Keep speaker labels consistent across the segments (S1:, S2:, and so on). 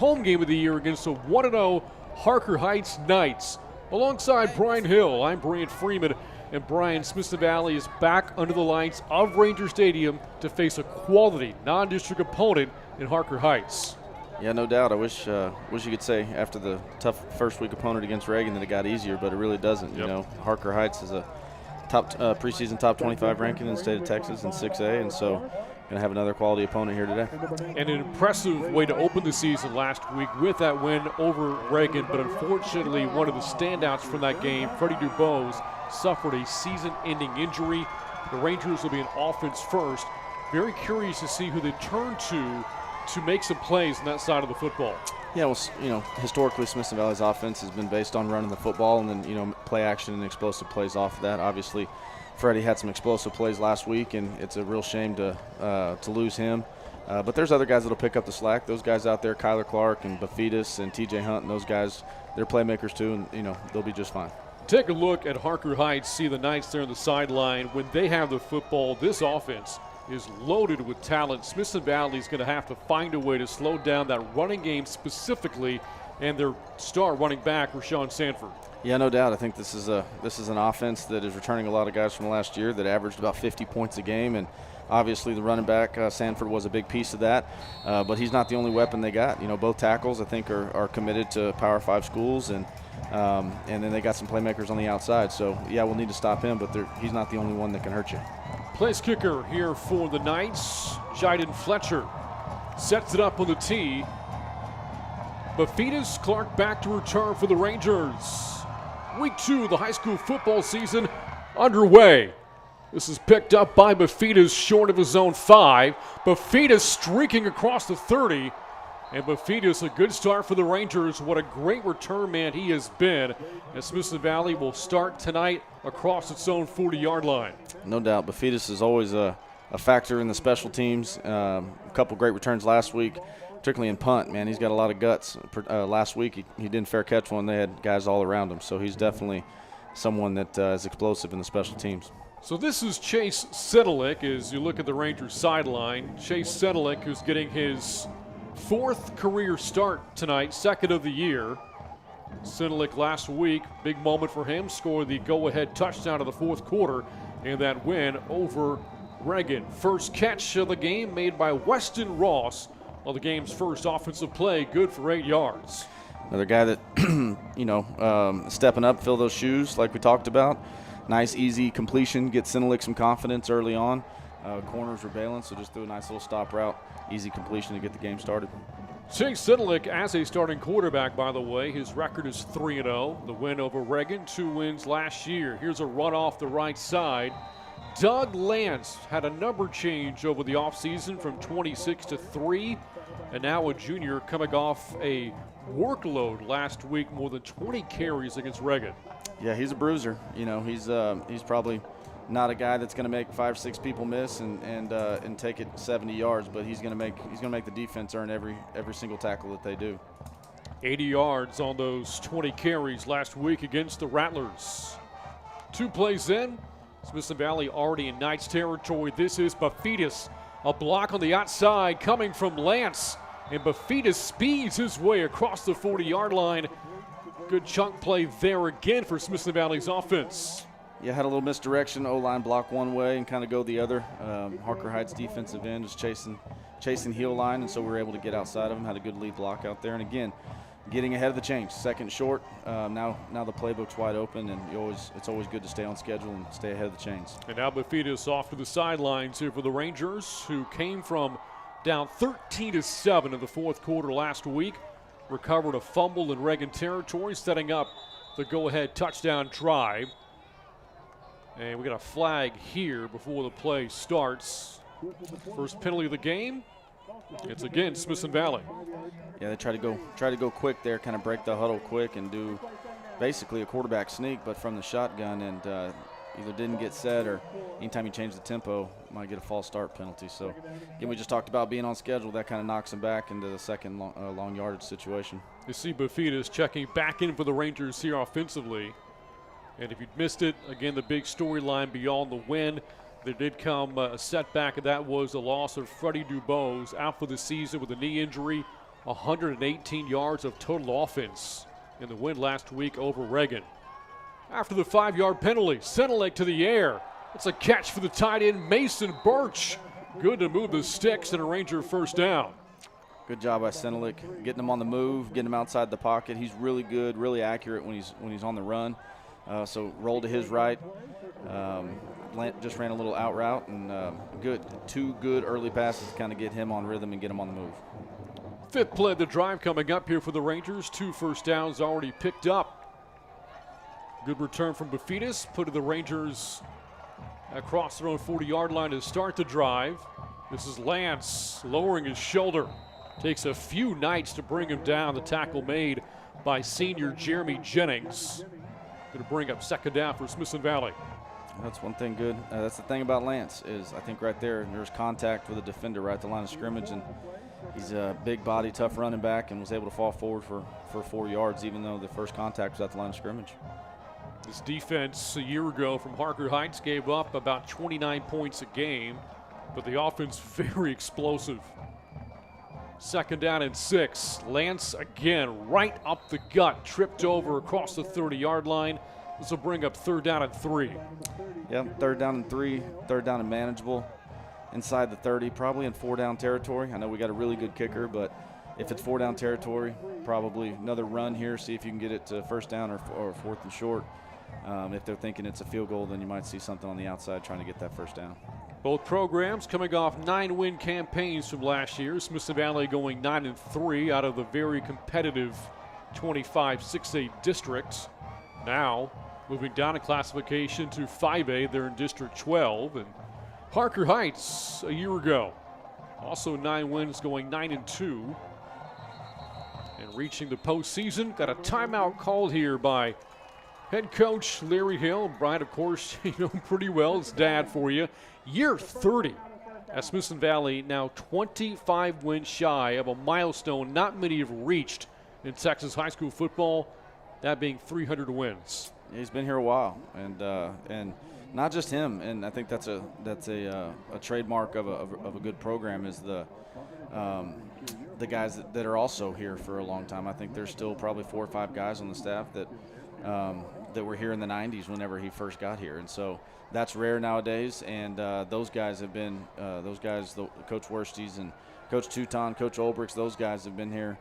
S1: home game of the year against the 1-0 Harker Heights Knights. Alongside Bryan Hill, I'm Brant Freeman, and Bryan, Smithson Valley is back under the lights of Ranger Stadium to face a quality non-district opponent in Harker Heights.
S2: Yeah, no doubt. I wish you could say after the tough first week opponent against Reagan that it got easier, but it really doesn't.
S1: Yep.
S2: You know, Harker Heights is a preseason top 25 ranking in the state of Texas in 6A, and so going to have another quality opponent here today.
S1: And an impressive way to open the season last week with that win over Reagan, but unfortunately one of the standouts from that game, Freddie Dubose, suffered a season-ending injury. The Rangers will be an offense first. Very curious to see who they turn to make some plays on that side of the football.
S2: Yeah, well, you know, historically Smithson Valley's offense has been based on running the football and then, you know, play action and explosive plays off of that. Obviously, Freddie had some explosive plays last week, and it's a real shame to lose him. But there's other guys that'll pick up the slack. Those guys out there, Kyler Clark and Bafidis and TJ Hunt, and those guys, they're playmakers too, and, you know, they'll be just fine.
S1: Take a look at Harker Heights, see the Knights there on the sideline. When they have the football, this offense is loaded with talent. Smithson Valley is going to have to find a way to slow down that running game specifically, and their star running back, Rashawn Sanford.
S2: Yeah, no doubt. I think this is an offense that is returning a lot of guys from last year that averaged about 50 points a game, and obviously the running back, Sanford, was a big piece of that. But he's not the only weapon they got. You know, both tackles, I think, are committed to Power 5 schools, and then they got some playmakers on the outside. So, yeah, we'll need to stop him, but he's not the only one that can hurt you.
S1: Place kicker here for the Knights, Jaden Fletcher. Sets it up on the tee. Bafidis Clark back to return for the Rangers. Week 2 of the high school football season underway. This is picked up by Bafidis short of his own 5. Bafidis streaking across the 30. And Bafidis, a good start for the Rangers. What a great return man he has been. And Smithson Valley will start tonight across its own 40-yard line.
S2: No doubt. Bafidis is always a factor in the special teams. A couple great returns last week, particularly in punt. Man, he's got a lot of guts. Last week he didn't fair catch one. They had guys all around him. So he's definitely someone that is explosive in the special teams.
S1: So this is Chase Sedelick as you look at the Rangers sideline. Chase Sedelick, who's getting his 4th career start tonight, 2nd of the year. Sedelick last week, big moment for him, scored the go-ahead touchdown of the 4th quarter in that win over Reagan. First catch of the game made by Weston Ross on the game's first offensive play, good for 8 yards.
S2: Another guy that, you know, stepping up, fill those shoes like we talked about. Nice, easy completion, get Sedelick some confidence early on. Corners were bailing, so just threw a nice little stop route, easy completion to get the game started.
S1: Chase Sedelick as a starting quarterback, by the way. His record is 3-0. The win over Reagan, 2 wins last year. Here's a run off the right side. Doug Lance had a number change over the offseason from 26 to 3, and now a junior coming off a workload last week, more than 20 carries against Reagan.
S2: Yeah, he's a bruiser. You know, he's probably not a guy that's going to make 5-6 people miss and take it 70 yards, but he's going to make the defense earn every single tackle that they do.
S1: 80 yards on those 20 carries last week against the Rattlers. 2 plays in, Smithson Valley already in Knights territory. This is Bafidis, a block on the outside coming from Lance, and Bafidis speeds his way across the 40-yard line. Good chunk play there again for Smithson Valley's offense.
S2: Yeah, had a little misdirection. O-line block one way and kind of go the other. Harker Heights defensive end was chasing heel line, and so we were able to get outside of him. Had a good lead block out there, and again, getting ahead of the change. Second short. Now the playbook's wide open, and it's always good to stay on schedule and stay ahead of the chains.
S1: And now Bafidis off to the sidelines here for the Rangers, who came from down 13-7 in the 4th quarter last week. Recovered a fumble in Reagan territory, setting up the go-ahead touchdown drive. And we got a flag here before the play starts. First penalty of the game. It's against Smithson Valley.
S2: Yeah, they try to go quick there, kind of break the huddle quick and do basically a quarterback sneak, but from the shotgun, and either didn't get set or anytime you change the tempo, might get a false start penalty. So, again, we just talked about being on schedule. That kind of knocks them back into the second long yardage situation.
S1: You see Bafidis checking back in for the Rangers here offensively. And if you'd missed it, again, the big storyline beyond the win, there did come a setback, and that was the loss of Freddie Dubose out for the season with a knee injury. 118 yards of total offense in the win last week over Reagan. After the 5-yard penalty, Senelek to the air. It's a catch for the tight end, Mason Birch. Good to move the sticks and a Ranger first down.
S2: Good job by Senelek, getting him on the move, getting him outside the pocket. He's really good, really accurate when he's on the run. So roll to his right. Just ran a little out route, and two good early passes to kind of get him on rhythm and get him on the move.
S1: Fifth play of the drive coming up here for the Rangers. 2 first downs already picked up. Good return from Bufitas, put the Rangers across their own 40-yard line to start the drive. This is Lance lowering his shoulder. Takes a few Knights to bring him down. The tackle made by senior Jeremy Jennings. Going to bring up second down for Smithson Valley.
S2: That's one thing good. That's the thing about Lance is I think right there's contact with a defender right at the line of scrimmage, and he's a big body, tough running back, and was able to fall forward for 4 yards even though the first contact was at the line of scrimmage.
S1: This defense a year ago from Harker Heights gave up about 29 points a game, but the offense very explosive. Second down and 6. Lance again right up the gut, tripped over across the 30-yard line. This will bring up third down and 3.
S2: Yep, third down and 3, third down and manageable. Inside the 30, probably in 4-down territory. I know we got a really good kicker, but if it's 4-down territory, probably another run here, see if you can get it to first down or fourth and short. If they're thinking it's a field goal, then you might see something on the outside trying to get that first down.
S1: Both programs coming off 9-win campaigns from last year. Smithson Valley going 9-3 out of the very competitive 25-6A district. Now moving down in classification to 5A, they're in District 12. And Harker Heights a year ago, also 9 wins, going 9-2. And reaching the postseason, got a timeout called here by head coach Larry Hill. Bryan, of course, you know pretty well, his dad for you. Year 30 at Smithson Valley, now 25 wins shy of a milestone not many have reached in Texas high school football, that being 300 wins.
S2: Yeah, he's been here a while, and not just him. And I think that's a trademark of a good program is the guys that are also here for a long time. I think there's still probably 4 or 5 guys on the staff that were here in the 90s whenever he first got here, and so that's rare nowadays. And those guys have been Coach Worstys and Coach Touton, Coach Olbrichs, those guys have been here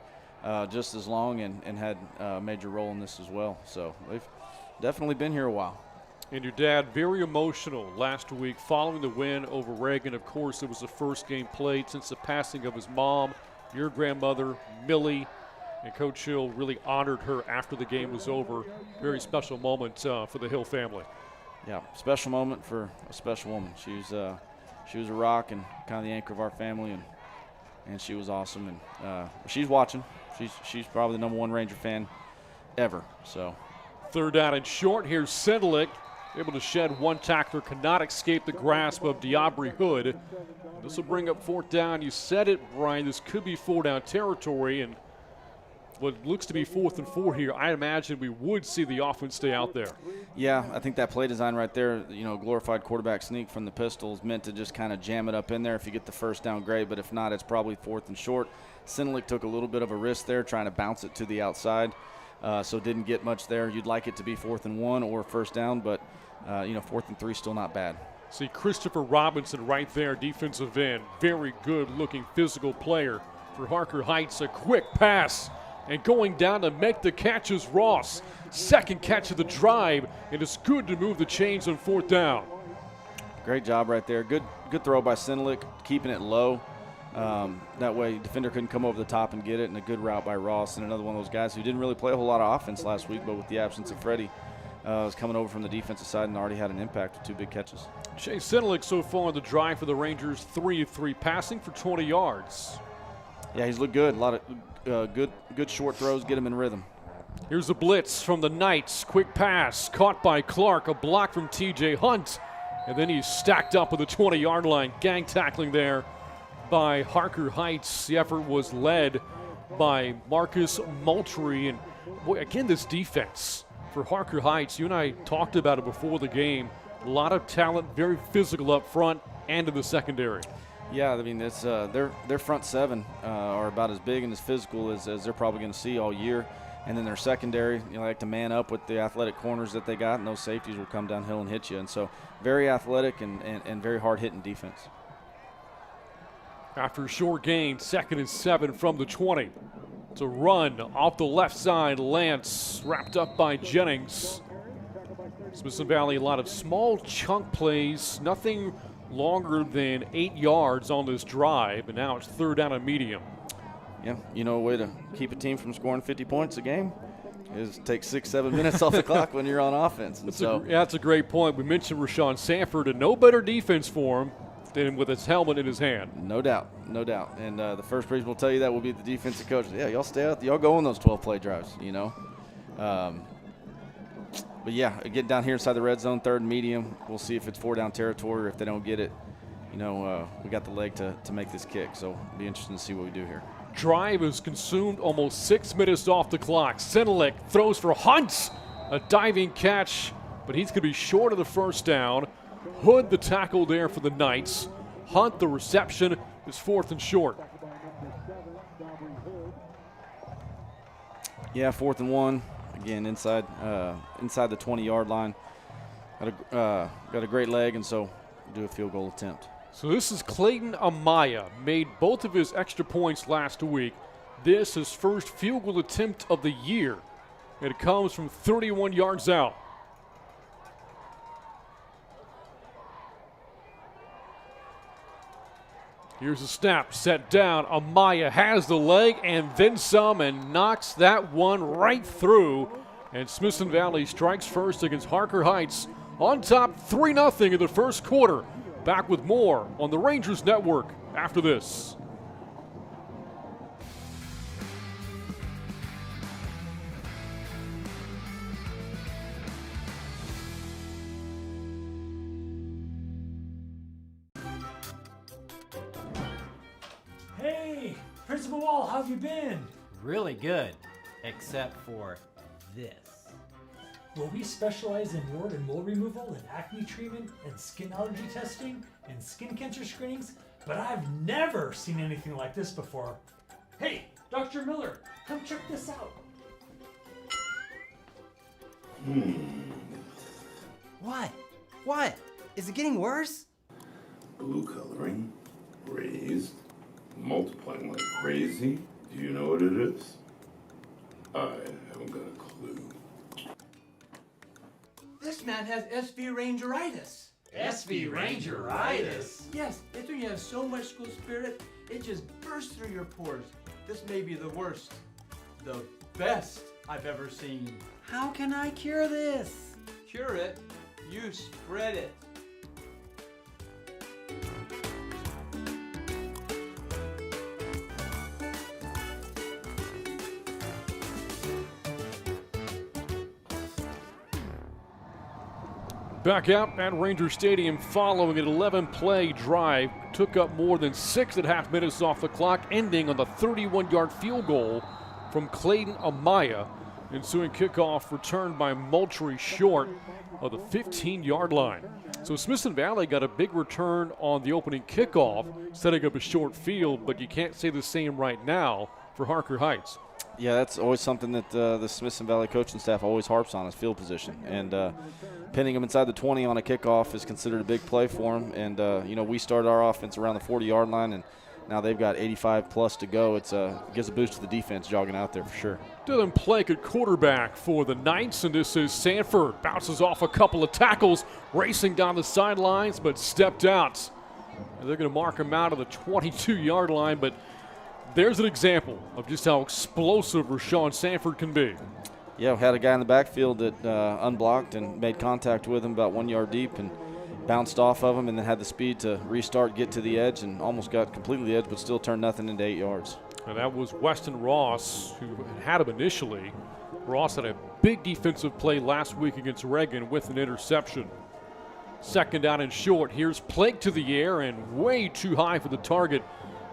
S2: just as long and had a major role in this as well. So they've definitely been here a while.
S1: And your dad, very emotional last week following the win over Reagan. Of course, it was the first game played since the passing of his mom, your grandmother, Millie. And Coach Hill really honored her after the game was over. Very special moment for the Hill family.
S2: Yeah, special moment for a special woman. She was a rock and kind of the anchor of our family, and she was awesome. And she's watching. She's probably the #1 Ranger fan ever. So
S1: third down and short. Here's Senelek, able to shed one tackler, cannot escape the grasp of Diabri Hood. This will bring up fourth down. You said it, Bryan. This could be 4-down territory, and what looks to be 4th and 4 here, I imagine we would see the offense stay out there.
S2: Yeah, I think that play design right there, glorified quarterback sneak from the pistol is meant to just kind of jam it up in there. If you get the first down, great, but if not, it's probably 4th and short. Senelek took a little bit of a risk there trying to bounce it to the outside, so didn't get much there. You'd like it to be 4th and 1 or first down, but 4th and 3 still not bad.
S1: See Christopher Robinson right there, defensive end. Very good-looking physical player for Harker Heights. A quick pass. And going down to make the catch is Ross. Second catch of the drive, and it's good to move the chains on 4th down.
S2: Great job right there. Good throw by Senelek, keeping it low. That way defender couldn't come over the top and get it, and a good route by Ross, and another one of those guys who didn't really play a whole lot of offense last week, but with the absence of Freddie, was coming over from the defensive side and already had an impact with 2 big catches.
S1: Chase Senelek so far on the drive for the Rangers, 3 of 3 passing for 20 yards.
S2: Yeah, he's looked good. A lot of good short throws, get him in rhythm.
S1: Here's a blitz from the Knights. Quick pass, caught by Clark. A block from T.J. Hunt. And then he's stacked up at the 20-yard line. Gang tackling there by Harker Heights. The effort was led by Marcus Moultrie. And boy, again, this defense for Harker Heights, you and I talked about it before the game. A lot of talent, very physical up front and in the secondary.
S2: Yeah, I mean, it's their front seven are about as big and as physical as they're probably going to see all year. And then their secondary, like to man up with the athletic corners that they got, and those safeties will come downhill and hit you. And so very athletic and very hard-hitting defense.
S1: After a short gain, 2nd and 7 from the 20. It's a run off the left side. Lance wrapped up by Jennings. Smithson Valley, a lot of small chunk plays, nothing longer than 8 yards on this drive, and now it's 3rd down and medium.
S2: Yeah, a way to keep a team from scoring 50 points a game is take 6-7 minutes off the clock when you're on offense. And
S1: that's a great point. We mentioned Rashawn Sanford, and no better defense for him than with his helmet in his hand.
S2: No doubt. And the first person will tell you that will be the defensive coach. Yeah, y'all stay out. Y'all go on those 12-play drives, But, yeah, getting down here inside the red zone, 3rd and medium, we'll see if it's 4-down territory or if they don't get it. We got the leg to make this kick, so it'll be interesting to see what we do here.
S1: Drive is consumed, almost 6 minutes off the clock. Senelik throws for Hunt, a diving catch, but he's going to be short of the 1st down. Hood the tackle there for the Knights. Hunt the reception is 4th and short.
S2: Yeah, 4th and 1. Again, inside the 20-yard line. Got a great leg, and so do a field goal attempt.
S1: So this is Clayton Amaya. Made both of his extra points last week. This is first field goal attempt of the year. It comes from 31 yards out. Here's a snap, set down. Amaya has the leg and then some and knocks that one right through. And Smithson Valley strikes first against Harker Heights on top 3-0 in the first quarter. Back with more on the Rangers Network after this.
S3: Hey, Principal Wall, how have you been?
S4: Really good, except for this.
S3: Well, we specialize in wart and mole removal and acne treatment and skin allergy testing and skin cancer screenings, but I've never seen anything like this before. Hey, Dr. Miller, come check this out.
S4: What? Is it getting worse?
S5: Blue coloring, raised, multiplying like crazy. Do you know what it is? I haven't got a clue.
S6: This man has SV Rangeritis.
S3: SV Rangeritis?
S6: Yes, it's when you have so much school spirit, it just bursts through your pores. This may be the worst, the best I've ever seen.
S4: How can I cure this?
S6: Cure it, you spread it.
S1: Back out at Ranger Stadium following an 11-play drive. Took up more than 6.5 minutes off the clock, ending on the 31-yard field goal from Clayton Amaya. Ensuing kickoff returned by Moultrie short of the 15-yard line. So Smithson Valley got a big return on the opening kickoff, setting up a short field, but you can't say the same right now for Harker Heights.
S2: Yeah, that's always something that the Smithson Valley coaching staff always harps on is field position. And pinning them inside the 20 on a kickoff is considered a big play for them. And, we started our offense around the 40-yard line, and now they've got 85-plus to go. It gives a boost to the defense jogging out there for sure.
S1: Dylan Plank at quarterback for the Knights, and this is Sanford. Bounces off a couple of tackles, racing down the sidelines, but stepped out. And they're going to mark him out of the 22-yard line, but there's an example of just how explosive Rashawn Sanford can be.
S2: Yeah, we had a guy in the backfield that unblocked and made contact with him about 1 yard deep and bounced off of him, and then had the speed to restart, get to the edge, and almost got completely the edge, but still turned nothing into 8 yards.
S1: And that was Weston Ross, who had him initially. Ross had a big defensive play last week against Reagan with an interception. 2nd down and short. Here's Plank to the air and way too high for the target.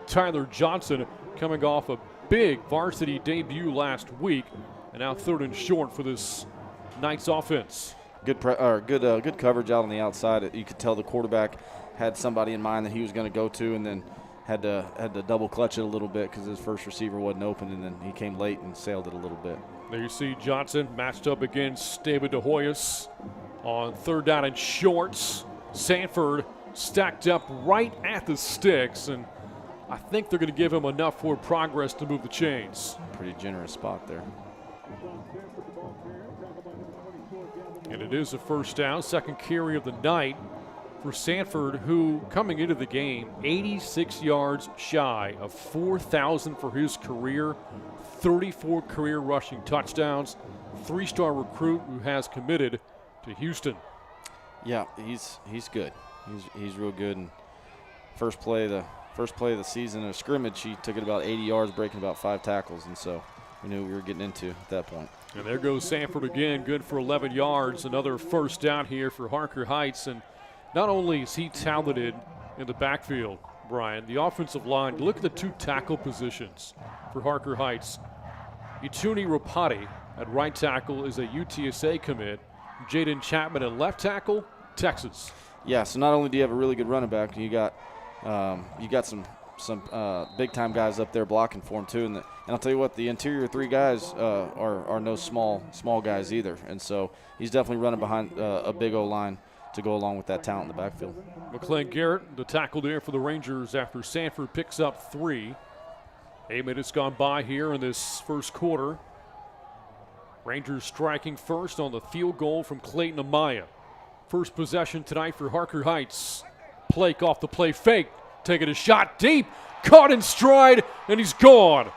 S1: Tyler Johnson coming off a big varsity debut last week, and now 3rd and short for this Knights offense.
S2: Good coverage out on the outside. You could tell the quarterback had somebody in mind that he was going to go to, and then had to double clutch it a little bit because his first receiver wasn't open, and then he came late and sailed it a little bit.
S1: There you see Johnson matched up against David DeHoyas on 3rd down and shorts. Sanford stacked up right at the sticks, and I think they're going to give him enough for progress to move the chains.
S2: Pretty generous spot there.
S1: And it is a 1st down, 2nd carry of the night for Sanford, who coming into the game 86 yards shy of 4,000 for his career, 34 career rushing touchdowns, 3-star recruit who has committed to Houston.
S2: Yeah, he's good. He's real good. And first play of the season, a scrimmage, he took it about 80 yards, breaking about 5 tackles, and so we knew we were getting into at that point.
S1: And there goes Sanford again, good for 11 yards. Another 1st down here for Harker Heights. And not only is he talented in the backfield, Bryan, the offensive line, look at the 2 tackle positions for Harker Heights. Ituni Rapati at right tackle is a UTSA commit. Jaden Chapman at left tackle, Texas.
S2: Yeah, so not only do you have a really good running back, you got some big time guys up there blocking for him too. And I'll tell you what, the interior 3 guys are no small guys either. And so he's definitely running behind a big O line to go along with that talent in the backfield.
S1: McClain Garrett, the tackle there for the Rangers after Sanford picks up 3. 8 minutes gone by here in this 1st quarter. Rangers striking first on the field goal from Clayton Amaya. First possession tonight for Harker Heights. Blake off the play fake, taking a shot deep, caught in stride, and he's gone.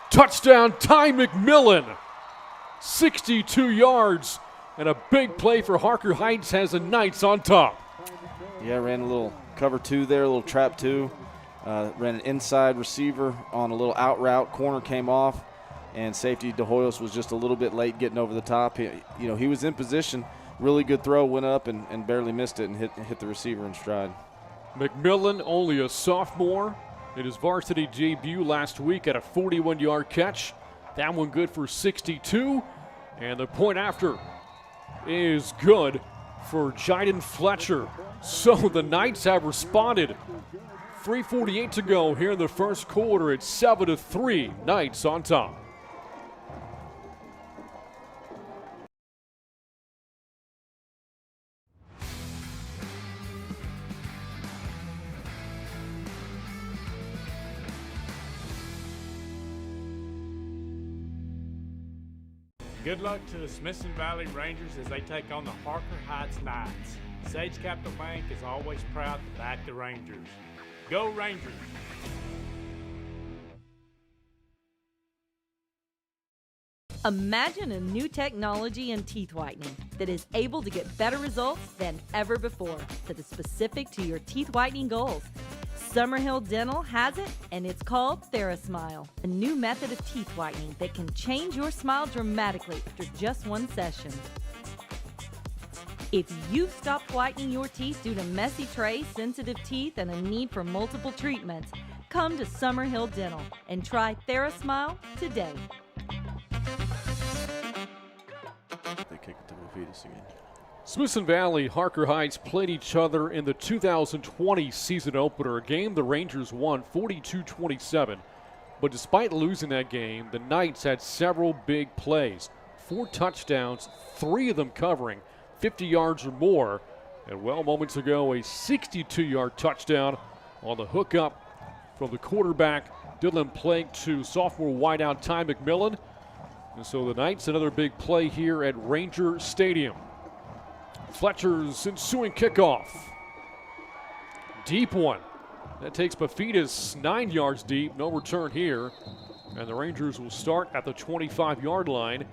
S1: Touchdown, Ty McMillan. 62 yards. And a big play for Harker Heights has the Knights on top.
S2: Yeah, ran a little cover 2 there, a little trap 2. Ran an inside receiver on a little out route. Corner came off, and safety DeHoyos was just a little bit late getting over the top. He was in position. Really good throw, went up and barely missed it and hit the receiver in stride.
S1: McMillan, only a sophomore, in his varsity debut last week at a 41-yard catch. That one good for 62. And the point after is good for Jaden Fletcher. So the Knights have responded. 3:48 to go here in the 1st quarter. It's 7-3, Knights on top.
S7: Good luck to the Smithson Valley Rangers as they take on the Harker Heights Knights. Sage Capital Bank is always proud to back the Rangers. Go Rangers!
S8: Imagine a new technology in teeth whitening that is able to get better results than ever before that is specific to your teeth whitening goals. Summerhill Dental has it, and it's called TheraSmile, a new method of teeth whitening that can change your smile dramatically after just 1 session. If you've stopped whitening your teeth due to messy trays, sensitive teeth, and a need for multiple treatments, come to Summerhill Dental and try TheraSmile today.
S2: They kick it to Lapidus again.
S1: Smithson Valley, Harker Heights played each other in the 2020 season opener, a game the Rangers won 42-27. But despite losing that game, the Knights had several big plays. 4 touchdowns, 3 of them covering 50 yards or more. And well, moments ago, a 62-yard touchdown on the hookup from the quarterback, Dylan Plank, to sophomore wideout Ty McMillan. And so the Knights, another big play here at Ranger Stadium. Fletcher's ensuing kickoff. Deep one. That takes Paphitas 9 yards deep. No return here. And the Rangers will start at the 25-yard line.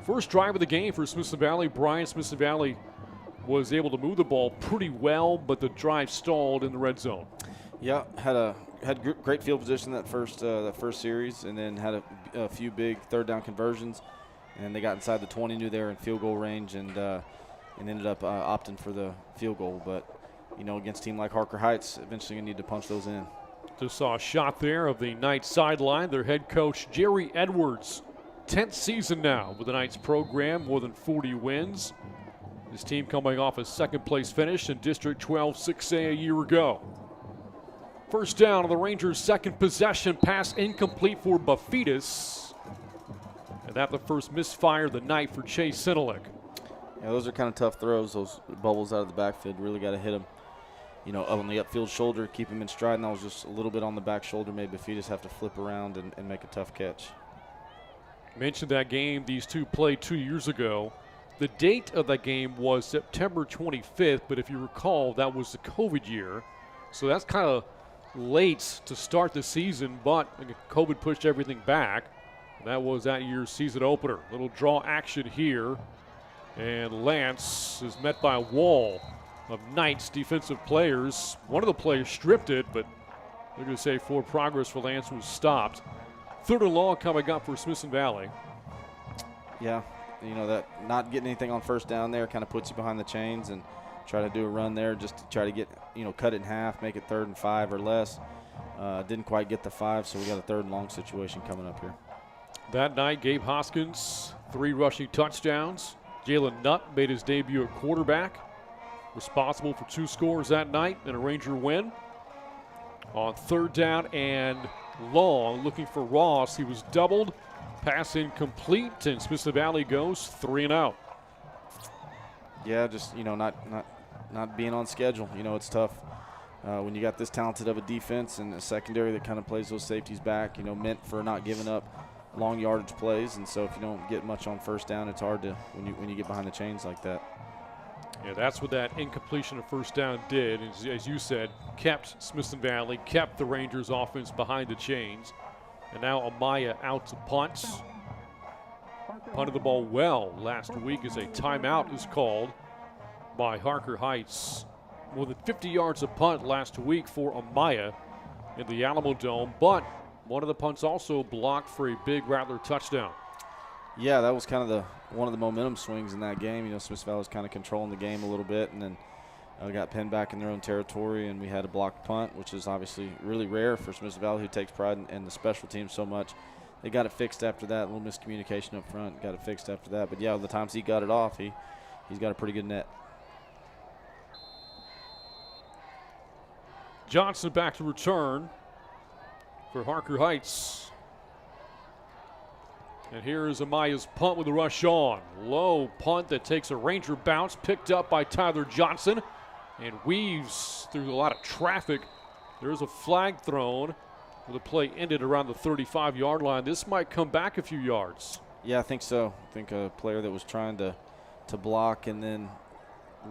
S1: First drive of the game for Smithson Valley. Bryan, Smithson Valley was able to move the ball pretty well, but the drive stalled in the red zone.
S2: Yeah, had great field position that first series, and then had a few big 3rd down conversions, and they got inside the 20, knew they were in field goal range, and ended up opting for the field goal. But against a team like Harker Heights, eventually you need to punch those in.
S1: Just saw a shot there of the Knights sideline. Their head coach Jerry Edwards, 10th season now with the Knights program, more than 40 wins. His team coming off a second-place finish in District 12 6A a year ago. First down on the Rangers' second possession, pass incomplete for Buffetus. And that the first misfire of the night for Chase Sinalik.
S2: Yeah, those are kind of tough throws. Those bubbles out of the backfield, really got to hit them, on the upfield shoulder, keep him in stride. And that was just a little bit on the back shoulder. Made Buffetus have to flip around and make a tough catch.
S1: Mentioned that game these two played 2 years ago. The date of that game was September 25th, but if you recall, that was the COVID year. So that's kind of late to start the season, but COVID pushed everything back. That was that year's season opener. Little draw action here. And Lance is met by a wall of Knights defensive players. One of the players stripped it, but they're going to say forward progress for Lance was stopped. Third and long coming up for Smithson Valley.
S2: Yeah, that not getting anything on first down there kind of puts you behind the chains, and try to do a run there just to try to get, cut it in half, make it 3rd and 5 or less. Didn't quite get the 5, so we got a 3rd and long situation coming up here.
S1: That night, Gabe Hoskins, 3 rushing touchdowns. Jalen Nutt made his debut at quarterback, responsible for 2 scores that night and a Ranger win. On 3rd down and long, looking for Ross. He was doubled, pass incomplete, and Smithson Valley goes 3 and out.
S2: Yeah, just not being on schedule. It's tough when you got this talented of a defense and a secondary that kind of plays those safeties back. Meant for not giving up long yardage plays, and so if you don't get much on first down, it's hard to when you get behind the chains like that.
S1: Yeah, that's what that incompletion of first down did. As you said, kept Smithson Valley, kept the Rangers offense behind the chains. And now Amaya out to punt. Punted the ball well last week as a timeout is called by Harker Heights. More than 50 yards of punt last week for Amaya in the Alamo Dome, but one of the punts also blocked for a big Rattler touchdown.
S2: Yeah, that was kind of one of the momentum swings in that game. Smithson Valley was kind of controlling the game a little bit, and then got pinned back in their own territory, and we had a blocked punt, which is obviously really rare for Smithson Valley, who takes pride in the special team so much. They got it fixed after that. A little miscommunication up front. Got it fixed after that. But, yeah, the times he got it off, he's got a pretty good net.
S1: Johnson back to return for Harker Heights. And here is Amaya's punt with a rush on. Low punt that takes a Ranger bounce, picked up by Tyler Johnson and weaves through a lot of traffic. There's a flag thrown. The play ended around the 35-yard line. This might come back a few yards.
S2: Yeah, I think so. I think a player that was trying to block, and then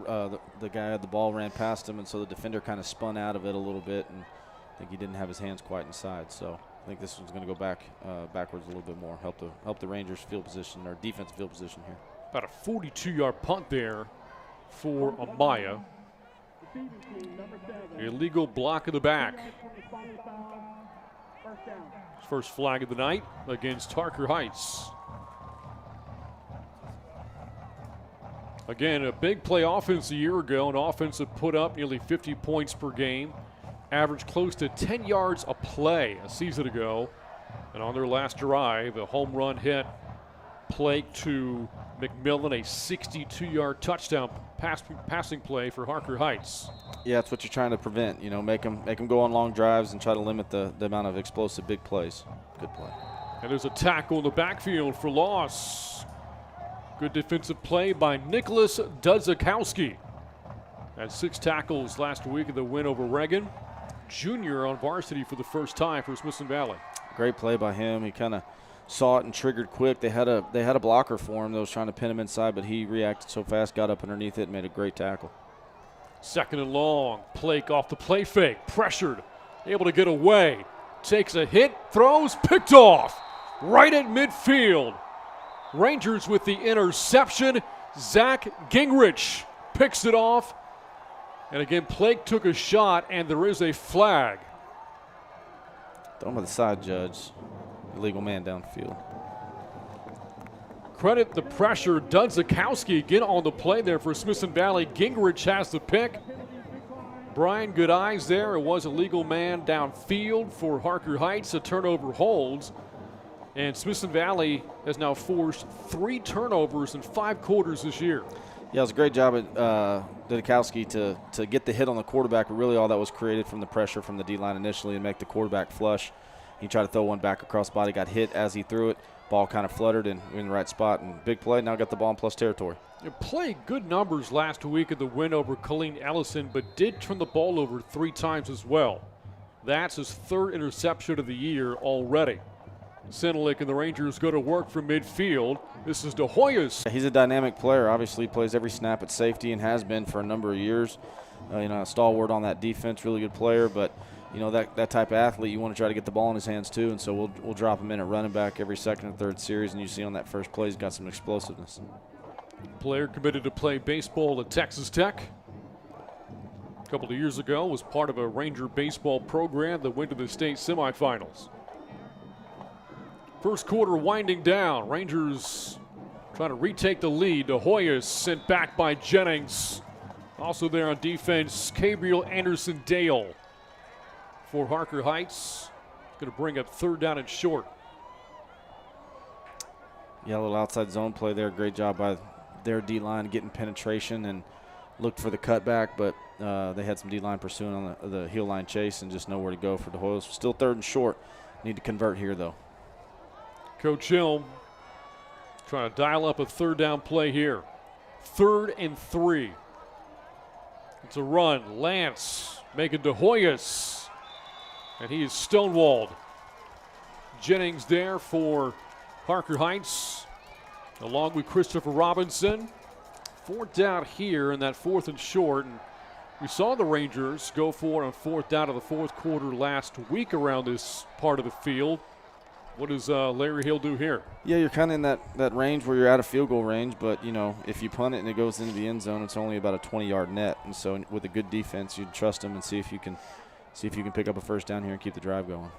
S2: the guy had the ball, ran past him, and so the defender kind of spun out of it a little bit, and I think he didn't have his hands quite inside. So I think this one's going to go backwards a little bit more, help the Rangers field position, or defensive field position here.
S1: About a 42-yard punt there for Amaya. Illegal block of the back. First flag of the night against Harker Heights. Again, a big play offense a year ago, an offense that put up nearly 50 points per game, averaged close to 10 yards a play a season ago. And on their last drive, a home run hit play to McMillan, a 62-yard touchdown passing play for Harker Heights.
S2: Yeah, that's what you're trying to prevent. Make them go on long drives and try to limit the amount of explosive big plays. Good play.
S1: And there's a tackle in the backfield for loss. Good defensive play by Nicholas Dudzikowski. Had 6 tackles last week in the win over Reagan. Junior on varsity for the first time for Smithson Valley.
S2: Great play by him. He kind of saw it and triggered quick. They had a blocker for him that was trying to pin him inside, but he reacted so fast, got up underneath it, and made a great tackle.
S1: Second and long. Plake off the play fake. Pressured. Able to get away. Takes a hit. Throws. Picked off. Right at midfield. Rangers with the interception. Zach Gingrich picks it off. And again, Plake took a shot, and there is a flag.
S2: Thrown by the side judge. Illegal man downfield.
S1: Credit the pressure. Dudzikowski again on the play there for Smithson Valley. Gingrich has the pick. Bryan, good eyes there. It was a legal man downfield for Harker Heights. A turnover holds. And Smithson Valley has now forced 3 turnovers in 5 quarters this year.
S2: Yeah, it was a great job at Dudikowski to get the hit on the quarterback, but really all that was created from the pressure from the D-line initially and make the quarterback flush. He tried to throw one back across the body, got hit as he threw it. Ball kind of fluttered and in the right spot. And big play, now got the ball in plus territory.
S1: You played good numbers last week at the win over Colleen Ellison, but did turn the ball over 3 times as well. That's his 3rd interception of the year already. Senelick and the Rangers go to work from midfield. This is De Hoyos.
S2: He's a dynamic player. Obviously, plays every snap at safety and has been for a number of years. A stalwart on that defense, really good player. But, that type of athlete, you want to try to get the ball in his hands too. And so we'll drop him in at running back every second and third series. And you see on that first play, he's got some explosiveness.
S1: Player committed to play baseball at Texas Tech. A couple of years ago, was part of a Ranger baseball program that went to the state semifinals. First quarter winding down. Rangers trying to retake the lead. De Hoyos sent back by Jennings. Also there on defense, Gabriel Anderson-Dale for Harker Heights. Going to bring up 3rd down and short.
S2: Yeah, a little outside zone play there. Great job by their D-line getting penetration and looked for the cutback, but they had some D-line pursuing on the heel line chase and just nowhere to go for De Hoyos. Still 3rd and short. Need to convert here, though.
S1: Coach Hill trying to dial up a 3rd down play here. 3rd and 3. It's a run. Lance making De Hoyos, and he is stonewalled. Jennings there for Harker Heights, along with Christopher Robinson. 4th down here in that 4th and short. And we saw the Rangers go for it on 4th down of the 4th quarter last week around this part of the field. What does Larry Hill do here?
S2: Yeah, you're kind of in that range where you're out of field goal range, but, if you punt it and it goes into the end zone, it's only about a 20-yard net. And so with a good defense, you'd trust them and see if you can pick up a 1st down here and keep the drive going.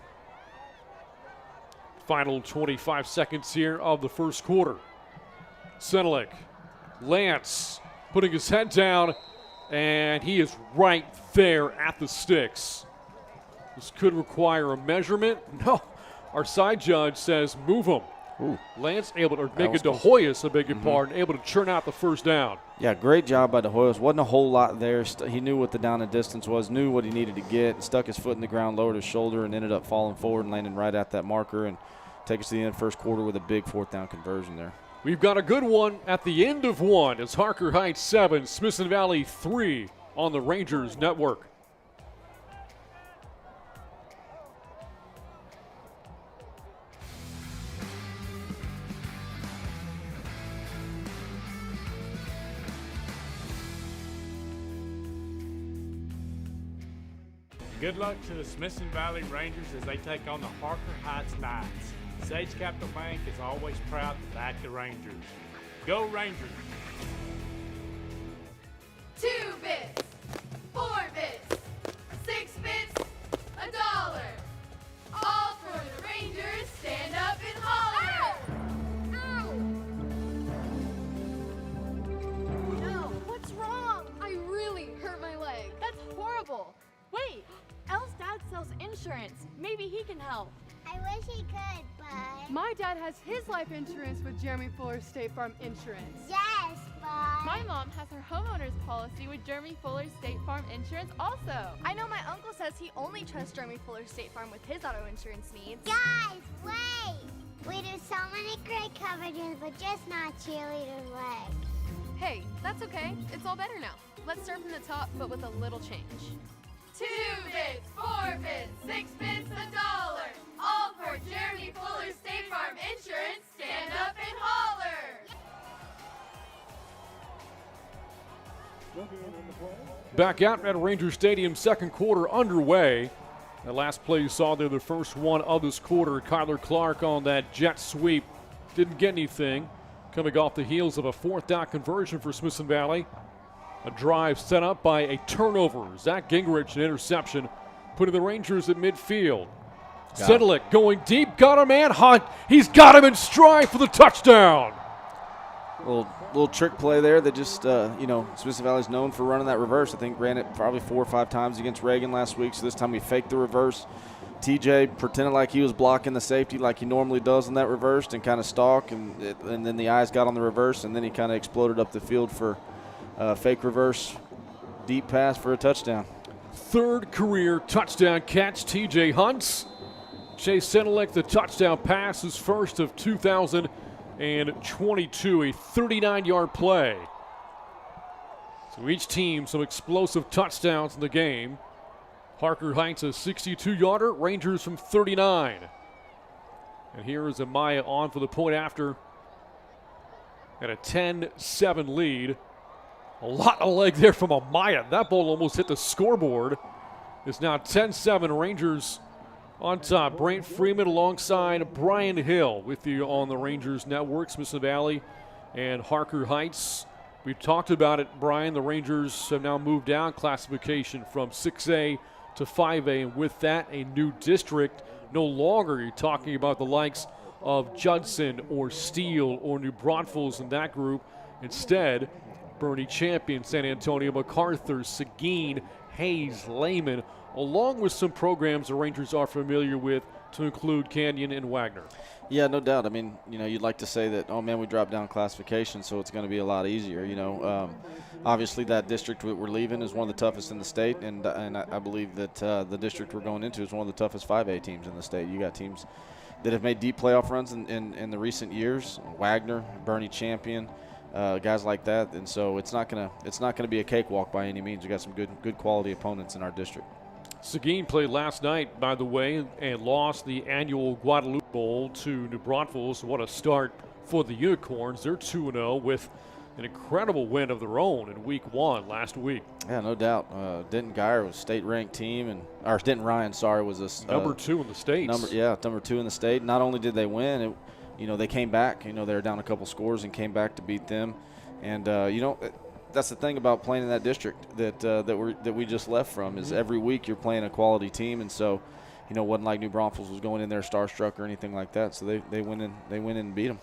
S1: Final 25 seconds here of the first quarter. Senelick, Lance putting his head down, and he is right there at the sticks. This could require a measurement. No. Our side judge says move him.
S2: Ooh.
S1: Lance able to make it De Hoyos, I beg your pardon, able to churn out the 1st down.
S2: Yeah, great job by De Hoyos. Wasn't a whole lot there. He knew what the down and distance was, knew what he needed to get, stuck his foot in the ground, lowered his shoulder, and ended up falling forward and landing right at that marker and take us to the end of the first quarter with a big 4th down conversion there.
S1: We've got a good one at the end of 1. It's Harker Heights 7, Smithson Valley 3 on the Rangers Network.
S7: Good luck to the Smithson Valley Rangers as they take on the Harker Heights Knights. Sage Capital Bank is always proud to back the Rangers. Go Rangers!
S9: 2 bits, 4 bits, 6 bits, $1. All for the Rangers, stand up and holler!
S10: No, what's wrong? I really hurt my leg. That's horrible. Wait, Elle's dad sells insurance. Maybe he can help.
S11: I wish he could, but...
S10: My dad has his life insurance with Jeremy Fuller State Farm Insurance.
S11: Yes, but...
S10: My mom has her homeowner's policy with Jeremy Fuller State Farm Insurance also. I know my uncle says he only trusts Jeremy Fuller State Farm with his auto insurance needs.
S11: Guys, wait! We do so many great coverages, but just not cheerleader leg.
S10: Hey, that's okay. It's all better now. Let's start from the top, but with a little change.
S9: 2 bits, 4 bits, 6 bits, $1. All for Jeremy Fuller State Farm Insurance. Stand up and holler!
S1: Back out at Ranger Stadium, 2nd quarter underway. The last play you saw there, the first one of this quarter, Kyler Clark on that jet sweep. Didn't get anything. Coming off the heels of a 4th down conversion for Smithson Valley. A drive set up by a turnover. Zach Gingrich, an interception, putting the Rangers at midfield. Sedlick going deep, got a man Hunt. He's got him in stride for the touchdown.
S2: Little trick play there that just, Smithson Valley's known for running that reverse. I think ran it probably 4 or 5 times against Reagan last week, so this time he faked the reverse. TJ pretended like he was blocking the safety like he normally does in that reverse and kind of stalk, and then the eyes got on the reverse, and then he kind of exploded up the field for fake reverse, deep pass for a touchdown.
S1: Third career touchdown catch, TJ Hunt's. Chase Sedlick, the touchdown pass, his first of 2022, a 39-yard play. So each team some explosive touchdowns in the game. Harker Heights a 62-yarder, Rangers from 39. And here is Amaya on for the point after at a 10-7 lead. A lot of leg there from Amaya. That ball almost hit the scoreboard. It's now 10-7 Rangers on top. Brant Freeman alongside Bryan Hill with you on the Rangers Network, Smithson Valley and Harker Heights. We've talked about it, Brian. The Rangers have now moved down classification from 6A to 5A, and with that, a new district. No longer you're talking about the likes of Judson or Steele or New Braunfels in that group. Instead, Bernie Champion, San Antonio, MacArthur, Seguin, Hayes, Lehman, along with some programs the Rangers are familiar with, to include Canyon and Wagner.
S2: Yeah, no doubt. I mean, you'd like to say that, oh, man, we dropped down classification, so it's going to be a lot easier. Obviously that district that we're leaving is one of the toughest in the state, and I believe that the district we're going into is one of the toughest 5A teams in the state. You got teams that have made deep playoff runs in the recent years, Wagner, Bernie Champion, guys like that, and so it's not gonna be a cakewalk by any means. We got some good quality opponents in our district.
S1: Seguin played last night, by the way, and lost the annual Guadalupe Bowl to New Braunfels. What a start for the Unicorns. They're 2-0 with an incredible win of their own in week 1 last week.
S2: Yeah, no doubt. Denton Geyer was a state-ranked team, or Denton Ryan, was a
S1: number 2 in the state.
S2: Number 2 in the state. Not only did they win, they came back. They were down a couple scores and came back to beat them. And that's the thing about playing in that district that we just left from is every week you're playing a quality team, and so wasn't like New Braunfels was going in there starstruck or anything like that. So they went in and beat them.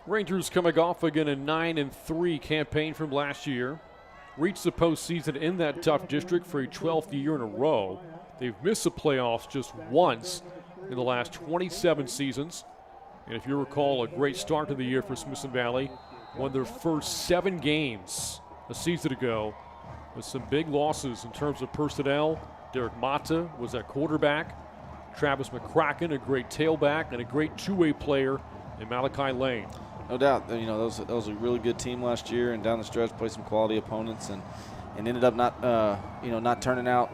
S1: Rangers coming off again a 9-3 campaign from last year. Reached the postseason in that tough district for a 12th year in a row. They've missed the playoffs just once in the last 27 seasons. And if you recall, a great start to the year for Smithson Valley. Won their first 7 games a season ago with some big losses in terms of personnel. Derek Mata was at quarterback. Travis McCracken, a great tailback, and a great two-way player in Malachi Lane.
S2: No doubt. That was a really good team last year, and down the stretch played some quality opponents, and ended up not turning out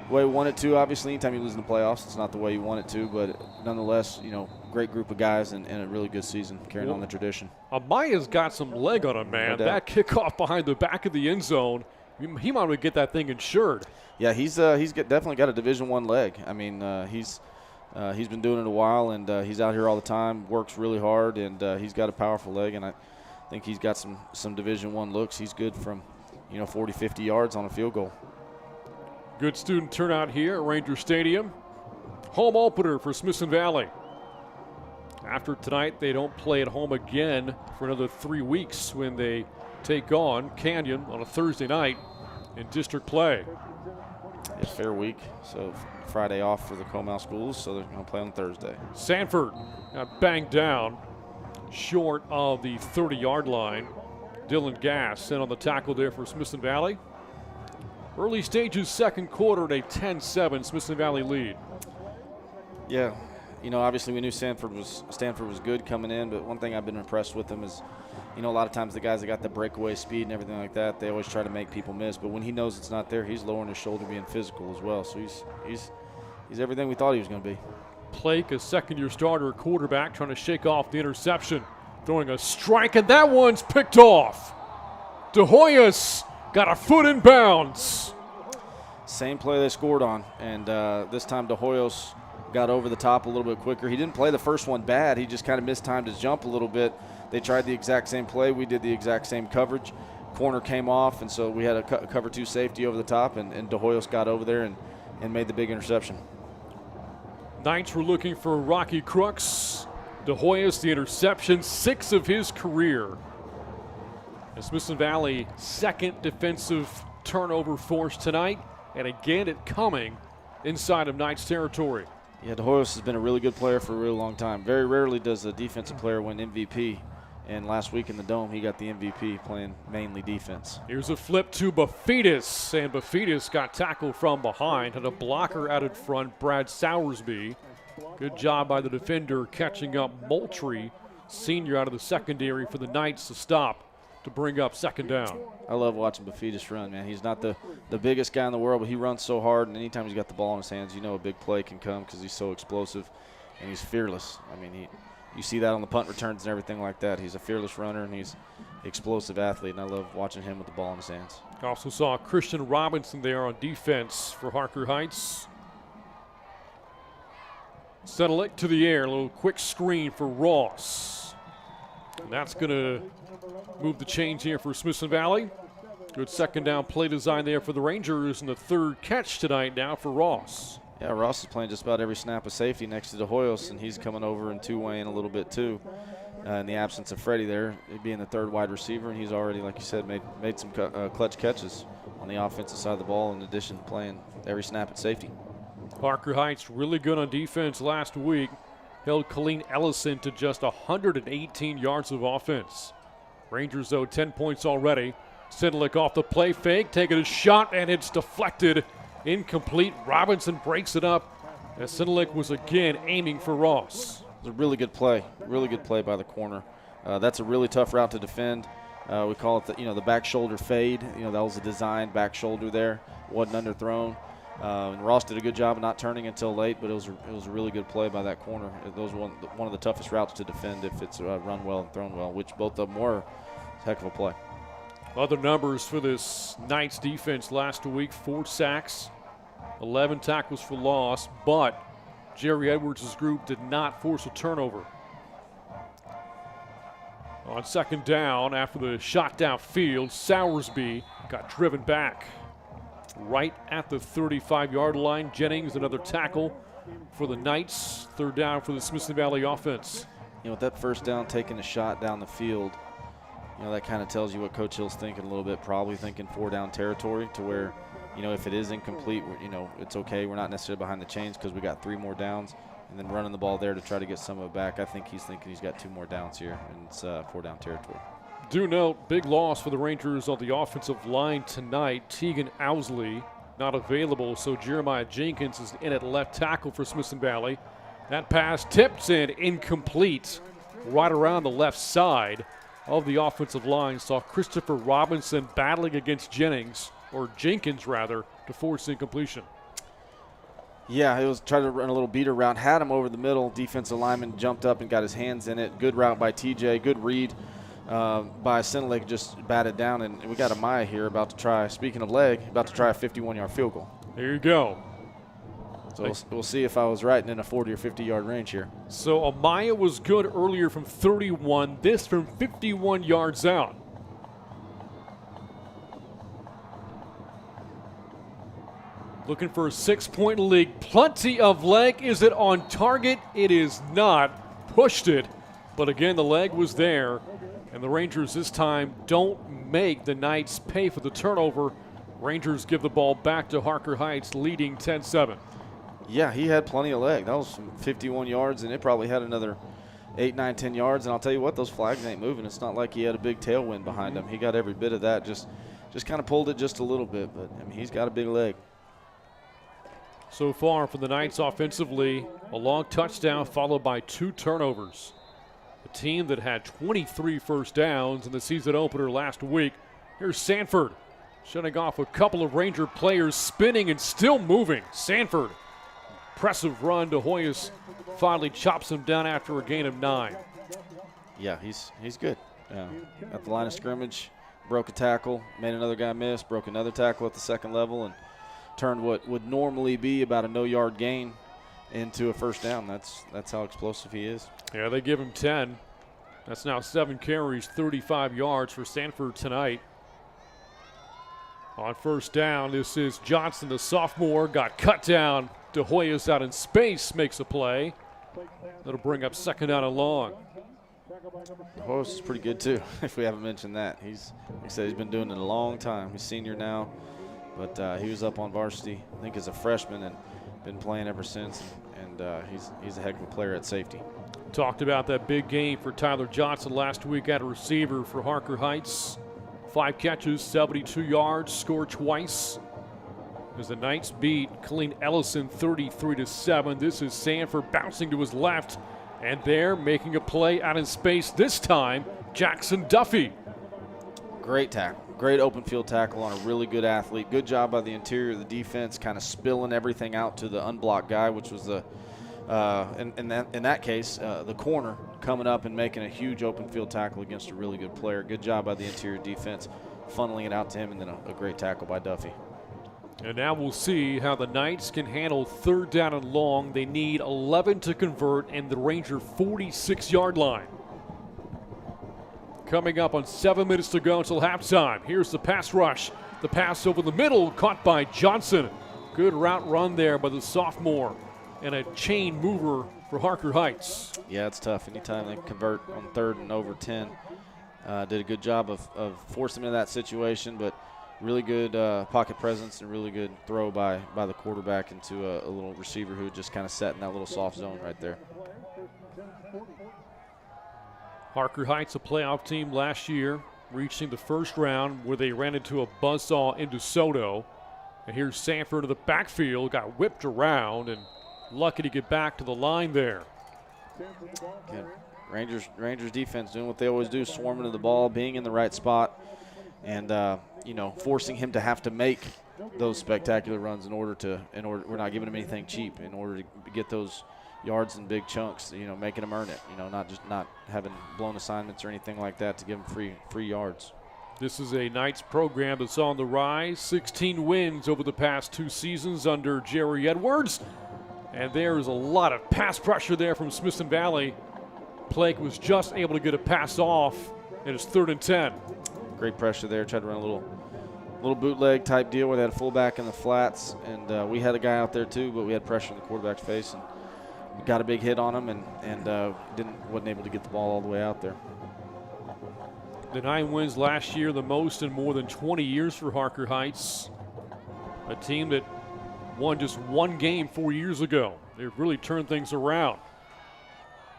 S2: the way we wanted to. Obviously, anytime you lose in the playoffs, it's not the way you want it to, but nonetheless, great group of guys and a really good season carrying on the tradition.
S1: Amaya's got some leg on him, man. That kickoff behind the back of the end zone, he might want to get that thing insured.
S2: Yeah, he's definitely got a Division I leg. I mean, he's been doing it a while, and he's out here all the time, works really hard, and he's got a powerful leg, and I think he's got some Division I looks. He's good from 40, 50 yards on a field goal.
S1: Good student turnout here at Ranger Stadium. Home opener for Smithson Valley. After tonight, they don't play at home again for another 3 weeks when they take on Canyon on a Thursday night in district play.
S2: Yeah, fair week, so Friday off for the Comal schools, so they're going to play on Thursday.
S1: Sanford got banged down short of the 30-yard line. Dylan Gass sent on the tackle there for Smithson Valley. Early stages, second quarter, at a 10-7 Smithson Valley lead.
S2: Yeah, obviously we knew Stanford was good coming in, but one thing I've been impressed with them is, a lot of times the guys that got the breakaway speed and everything like that, they always try to make people miss. But when he knows it's not there, he's lowering his shoulder, being physical as well. So he's everything we thought he was going to be.
S1: Plake, a second-year starter, quarterback, trying to shake off the interception, throwing a strike, and that one's picked off. De Hoyos got a foot in bounds.
S2: Same play they scored on, and this time De Hoyos got over the top a little bit quicker. He didn't play the first one bad. He just kind of mistimed his jump a little bit. They tried the exact same play. We did the exact same coverage. Corner came off, and so we had a cover 2 safety over the top, and De Hoyos got over there and made the big interception.
S1: Knights were looking for Rocky Crooks. De Hoyos, the interception, 6 of his career. And Smithson Valley, second defensive turnover force tonight, and again it coming inside of Knights territory.
S2: Yeah, De Hoyos has been a really good player for a really long time. Very rarely does a defensive player win MVP And last week in the Dome, he got the MVP playing mainly defense.
S1: Here's a flip to Bafidis, and Bafidis got tackled from behind, had a blocker out in front, Brad Sowersby. Good job by the defender catching up Moultrie, senior out of the secondary for the Knights to stop to bring up second down.
S2: I love watching Bafidis run, man. He's not the biggest guy in the world, but he runs so hard, and anytime he's got the ball in his hands, you know a big play can come because he's so explosive, and he's fearless. I mean, you see that on the punt returns and everything like that. He's a fearless runner, and he's an explosive athlete, and I love watching him with the ball in his hands.
S1: Also saw Christian Robinson there on defense for Harker Heights. Sedelic to the air, a little quick screen for Ross. And that's going to move the chains here for Smithson Valley. Good second down play design there for the Rangers, and the third catch tonight now for Ross.
S2: Yeah, Ross is playing just about every snap of safety next to De Hoyos, and he's coming over in two-way and a little bit too. In the absence of Freddie there, being the third wide receiver, and he's already, like you said, made some clutch catches on the offensive side of the ball in addition to playing every snap at safety.
S1: Harker Heights really good on defense last week. Held Colleen Ellison to just 118 yards of offense. Rangers, though, 10 points already. Sedelic off the play fake, taking a shot, and it's deflected. Incomplete. Robinson breaks it up as Sedelic was again aiming for Ross.
S2: It was a really good play by the corner. That's a really tough route to defend. We call it the back shoulder fade. That was a designed back shoulder there. Wasn't underthrown. And Ross did a good job of not turning until late, but it was a really good play by that corner. It was one of the toughest routes to defend if it's run well and thrown well, which both of them were. Heck of a play.
S1: Other numbers for this Knights defense last week: 4 sacks, 11 tackles for loss, but Jerry Edwards' group did not force a turnover. On second down, after the shot downfield, Sowersby got driven back right at the 35-yard line. Jennings, another tackle for the Knights. Third down for the Smithson Valley offense.
S2: With that first down, taking a shot down the field, that kind of tells you what Coach Hill's thinking a little bit, probably thinking 4-down territory to where, if it is incomplete, it's okay. We're not necessarily behind the chains because we got 3 more downs, and then running the ball there to try to get some of it back. I think he's thinking he's got 2 more downs here, and it's 4-down territory.
S1: Do note, big loss for the Rangers on the offensive line tonight. Tegan Owsley not available, so Jeremiah Jenkins is in at left tackle for Smithson Valley. That pass tipped and incomplete right around the left side of the offensive line. Saw Christopher Robinson battling against Jenkins, rather, to force incompletion.
S2: Yeah, he was trying to run a little beater route, had him over the middle. Defensive lineman jumped up and got his hands in it. Good route by TJ, good read by Sedelic, just batted down. And we got Amaya here about to try, speaking of leg, about to try a 51-yard field goal.
S1: There you go.
S2: So we'll see if I was right in a 40 or 50-yard range here.
S1: So Amaya was good earlier from 31, this from 51 yards out. Looking for a 6-point lead. Plenty of leg. Is it on target? It is not. Pushed it. But again, the leg was there. And the Rangers this time don't make the Knights pay for the turnover. Rangers give the ball back to Harker Heights, leading 10-7.
S2: Yeah, he had plenty of leg. That was from 51 yards, and it probably had another 8, 9, 10 yards. And I'll tell you what, those flags ain't moving. It's not like he had a big tailwind behind him. He got every bit of that. Just kind of pulled it just a little bit. But, he's got a big leg.
S1: So far for the Knights offensively, a long touchdown followed by 2 turnovers. A team that had 23 first downs in the season opener last week. Here's Sanford shutting off a couple of Ranger players, spinning and still moving. Sanford, impressive run. De Hoyos finally chops him down after a gain of 9.
S2: Yeah, he's good. At the line of scrimmage, broke a tackle, made another guy miss, broke another tackle at the second level, and turned what would normally be about a no-yard gain into a first down. That's how explosive he is.
S1: Yeah, they give him 10. That's now 7 carries, 35 yards for Sanford tonight. On first down, this is Johnson, the sophomore, got cut down. De Hoyos out in space makes a play. That'll bring up second down and long.
S2: De Hoyos is pretty good too, if we haven't mentioned that. Like I said, he's been doing it a long time. He's senior now, but he was up on varsity, I think, as a freshman and been playing ever since. And he's a heck of a player at safety.
S1: Talked about that big game for Tyler Johnson last week at a receiver for Harker Heights. 5 catches, 72 yards, scored twice. As the Knights beat Colleen Ellison 33-7. This is Sanford bouncing to his left, and they're making a play out in space. This time, Jackson Duffy.
S2: Great tackle. Great open field tackle on a really good athlete. Good job by the interior of the defense, kind of spilling everything out to the unblocked guy, which was the in that case, the corner coming up and making a huge open field tackle against a really good player. Good job by the interior defense, funneling it out to him, and then a great tackle by Duffy.
S1: And now we'll see how the Knights can handle 3rd down and long. They need 11 to convert and the Ranger 46-yard line. Coming up on 7 minutes to go until halftime. Here's the pass rush. The pass over the middle, caught by Johnson. Good route run there by the sophomore. And a chain mover for Harker Heights.
S2: Yeah, it's tough. Anytime they convert on 3rd and over 10. Did a good job of forcing him into that situation, but really good pocket presence and really good throw by the quarterback into a little receiver who just kind of sat in that little soft zone right there.
S1: Harker Heights, a playoff team last year, reaching the 1st round where they ran into a buzzsaw in DeSoto. And here's Sanford to the backfield, got whipped around and lucky to get back to the line there.
S2: Good. Rangers defense doing what they always do, swarming to the ball, being in the right spot, and forcing him to have to make those spectacular runs in order we're not giving him anything cheap in order to get those yards in big chunks, making them earn it, not having blown assignments or anything like that to give them free yards.
S1: This is a Knights program that's on the rise. 16 wins over the past 2 seasons under Jerry Edwards. And there's a lot of pass pressure there from Smithson Valley. Blake was just able to get a pass off, and it's 3rd and 10.
S2: Great pressure there. Tried to run a little bootleg type deal where they had a fullback in the flats, and we had a guy out there too, but we had pressure in the quarterback's face and got a big hit on him, and wasn't able to get the ball all the way out there.
S1: The 9 wins last year, the most in more than 20 years for Harker Heights. A team that won just 1 game 4 years ago. They've really turned things around.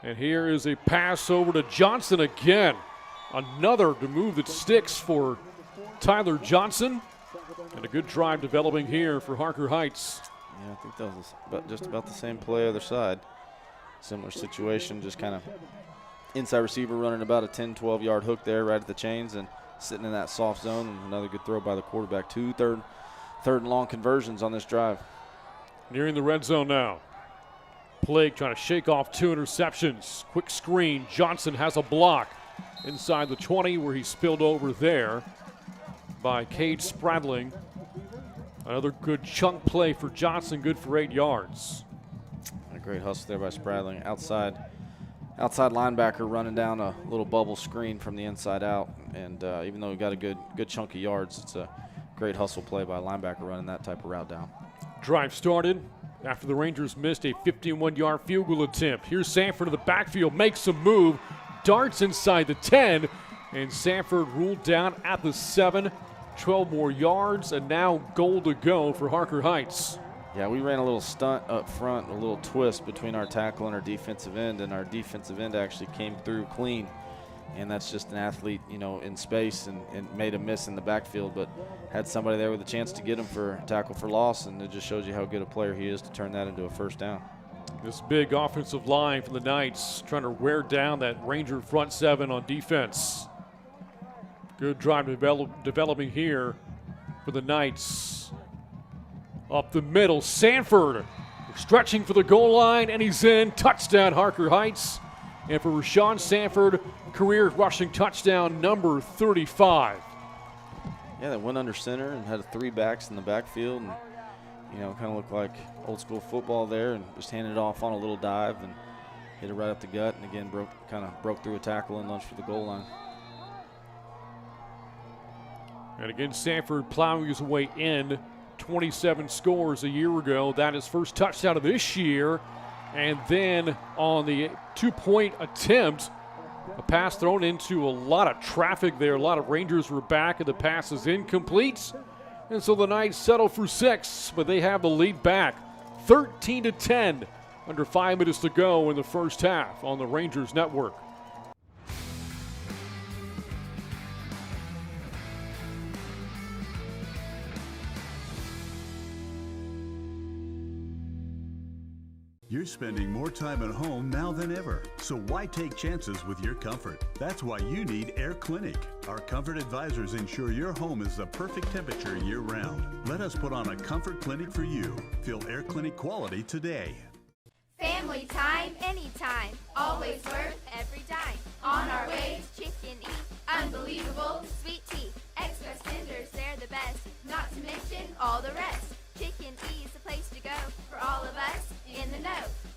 S1: And here is a pass over to Johnson again. Another move that sticks for Tyler Johnson. And a good drive developing here for Harker Heights.
S2: Yeah, I think that was just about the same play other side. Similar situation, just kind of inside receiver running about a 10, 12-yard hook there right at the chains and sitting in that soft zone. And another good throw by the quarterback. 2 third and long conversions on this drive.
S1: Nearing the red zone now. Blake trying to shake off 2 interceptions. Quick screen. Johnson has a block inside the 20 where he spilled over there by Cade Spradling. Another good chunk play for Johnson, good for 8 yards.
S2: A great hustle there by Spradling. Outside linebacker running down a little bubble screen from the inside out. And even though he got a good chunk of yards, it's a great hustle play by a linebacker running that type of route down.
S1: Drive started after the Rangers missed a 51-yard field goal attempt. Here's Sanford to the backfield, makes a move, darts inside the 10, and Sanford ruled down at the 7. 12 more yards, and now goal to go for Harker Heights.
S2: Yeah, we ran a little stunt up front, a little twist between our tackle and our defensive end, and our defensive end actually came through clean. And that's just an athlete, in space and made a miss in the backfield, but had somebody there with a chance to get him for a tackle for loss, and it just shows you how good a player he is to turn that into a 1st down.
S1: This big offensive line for the Knights trying to wear down that Ranger front 7 on defense. Good drive developing here for the Knights. Up the middle, Sanford stretching for the goal line, and he's in. Touchdown, Harker Heights. And for Rashawn Sanford, career rushing touchdown number 35.
S2: Yeah, they went under center and had 3 backs in the backfield, and kind of looked like old school football there, and just handed it off on a little dive and hit it right up the gut, and again broke through a tackle and lunged for the goal line.
S1: And again, Sanford plowing his way in. 27 scores a year ago. That is first touchdown of this year. And then on the 2-point attempt, a pass thrown into a lot of traffic there. A lot of Rangers were back, and the pass is incomplete. And so the Knights settle for 6, but they have the lead back. 13-10 Under 5 minutes to go in the first half on the Rangers Network.
S12: You're spending more time at home now than ever, so why take chances with your comfort? That's why you need Air Clinic. Our comfort advisors ensure your home is the perfect temperature year-round. Let us put on a comfort clinic for you. Feel Air Clinic quality today.
S9: Family time, anytime. Always worth every dime. On our way to Chicken E. Unbelievable sweet tea. Express tenders, they're the best. Not to mention all the rest. Chicken E's the place to go for all of us in the know.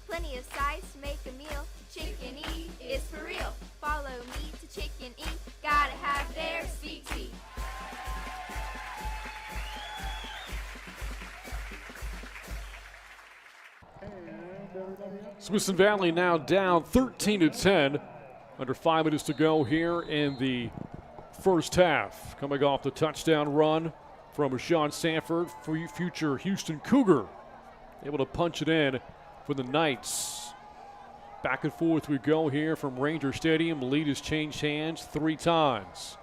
S9: Plenty of size to make a meal. Chicken E is for real. Follow me to Chicken E. Gotta have their sweet tea.
S1: Smithson Valley now down 13-10. Under 5 minutes to go here in the first half. Coming off the touchdown run from Sean Sanford, future Houston Cougar. Able to punch it in for the Knights. Back and forth we go here from Ranger Stadium. Lead has changed hands 3 times.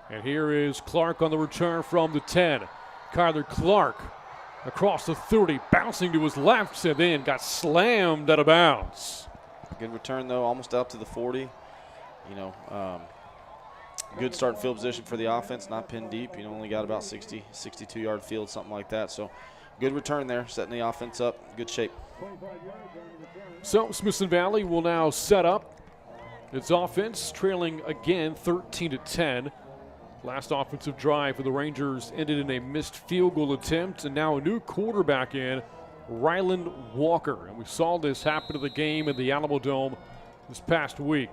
S1: And here is Clark on the return from the 10. Kyler Clark across the 30, bouncing to his left, and then got slammed out of bounds.
S2: Good return, though, almost out to the 40. Good starting field position for the offense, not pinned deep. Only got about 60, 62-yard field, something like that. So good return there, setting the offense up. Good shape.
S1: So Smithson Valley will now set up its offense, trailing again 13-10. Last offensive drive for the Rangers ended in a missed field goal attempt, and now a new quarterback in, Ryland Walker. And we saw this happen to the game in the Alamo Dome this past week.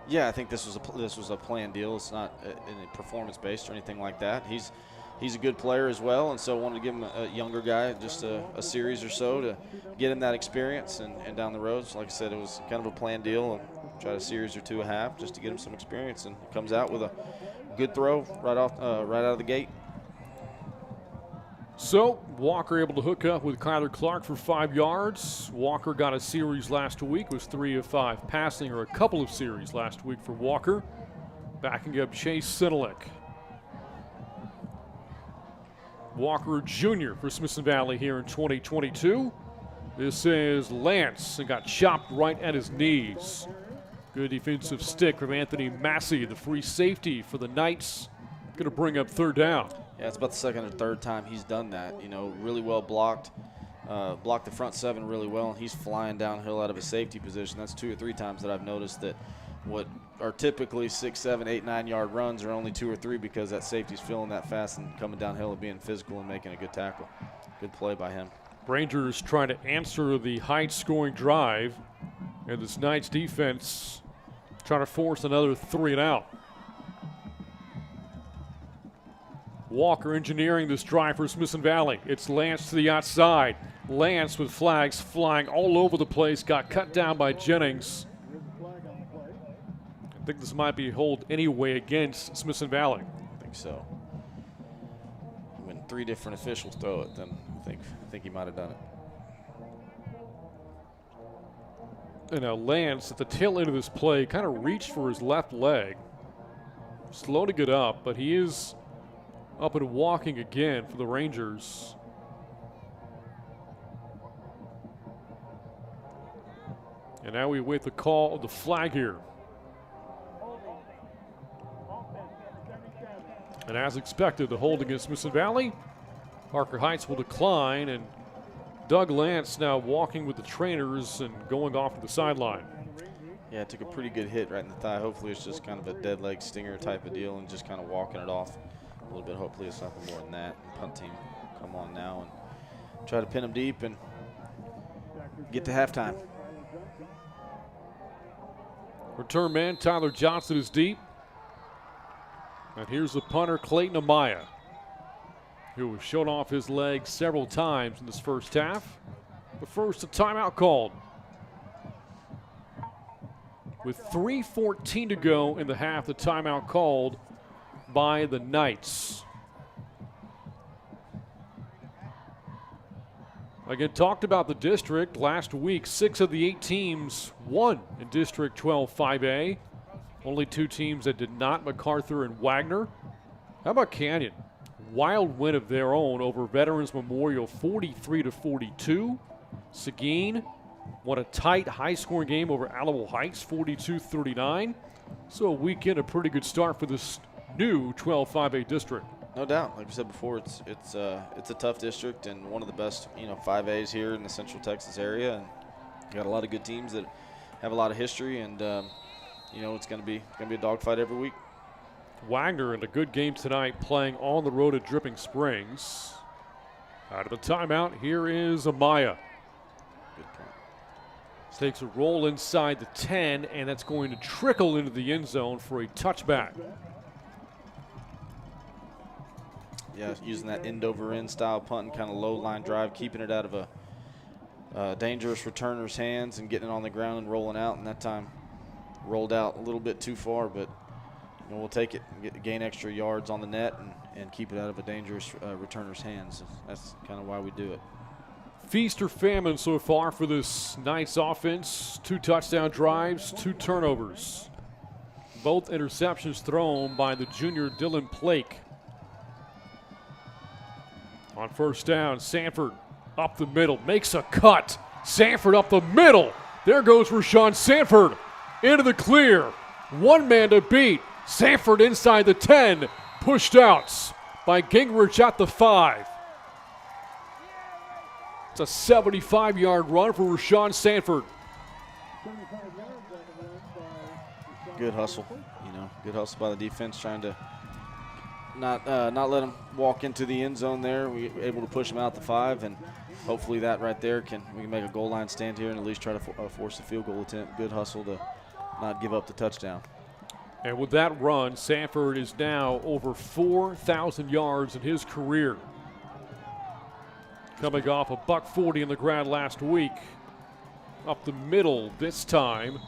S2: Yeah, I think this was a planned deal. It's not any performance-based or anything like that. He's a good player as well, and so I wanted to give him a younger guy just a series or so to get him that experience and down the road. So like I said, it was kind of a planned deal. Tried a series or 2.5 just to get him some experience, and comes out with a good throw right out of the gate.
S1: So Walker able to hook up with Kyler Clark for 5 yards. Walker got a series last week, was 3 of 5 passing, or a couple of series last week for Walker. Backing up Chase Sinelick. Walker Jr. for Smithson Valley here in 2022. This is Lance, and got chopped right at his knees. Good defensive stick from Anthony Massey, the free safety for the Knights. Going to bring up 3rd down.
S2: Yeah, it's about the 2nd or 3rd time he's done that. Really well blocked. Blocked the front 7 really well, and he's flying downhill out of a safety position. That's 2 or 3 times that I've noticed that what are typically 6, 7, 8, 9-yard runs are only 2 or 3 because that safety's feeling that fast and coming downhill and being physical and making a good tackle. Good play by him.
S1: Rangers trying to answer the high-scoring drive, and this Knights defense trying to force another 3 and out. Walker engineering this drive for Smithson Valley. It's Lance to the outside. Lance with flags flying all over the place, got cut down by Jennings. I think this might be a hold anyway against Smithson Valley.
S2: I think so. When 3 different officials throw it, then I think he might have done it.
S1: And now Lance at the tail end of this play kind of reached for his left leg. Slow to get up, but he is up and walking again for the Rangers. And now we await the call of the flag here. And as expected, the hold against Smithson Valley. Harker Heights will decline, and Doug Lance now walking with the trainers and going off to the sideline.
S2: Yeah, it took a pretty good hit right in the thigh. Hopefully it's just kind of a dead leg stinger type of deal and just kind of walking it off a little bit. Hopefully it's nothing more than that. And punt team come on now and try to pin him deep and get to halftime.
S1: Return man Tyler Johnson is deep. And here's the punter Clayton Amaya, who has shown off his leg several times in this first half. But first, a timeout called. With 3:14 to go in the half, the timeout called by the Knights. Again, talked about the district last week. 6 of the 8 teams won in District 12 5A. Only 2 teams that did not, MacArthur and Wagner. How about Canyon? Wild win of their own over Veterans Memorial 43-42. Seguin won a tight, high-scoring game over Alamo Heights 42-39. So a weekend, a pretty good start for this new 12 5A district.
S2: No doubt. Like we said before, it's a tough district and one of the best 5As here in the Central Texas area, and got a lot of good teams that have a lot of history, and it's going to be a dogfight every week.
S1: Wagner in a good game tonight, playing on the road at Dripping Springs. Out of the timeout, here is Amaya.
S2: Good point.
S1: Takes a roll inside the 10, and that's going to trickle into the end zone for a touchback.
S2: Yeah, using that end over end style punting, kind of low line drive, keeping it out of a dangerous returner's hands and getting it on the ground and rolling out. And that time rolled out a little bit too far, but we'll take it and gain extra yards on the net and keep it out of a dangerous returner's hands. That's kind of why we do it.
S1: Feast or famine so far for this Knights offense. 2 touchdown drives, 2 turnovers. Both interceptions thrown by the junior Dylan Plake. On first down, Sanford up the middle, makes a cut. Sanford up the middle. There goes Rashawn Sanford into the clear. 1 man to beat. Sanford inside the 10, pushed out by Gingrich at the 5. It's a 75-yard run for Rashawn Sanford.
S2: Good hustle, good hustle by the defense, trying to not let him walk into the end zone there. We were able to push him out the 5, and hopefully that right there we can make a goal line stand here and at least try to force a field goal attempt. Good hustle to not give up the touchdown.
S1: And with that run, Sanford is now over 4,000 yards in his career. Coming off a $140 in the ground last week. Up the middle this time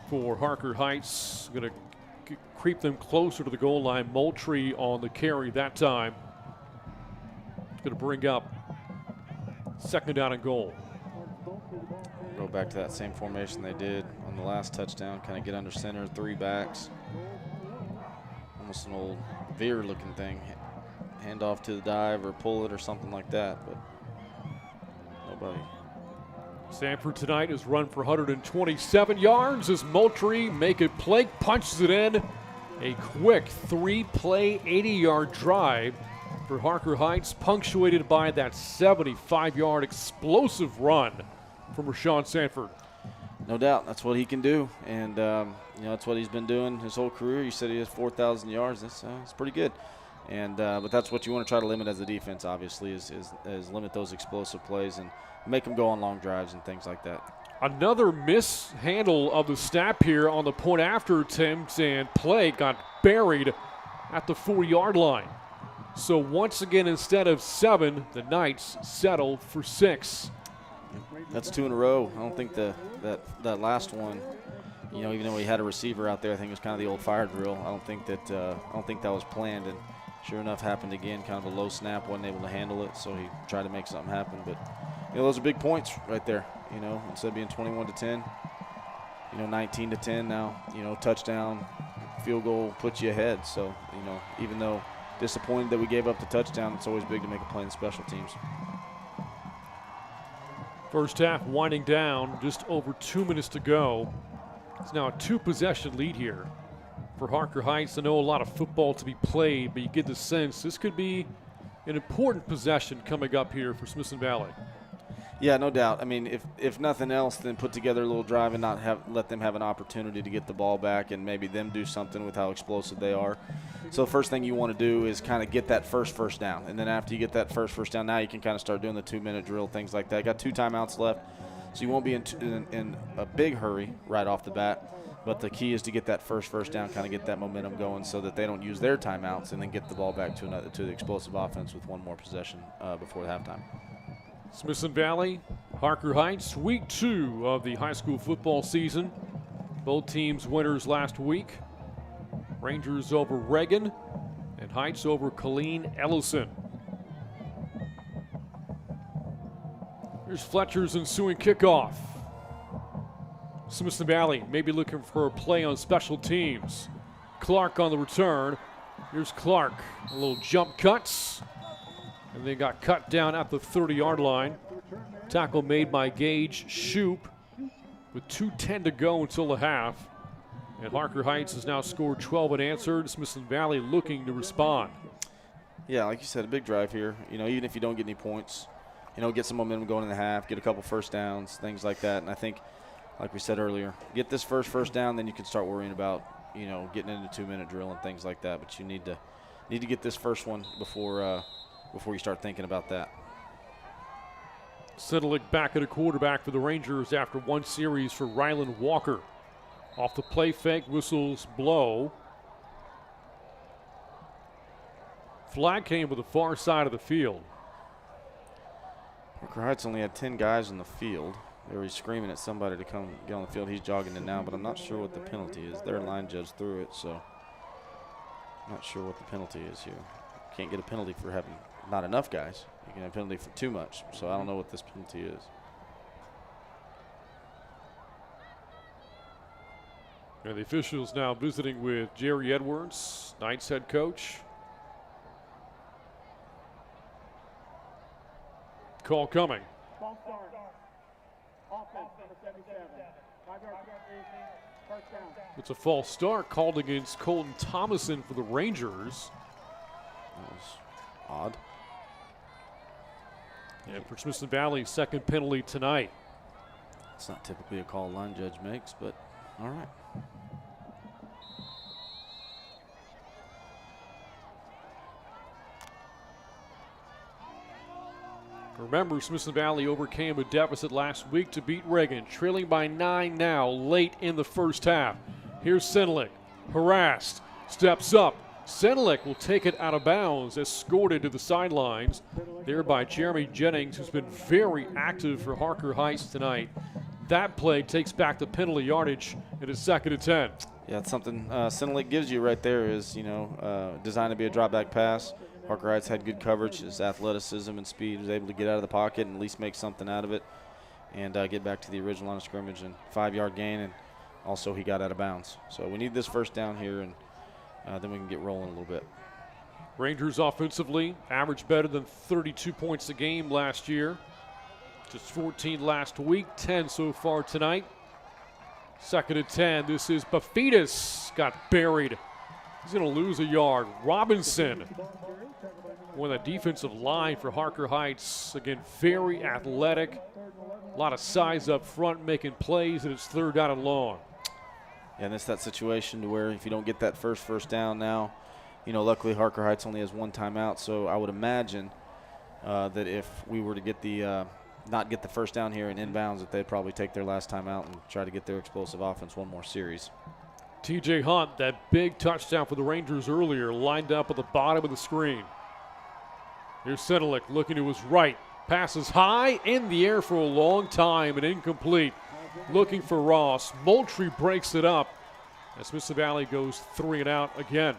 S1: for Harker Heights. Going to creep them closer to the goal line. Moultrie on the carry that time. Going to bring up 2nd down and goal.
S2: Go back to that same formation they did on the last touchdown. Kind of get under center, 3 backs. Almost an old veer looking thing. Hand off to the dive or pull it or something like that, but nobody.
S1: Sanford tonight has run for 127 yards as Moultrie make it play, punches it in. A quick 3-play, 80-yard drive for Harker Heights, punctuated by that 75-yard explosive run from Rashawn Sanford.
S2: No doubt, that's what he can do, and that's what he's been doing his whole career. You said he has 4,000 yards. That's pretty good, and but that's what you want to try to limit as a defense. Obviously, is limit those explosive plays and make them go on long drives and things like that.
S1: Another mishandle of the snap here on the point after attempt, and play got buried at the 4-yard line. So once again, instead of 7, the Knights settle for 6.
S2: That's 2 in a row. I don't think that last one, even though he had a receiver out there, I think it was kind of the old fire drill. I don't think that was planned, and sure enough happened again. Kind of a low snap, wasn't able to handle it, so he tried to make something happen. But those are big points right there. Instead of being 21-10, 19-10 now. Touchdown, field goal puts you ahead. So even though disappointed that we gave up the touchdown, it's always big to make a play in special teams.
S1: First half winding down, just over 2 minutes to go. It's now a 2-possession lead here for Harker Heights. I know a lot of football to be played, but you get the sense this could be an important possession coming up here for Smithson Valley.
S2: Yeah, no doubt. I mean, if nothing else, then put together a little drive and let them have an opportunity to get the ball back and maybe them do something with how explosive they are. So the first thing you want to do is kind of get that first down. And then after you get that first down, now you can kind of start doing the 2-minute drill, things like that. Got 2 timeouts left, so you won't be in a big hurry right off the bat. But the key is to get that first down, kind of get that momentum going so that they don't use their timeouts and then get the ball back to the explosive offense with 1 more possession before the halftime.
S1: Smithson Valley, Harker Heights, week 2 of the high school football season. Both teams winners last week. Rangers over Reagan and Heights over Colleen Ellison. Here's Fletcher's ensuing kickoff. Smithson Valley maybe looking for a play on special teams. Clark on the return. Here's Clark. A little jump cuts. And they got cut down at the 30-yard line. Tackle made by Gage Shoup with 2:10 to go until the half. And Harker Heights has now scored 12 unanswered. Smithson Valley looking to respond.
S2: Yeah, like you said, a big drive here. Even if you don't get any points, get some momentum going in the half, get a couple first downs, things like that. And I think, like we said earlier, get this first down, then you can start worrying about, getting into 2-minute drill and things like that. But you need to get this first one before you start thinking about that.
S1: Sedlick back at a quarterback for the Rangers after one series for Ryland Walker. Off the play fake, whistles blow. Flag came to the far side of the field.
S2: Harker Heights only had 10 guys in the field. They were screaming at somebody to come get on the field. He's jogging it now, but I'm not sure what the penalty is. Their line judge threw it, so I'm not sure what the penalty is here. Can't get a penalty for having not enough guys. You can have a penalty for too much, so I don't know what this penalty is.
S1: And the officials now visiting with Jerry Edwards, Knights head coach. Call coming. It's a false start called against Colton Thomason for the Rangers.
S2: That was odd.
S1: And for Smithson Valley, second penalty tonight.
S2: It's not typically a call line judge makes, but all right.
S1: Remember, Smithson Valley overcame a deficit last week to beat Reagan, trailing by 9 now late in the first half. Here's Sedlick, harassed, steps up. Sedlick will take it out of bounds, escorted to the sidelines there by Jeremy Jennings, who's been very active for Harker Heights tonight. That play takes back the penalty yardage and it's 2nd and 10.
S2: Yeah, it's something Sedlick gives you right there is, designed to be a drop back pass. Harker Heights had good coverage. His athleticism and speed, was able to get out of the pocket and at least make something out of it and get back to the original line of scrimmage and 5-yard gain, and also he got out of bounds. So we need this first down here, and then we can get rolling a little bit.
S1: Rangers offensively averaged better than 32 points a game last year. Just 14 last week, 10 so far tonight. 2nd and 10. This is Bafidis. Got buried. He's going to lose a yard. Robinson, one of the defensive line for Harker Heights. Again, very athletic. A lot of size up front, making plays, and it's 3rd down and long.
S2: Yeah, and it's that situation to where if you don't get that first down now, luckily Harker Heights only has 1 timeout, so I would imagine that if we were to get the not get the first down here and inbounds, that they'd probably take their last timeout and try to get their explosive offense one more series.
S1: TJ Hunt, that big touchdown for the Rangers earlier, lined up at the bottom of the screen. Here's Sedlick looking to his right. Passes high in the air for a long time and incomplete. Looking for Ross. Moultrie breaks it up. And Smithson Valley goes 3 and out again.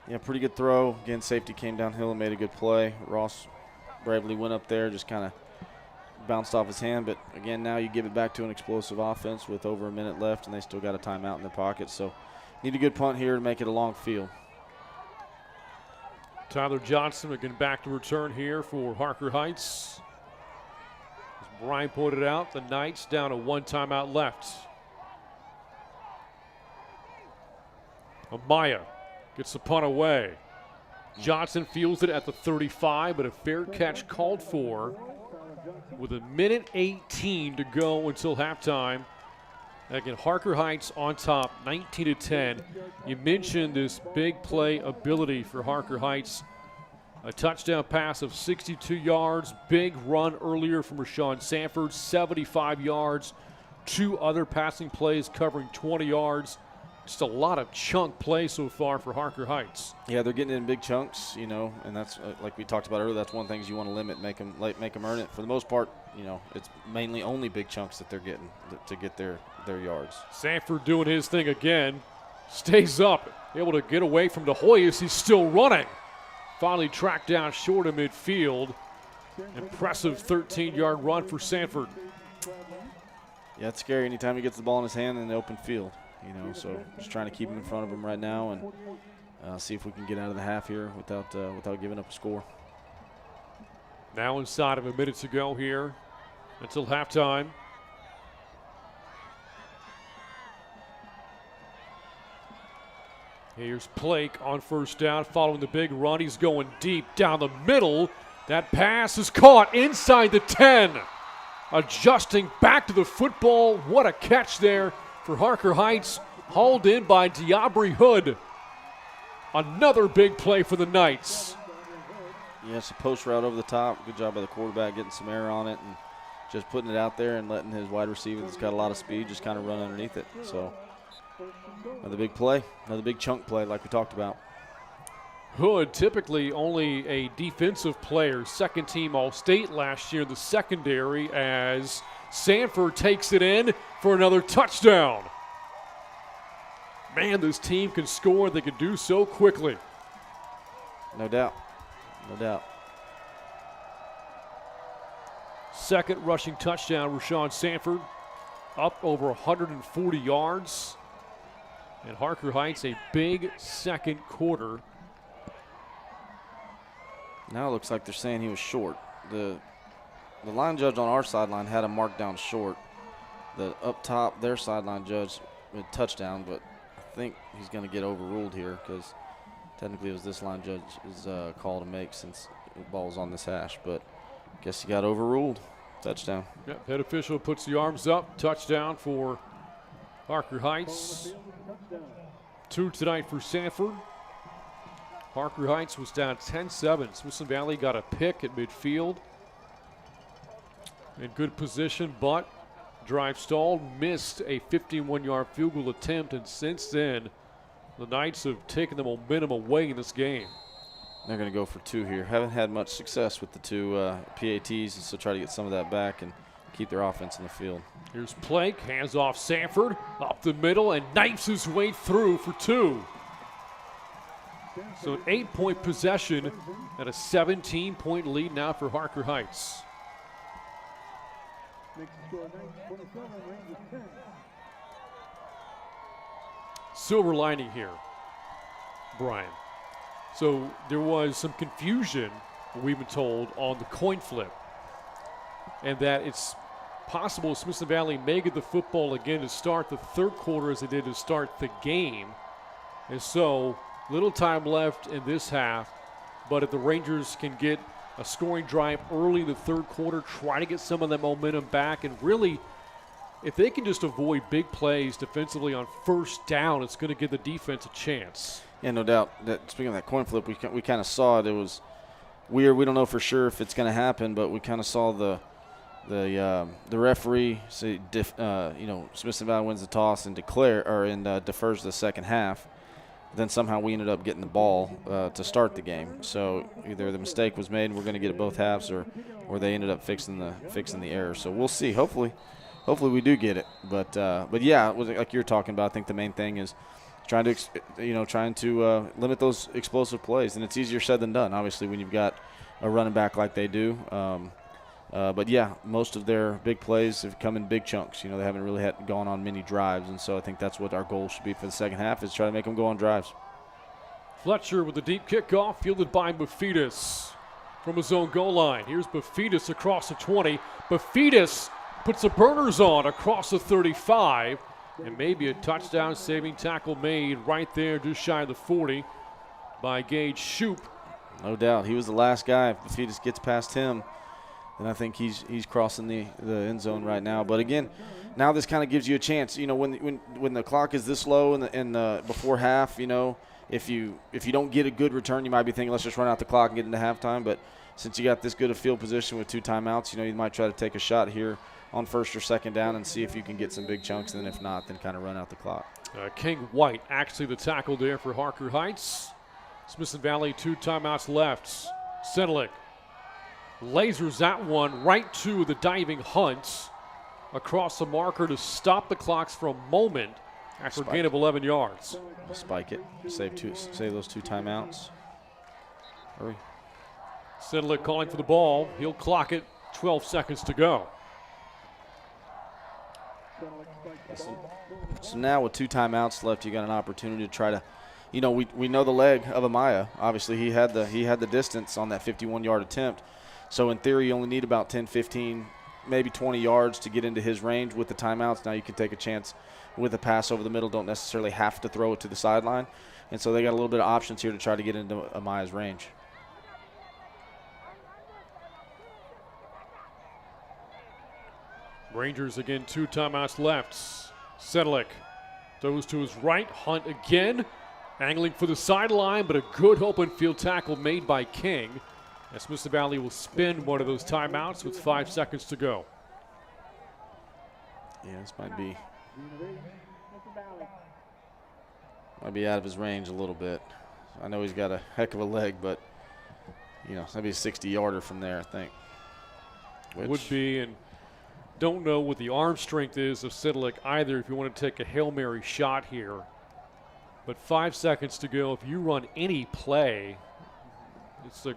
S2: Yeah, pretty good throw. Again, safety came downhill and made a good play. Ross bravely went up there, just kind of bounced off his hand. But again, now you give it back to an explosive offense with over a minute left, and they still got a timeout in their pocket. So need a good punt here to make it a long field.
S1: Tyler Johnson again back to return here for Harker Heights. As Bryan pointed out, the Knights down to 1 timeout left. Amaya gets the punt away. Johnson fields it at the 35, but a fair catch called for with 1:18 to go until halftime. Again, Harker Heights on top, 19-10. You mentioned this big play ability for Harker Heights. A touchdown pass of 62 yards, big run earlier from Rashawn Sanford, 75 yards. 2 other passing plays covering 20 yards. Just a lot of chunk play so far for Harker Heights.
S2: Yeah, they're getting it in big chunks, and that's like we talked about earlier. That's one of the things you want to limit, make them earn it. For the most part, it's mainly only big chunks that they're getting to get their yards.
S1: Sanford doing his thing again, stays up, able to get away from DeHoy as he's still running. Finally tracked down short of midfield. Impressive 13-yard run for Sanford.
S2: Yeah, it's scary anytime he gets the ball in his hand in the open field. So just trying to keep him in front of him right now and see if we can get out of the half here without giving up a score.
S1: Now inside of a minute to go here until halftime. Here's Blake on first down, following the big run. He's going deep down the middle. That pass is caught inside the 10. Adjusting back to the football. What a catch there for Harker Heights. Hauled in by Diabri Hood. Another big play for the Knights.
S2: Yeah, it's a post route over the top. Good job by the quarterback getting some air on it and just putting it out there and letting his wide receiver that's got a lot of speed just kind of run underneath it. So another big play, another big chunk play like we talked about.
S1: Hood, typically only a defensive player, second team All-State last year in the secondary, as Sanford takes it in for another touchdown. Man, this team can score. They can do so quickly.
S2: No doubt. No doubt.
S1: Second rushing touchdown, Rashawn Sanford, up over 140 yards. And Harker Heights, a big second quarter.
S2: Now it looks like they're saying he was short. The line judge on our sideline had him marked down short. The up top, their sideline judge with touchdown, but I think he's going to get overruled here because technically it was this line judge's call to make since the ball was on this hash, but I guess he got overruled. Touchdown.
S1: Yep, head official puts the arms up. Touchdown for Harker Heights. 2 tonight for Sanford. Harker Heights was down 10-7. Smithson Valley got a pick at midfield. In good position, but drive stalled, missed a 51-yard field goal attempt, and since then, the Knights have taken the momentum away in this game.
S2: They're going to go for 2 here. Haven't had much success with the 2 PATs, and so try to get some of that back and keep their offense in the field.
S1: Here's Plank, hands off Sanford, up the middle, and knifes his way through for 2. So an 8-point possession and a 17-point lead now for Harker Heights. Silver lining here, Bryan. So there was some confusion, we've been told, on the coin flip, and that it's possible Smithson Valley may get the football again to start the third quarter as they did to start the game. And so little time left in this half, but if the Rangers can get a scoring drive early in the third quarter, try to get some of that momentum back, and really, if they can just avoid big plays defensively on first down, it's going to give the defense a chance.
S2: Yeah, no doubt. Speaking of that coin flip, we kind of saw it. It was weird. We don't know for sure if it's going to happen, but we kind of saw the referee say, Smithson Valley wins the toss and defers the second half. Then somehow we ended up getting the ball to start the game. So either the mistake was made and we're going to get it both halves, or they ended up fixing the error. So we'll see. Hopefully we do get it. But yeah, like you're talking about, I think the main thing is trying to limit those explosive plays, and it's easier said than done. Obviously, when you've got a running back like they do. But yeah, most of their big plays have come in big chunks. They haven't really gone on many drives, and so I think that's what our goal should be for the second half, is try to make them go on drives.
S1: Fletcher with the deep kickoff, fielded by Bafidis from his own goal line. Here's Bafidis across the 20. Bafidis puts the burners on across the 35, and maybe a touchdown-saving tackle made right there just shy of the 40 by Gage Shoup.
S2: No doubt. He was the last guy. If Bafidis gets past him, and I think he's crossing the end zone right now. But again, now this kind of gives you a chance. When the clock is this low in the before half, if you don't get a good return, you might be thinking, let's just run out the clock and get into halftime. But since you got this good a field position with 2 timeouts, you might try to take a shot here on first or second down and see if you can get some big chunks. And then if not, then kind of run out the clock.
S1: King White actually the tackle there for Harker Heights. Smithson Valley 2 timeouts left. Sedlick lasers that one right to the diving Hunt across the marker to stop the clocks for a moment after a gain of 11 yards.
S2: Spike it. Save those 2 timeouts. Hurry.
S1: Sedlick calling for the ball. He'll clock it. 12 seconds to go.
S2: So now with 2 timeouts left, you got an opportunity to try to, we know the leg of Amaya. Obviously, he had the distance on that 51-yard attempt. So in theory, you only need about 10, 15, maybe 20 yards to get into his range with the timeouts. Now you can take a chance with a pass over the middle. Don't necessarily have to throw it to the sideline. And so they got a little bit of options here to try to get into Amaya's range.
S1: Rangers again, 2 timeouts left. Sedlick throws to his right. Hunt again. Angling for the sideline, but a good open field tackle made by King. As Smithson Valley will spend one of those timeouts with 5 seconds to go.
S2: Yeah, this might be out of his range a little bit. I know he's got a heck of a leg, but, that'd be a 60-yarder from there, I think.
S1: Would be, and don't know what the arm strength is of Sedlick either if you want to take a Hail Mary shot here. But 5 seconds to go. If you run any play, it's a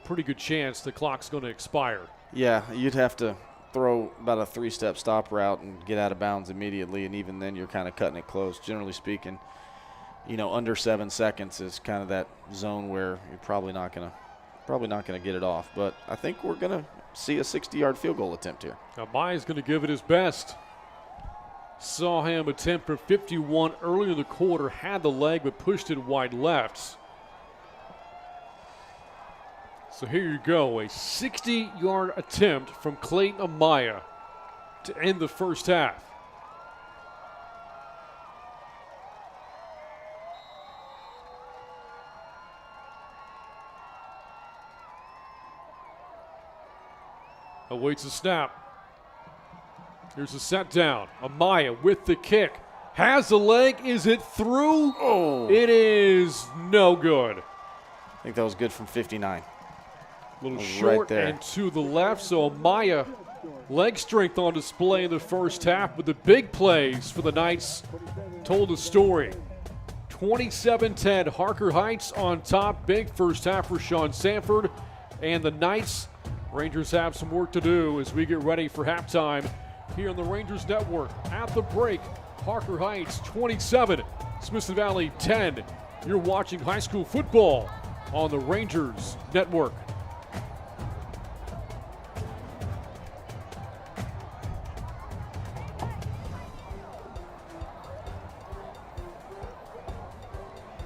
S1: pretty good chance the clock's going to expire.
S2: Yeah, you'd have to throw about a 3-step stop route and get out of bounds immediately, and even then you're kind of cutting it close. Generally speaking, under 7 seconds is kind of that zone where you're probably not going to get it off. But I think we're going to see a 60-yard field goal attempt here.
S1: Now Maya's going to give it his best. Saw him attempt for 51 early in the quarter, had the leg but pushed it wide left. So here you go, a 60-yard attempt from Clayton Amaya to end the first half. Awaits a snap. Here's a set down. Amaya with the kick. Has the leg. Is it through?
S2: Oh.
S1: It is no good.
S2: I think that was good from 59.
S1: A little short
S2: right
S1: and to the left. So Amaya, leg strength on display in the first half, but the big plays for the Knights told a story. 27-10, Harker Heights on top. Big first half for Sean Sanford. And the Knights, Rangers have some work to do as we get ready for halftime here on the Rangers Network. At the break, Harker Heights 27, Smithson Valley 10. You're watching high school football on the Rangers Network.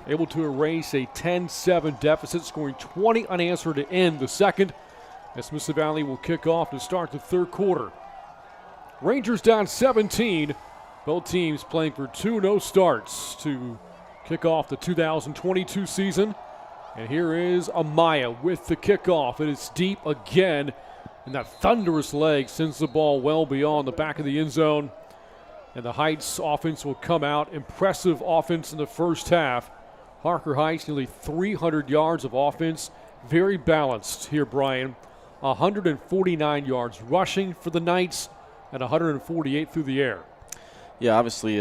S1: Able to erase a 10-7 deficit, scoring 20 unanswered to end the second. As Smithson Valley will kick off to start the third quarter. Rangers down 17. Both teams playing for 2 no starts to kick off the 2022 season. And here is Amaya with the kickoff. It is deep again. And that thunderous leg sends the ball well beyond the back of the end zone. And the Heights offense will come out. Impressive offense in the first half. Harker Heights nearly 300 yards of offense. Very balanced here, Bryan. 149 yards rushing for the Knights and 148 through the air.
S2: Yeah, obviously,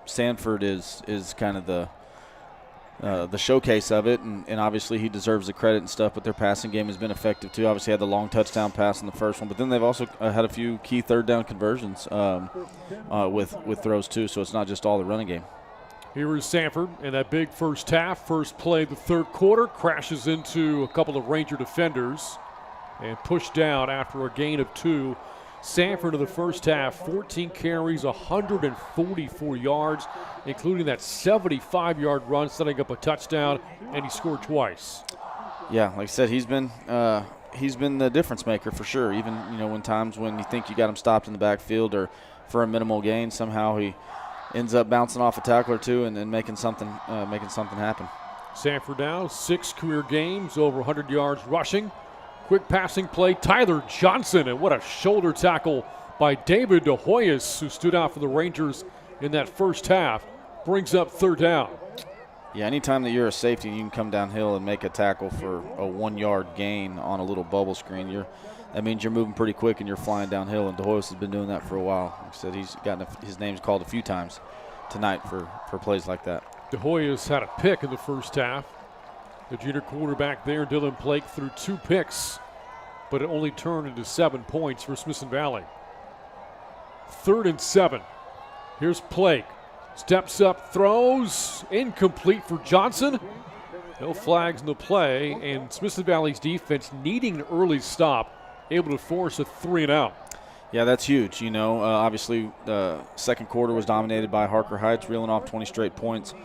S2: Sanford is kind of the showcase of it, and obviously he deserves the credit and stuff, but their passing game has been effective too. Obviously had the long touchdown pass in the first one, but then they've also had a few key third down conversions with throws too, so it's not just all the running game.
S1: Here is Sanford in that big first half. First play of the third quarter, crashes into a couple of Ranger defenders and pushed down after a gain of 2. Sanford in the first half, 14 carries, 144 yards, including that 75-yard run, setting up a touchdown, and he scored twice.
S2: Yeah, like I said, he's been the difference maker for sure. Even when times when you think you got him stopped in the backfield or for a minimal gain, somehow he ends up bouncing off a tackle or two and then making something happen.
S1: Sanford now 6 career games, over 100 yards rushing. Quick passing play, Tyler Johnson, and what a shoulder tackle by David DeHoyas, who stood out for the Rangers in that first half, brings up third down.
S2: Yeah, anytime that you're a safety and you can come downhill and make a tackle for a 1-yard gain on a little bubble screen, that means you're moving pretty quick and you're flying downhill, and DeHoyas has been doing that for a while. Like I said, he's gotten his name's called a few times tonight for plays like that.
S1: DeHoyas had a pick in the first half. The junior quarterback there, Dylan Blake, threw 2 picks, but it only turned into 7 points for Smithson Valley. 3rd and 7. Here's Blake. Steps up, throws, incomplete for Johnson. No flags in the play, and Smithson Valley's defense needing an early stop, able to force a 3-and-out.
S2: Yeah, that's huge. Obviously, the second quarter was dominated by Harker Heights, reeling off 20 straight points.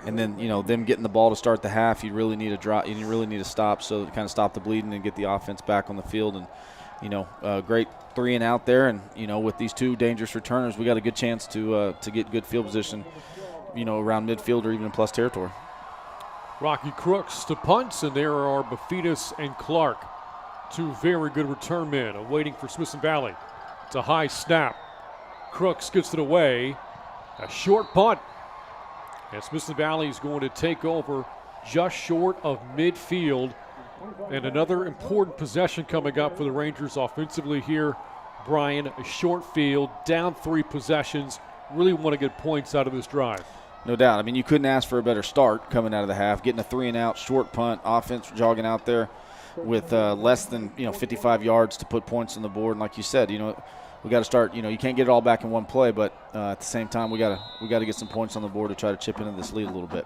S2: And then, them getting the ball to start the half, you really need a drop. You really need a stop, so to kind of stop the bleeding and get the offense back on the field. And, great 3-and-out there. And, with these 2 dangerous returners, we got a good chance to get good field position, around midfield or even in plus territory.
S1: Rocky Crooks to punts, and there are Bafidis and Clark, 2 very good return men awaiting for Smithson Valley. It's a high snap. Crooks gets it away. A short punt. And Smithson Valley is going to take over just short of midfield. And another important possession coming up for the Rangers offensively here. Bryan, a short field, down 3 possessions. Really want to get points out of this drive.
S2: No doubt. I mean, you couldn't ask for a better start coming out of the half. Getting a 3-and-out, short punt, offense jogging out there with less than 55 yards to put points on the board. And like you said, we got to start. You can't get it all back in one play, but at the same time, we got to get some points on the board to try to chip into this lead a little bit.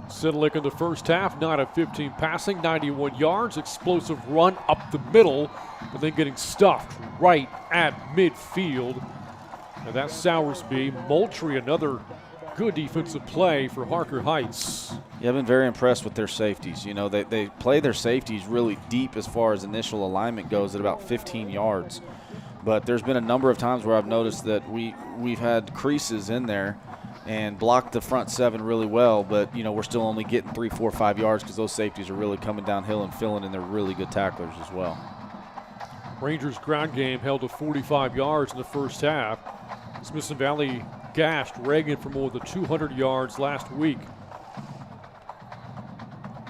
S1: Sedlick in the first half, 9 of 15 passing, 91 yards, explosive run up the middle, but then getting stuffed right at midfield. And that's Sowersby. Moultrie, another good defensive play for Harker Heights.
S2: Yeah, I've been very impressed with their safeties. They play their safeties really deep as far as initial alignment goes at about 15 yards. But there's been a number of times where I've noticed that we've had creases in there and blocked the front 7 really well, but, we're still only getting 3, 4, 5 yards because those safeties are really coming downhill and filling in. They're really good tacklers as well.
S1: Rangers' ground game held to 45 yards in the first half. Smithson Valley gashed Reagan for more than 200 yards last week.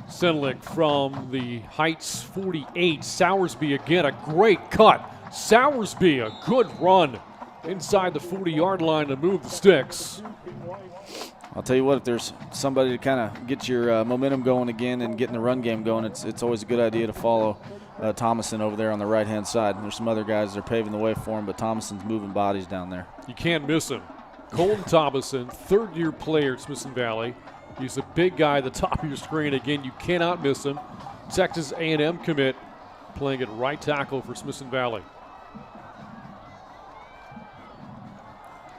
S1: Sedlick from the Heights 48. Sowersby again, a great cut. Sowersby, a good run inside the 40-yard line to move the sticks.
S2: I'll tell you what, if there's somebody to kind of get your momentum going again and getting the run game going, it's always a good idea to follow Thomason over there on the right-hand side. There's some other guys that are paving the way for him, but Thomason's moving bodies down there.
S1: You can't miss him. Colton Thomason, 3rd-year player at Smithson Valley. He's a big guy at the top of your screen. Again, you cannot miss him. Texas A&M commit, playing at right tackle for Smithson Valley.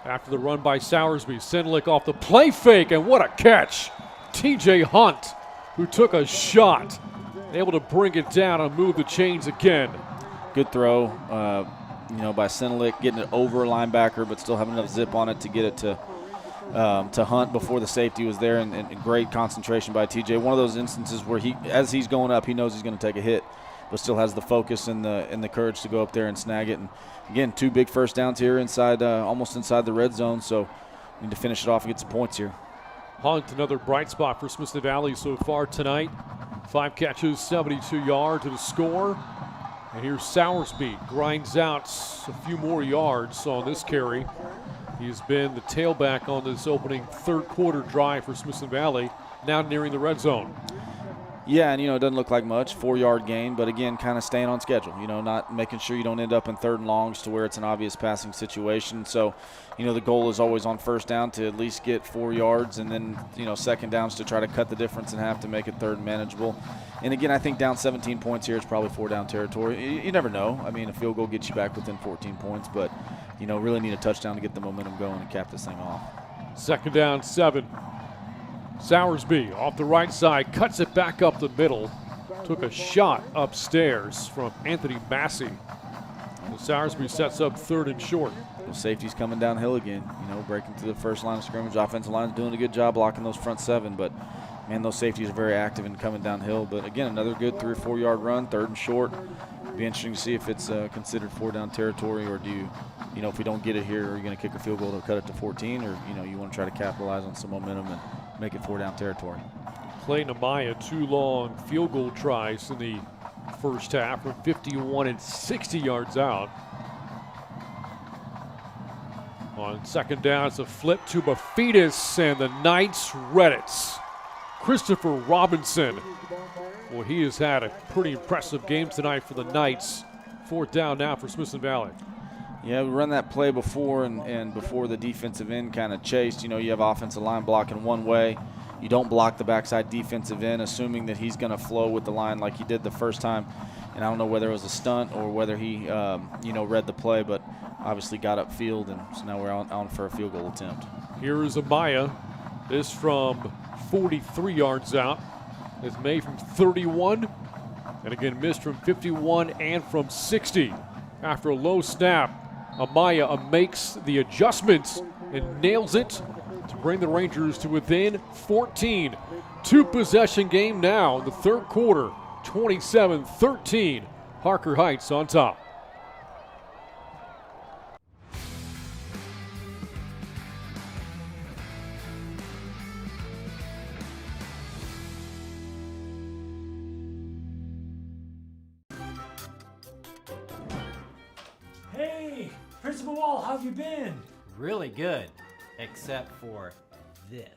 S1: After the run by Sowersby, Sedlick off the play fake, and what a catch. TJ Hunt, who took a shot, able to bring it down and move the chains again.
S2: Good throw, by Sedlick, getting it over a linebacker, but still having enough zip on it to get it to Hunt before the safety was there, and great concentration by TJ. One of those instances where as he's going up, he knows he's going to take a hit, but still has the focus and the courage to go up there and snag it. And again, 2 big first downs here almost inside the red zone, so need to finish it off and get some points here.
S1: Hunt, another bright spot for Smithson Valley so far tonight. 5 catches, 72 yards to the score. And here's Sowersby, grinds out a few more yards on this carry. He's been the tailback on this opening 3rd quarter drive for Smithson Valley, now nearing the red zone.
S2: Yeah, and, it doesn't look like much, 4-yard gain, but again, kind of staying on schedule, not making sure you don't end up in 3rd and longs to where it's an obvious passing situation. So, the goal is always on first down to at least get 4 yards, and then, second downs to try to cut the difference in half to make it 3rd and manageable. And again, I think down 17 points here is probably 4-down territory. You never know. I mean, a field goal gets you back within 14 points, but, really need a touchdown to get the momentum going and cap this thing off.
S1: 2nd down, 7. Sowersby off the right side, cuts it back up the middle. Took a shot upstairs from Anthony Massey. And Sowersby sets up 3rd and short.
S2: Those safeties coming downhill again, breaking through the first line of scrimmage. Offensive line's doing a good job blocking those front 7, but, man, those safeties are very active and coming downhill. But, again, another good 3 or 4 yard run, 3rd and short. Be interesting to see if it's considered 4-down territory, or do you, if we don't get it here, are you going to kick a field goal to cut it to 14, or, you want to try to capitalize on some momentum and make it 4-down territory.
S1: Clayton Amaya, 2 long field goal tries in the first half from 51 and 60 yards out. On 2nd down, it's a flip to Bafidis, and the Knights read it. Christopher Robinson. Well, he has had a pretty impressive game tonight for the Knights. 4th down now for Smithson Valley.
S2: Yeah, we run that play before, and before the defensive end kind of chased. You know, you have offensive line blocking one way. You don't block the backside defensive end, assuming that he's going to flow with the line like he did the first time. And I don't know whether it was a stunt or whether he, read the play, but obviously got upfield, and so now we're on for a field goal attempt.
S1: Here is Amaya. This from 43 yards out. It's made from 31, and again missed from 51 and from 60. After a low snap, Amaya makes the adjustment and nails it to bring the Rangers to within 14. 2-possession game now in the third quarter. 27-13. Harker Heights on top.
S3: Hey, Principal Wall, how have you been?
S4: Really good, except for this.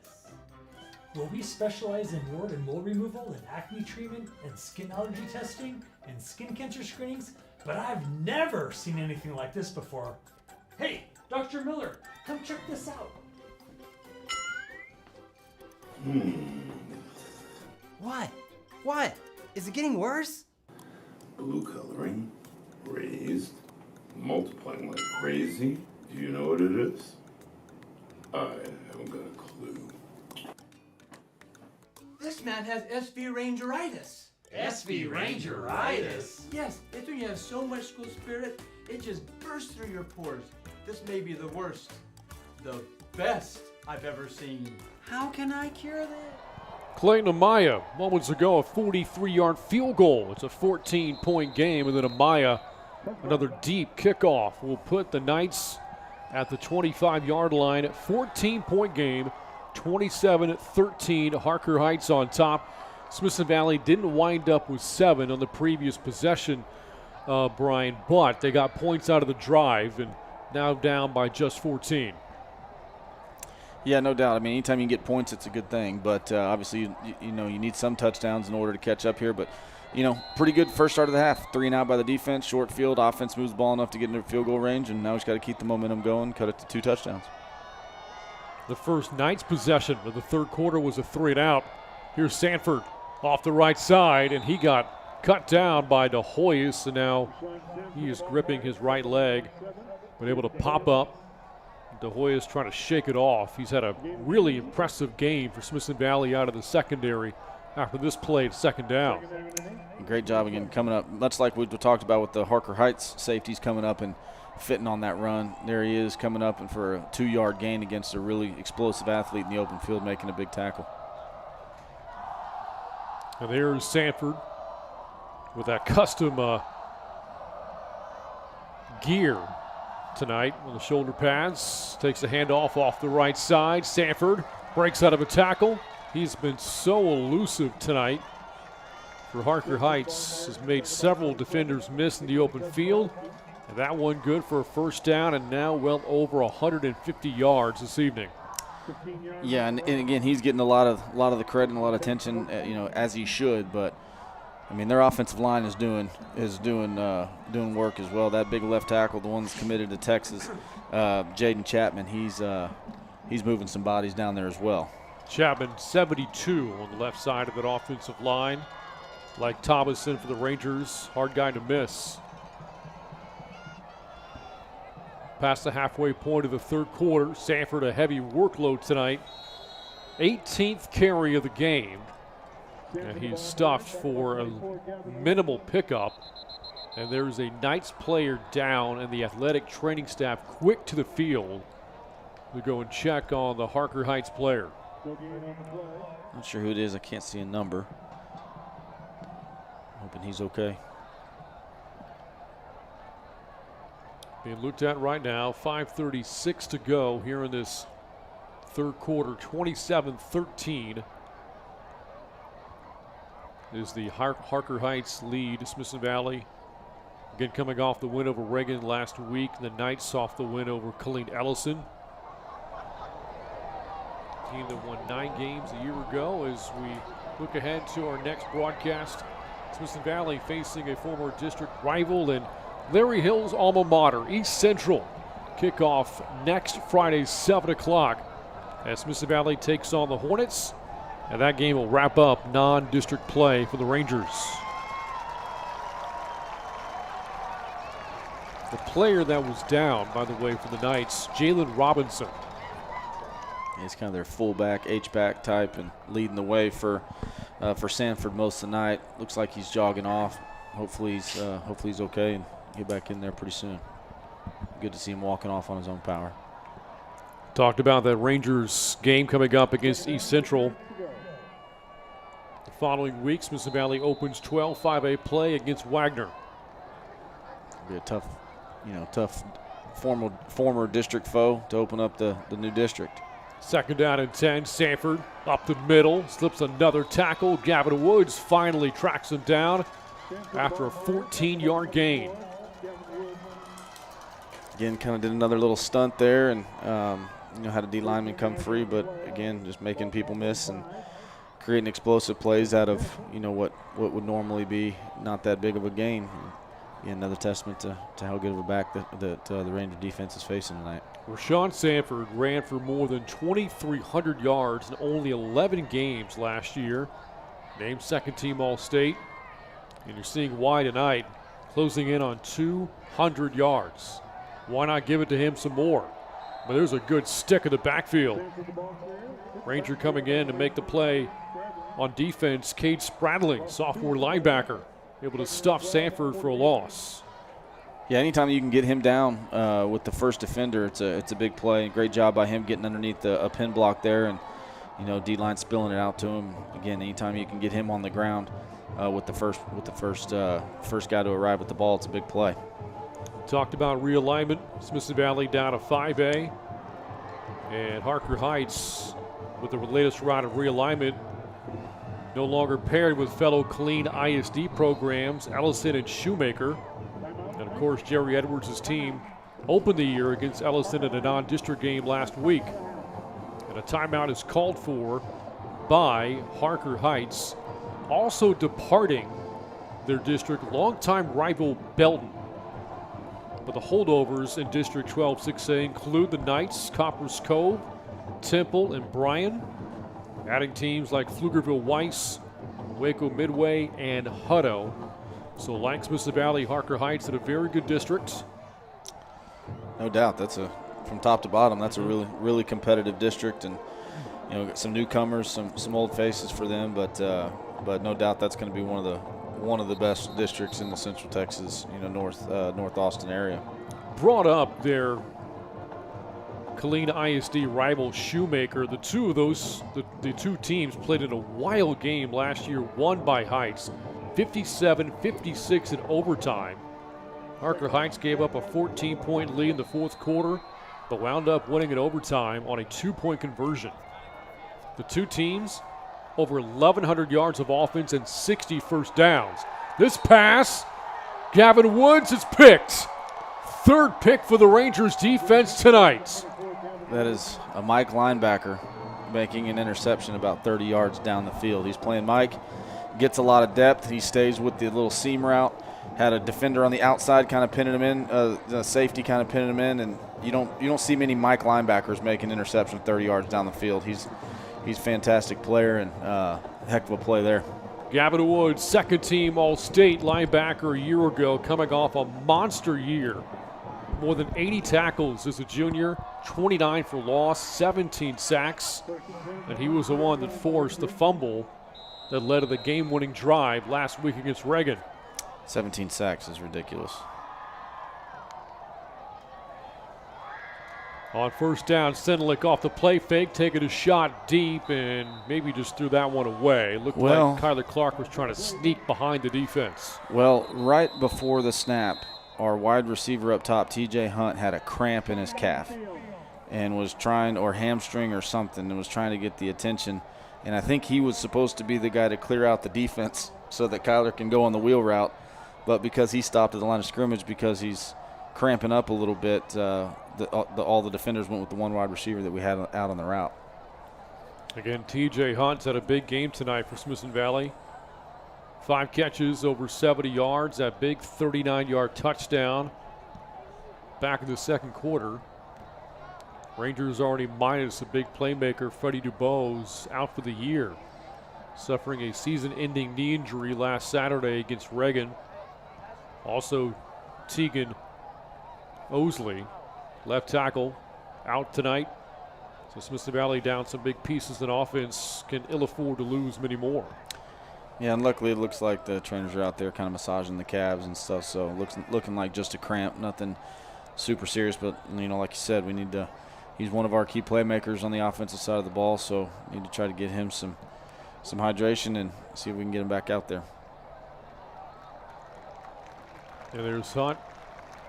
S3: Well, we specialize in wart and mole removal and acne treatment and skin allergy testing and skin cancer screenings, but I've never seen anything like this before. Hey, Dr. Miller, come check this out.
S4: What? What? Is it getting worse?
S5: Blue coloring, raised, multiplying like crazy. Do you know what it is? I haven't got a clue.
S6: This man has SV Rangeritis.
S3: SV Rangeritis?
S6: Yes, it's when you have so much school spirit, it just bursts through your pores. This may be the worst, the best I've ever seen.
S4: How can I cure this?
S1: Clayton Amaya, moments ago, a 43-yard field goal. It's a 14-point game, and then Amaya, another deep kickoff, will put the Knights at the 25-yard line. 14-point game, 27-13. Harker Heights on top. Smithson Valley didn't wind up with 7 on the previous possession, Bryan, but they got points out of the drive and now down by just 14.
S2: Yeah, no doubt. I mean, anytime you can get points, it's a good thing. But obviously, you need some touchdowns in order to catch up here. But, pretty good first start of the half. 3 and out by the defense, short field. Offense moves the ball enough to get into field goal range, and now we just got to keep the momentum going, cut it to 2 touchdowns.
S1: The first Knights possession of the third quarter was a 3 and out. Here's Sanford off the right side, and he got cut down by DeHoyes, and now he is gripping his right leg, but able to pop up. DeHoyes trying to shake it off. He's had a really impressive game for Smithson Valley out of the secondary after this play at second down.
S2: Great job again coming up, much like we talked about with the Harker Heights safeties coming up and fitting on that run. There he is coming up and for a 2-yard gain against a really explosive athlete in the open field making a big tackle.
S1: And there's Sanford with that custom gear tonight on the shoulder pads. Takes the handoff off the right side. Sanford breaks out of a tackle. He's been so elusive tonight for Harker Heights. Has made several defenders miss in the open field. And that one good for a first down, and now well over 150 yards this evening.
S2: Yeah, and again, he's getting a lot of the credit and a lot of attention, as he should. But I mean, their offensive line is doing work as well. That big left tackle, the one that's committed to Texas, Jaden Chapman, he's moving some bodies down there as well.
S1: Chapman, 72 on the left side of that offensive line. Like Thomason for the Rangers, hard guy to miss. Past the halfway point of the third quarter, Sanford a heavy workload tonight. 18th carry of the game. And he's stuffed for a minimal pickup. And there's a Knights player down, and the athletic training staff quick to the field to go and check on the Harker Heights player.
S2: Not sure who it is. I can't see a number. Hoping he's okay.
S1: Being looked at right now, 5:36 to go here in this third quarter. 27-13 is the Harker Heights lead. Smithson Valley again coming off the win over Reagan last week. The Knights off the win over Killeen Ellison. team that won 9 games a year ago. As we look ahead to our next broadcast, Smithson Valley facing a former district rival in Larry Hill's alma mater, East Central. Kickoff next Friday, 7 o'clock, as Smithson Valley takes on the Hornets. And that game will wrap up non-district play for the Rangers. The player that was down, by the way, for the Knights, Jalen Robinson.
S2: He's kind of their fullback, H-back type, and leading the way for Sanford most of the night. Looks like he's jogging off. Hopefully he's okay and get back in there pretty soon. Good to see him walking off on his own power.
S1: Talked about that Rangers game coming up against East Central. The following week, Smithson Valley opens 12 5A play against Wagner.
S2: Be a tough former district foe to open up the new district.
S1: Second down and 10. Sanford up the middle, slips another tackle. Gavin Woods finally tracks him down after a 14-yard gain.
S2: Again, kind of did another little stunt there, and had a D lineman come free, but again, just making people miss and creating explosive plays out of what would normally be not that big of a gain. Yeah, another testament to how good of a back that the Ranger defense is facing tonight.
S1: Rashawn Sanford ran for more than 2,300 yards in only 11 games last year. Named second-team All-State. And you're seeing why tonight, closing in on 200 yards. Why not give it to him some more? But there's a good stick in the backfield. Ranger coming in to make the play on defense. Cade Spradling, sophomore linebacker, able to stuff Sanford for a loss.
S2: Yeah, anytime you can get him down with the first defender, it's a big play. Great job by him getting underneath a pin block there, and D-line spilling it out to him. Again, anytime you can get him on the ground with the first guy to arrive with the ball, it's a big play.
S1: Talked about realignment. Smithson Valley down to 5A, and Harker Heights with the latest round of realignment. No longer paired with fellow clean ISD programs, Ellison and Shoemaker. And of course, Jerry Edwards' team opened the year against Ellison in a non-district game last week. And a timeout is called for by Harker Heights. Also departing their district, longtime rival Belton. But the holdovers in District 12 6A include the Knights, Coppers Cove, Temple, and Bryan. Adding teams like Pflugerville Weiss, Waco Midway, and Hutto. So like Smithson Valley, Harker Heights in a very good district.
S2: No doubt. From top to bottom, that's a really competitive district, and got some newcomers, some old faces for them, but no doubt that's going to be one of the best districts in the Central Texas, North Austin area.
S1: Brought up their Killeen ISD rival Shoemaker. The two of those, the two teams played in a wild game last year, won by Heights, 57-56 in overtime. Harker Heights gave up a 14-point lead in the fourth quarter, but wound up winning in overtime on a 2-point conversion. The two teams, over 1,100 yards of offense and 60 first downs. This pass, Gavin Woods is picked. Third pick for the Rangers defense tonight.
S2: That is a Mike linebacker making an interception about 30 yards down the field. He's playing Mike, gets a lot of depth. He stays with the little seam route. Had a defender on the outside kind of pinning him in, the safety kind of pinning him in, and you don't see many Mike linebackers make an interception 30 yards down the field. He's a fantastic player, and heck of a play there.
S1: Gavin Woods, second-team All-State linebacker a year ago, coming off a monster year. More than 80 tackles as a junior, 29 for loss, 17 sacks, and he was the one that forced the fumble that led to the game-winning drive last week against Reagan.
S2: 17 sacks is ridiculous.
S1: On first down, Senelick off the play fake, taking a shot deep, and maybe just threw that one away. Looked like Kyler Clark was trying to sneak behind the defense.
S2: Well, right before the snap, our wide receiver up top, TJ Hunt, had a cramp in his calf and was trying, or hamstring or something, and was trying to get the attention. And I think he was supposed to be the guy to clear out the defense so that Kyler can go on the wheel route. But because he stopped at the line of scrimmage because he's cramping up a little bit, all the defenders went with the one wide receiver that we had out on the route.
S1: Again, TJ Hunt's had a big game tonight for Smithson Valley. 5 catches, over 70 yards, that big 39-yard touchdown back in the second quarter. Rangers already minus a big playmaker, Freddie DuBose, out for the year, suffering a season-ending knee injury last Saturday against Reagan. Also, Tegan Osley, left tackle, out tonight. So Smithson Valley down some big pieces in offense, can ill afford to lose many more.
S2: Yeah, and luckily it looks like the trainers are out there kind of massaging the calves and stuff, so looking like just a cramp, nothing super serious. But, you know, like you said, we need to – he's one of our key playmakers on the offensive side of the ball, so we need to try to get him some hydration and see if we can get him back out there.
S1: And there's Hunt,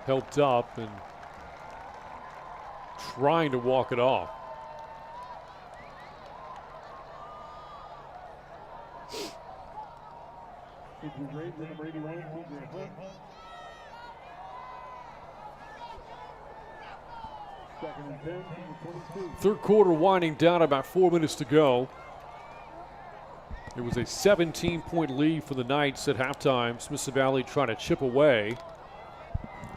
S1: helped up and trying to walk it off. Third quarter winding down, about 4 minutes to go. It was a 17-point lead for the Knights at halftime. Smithson Valley trying to chip away.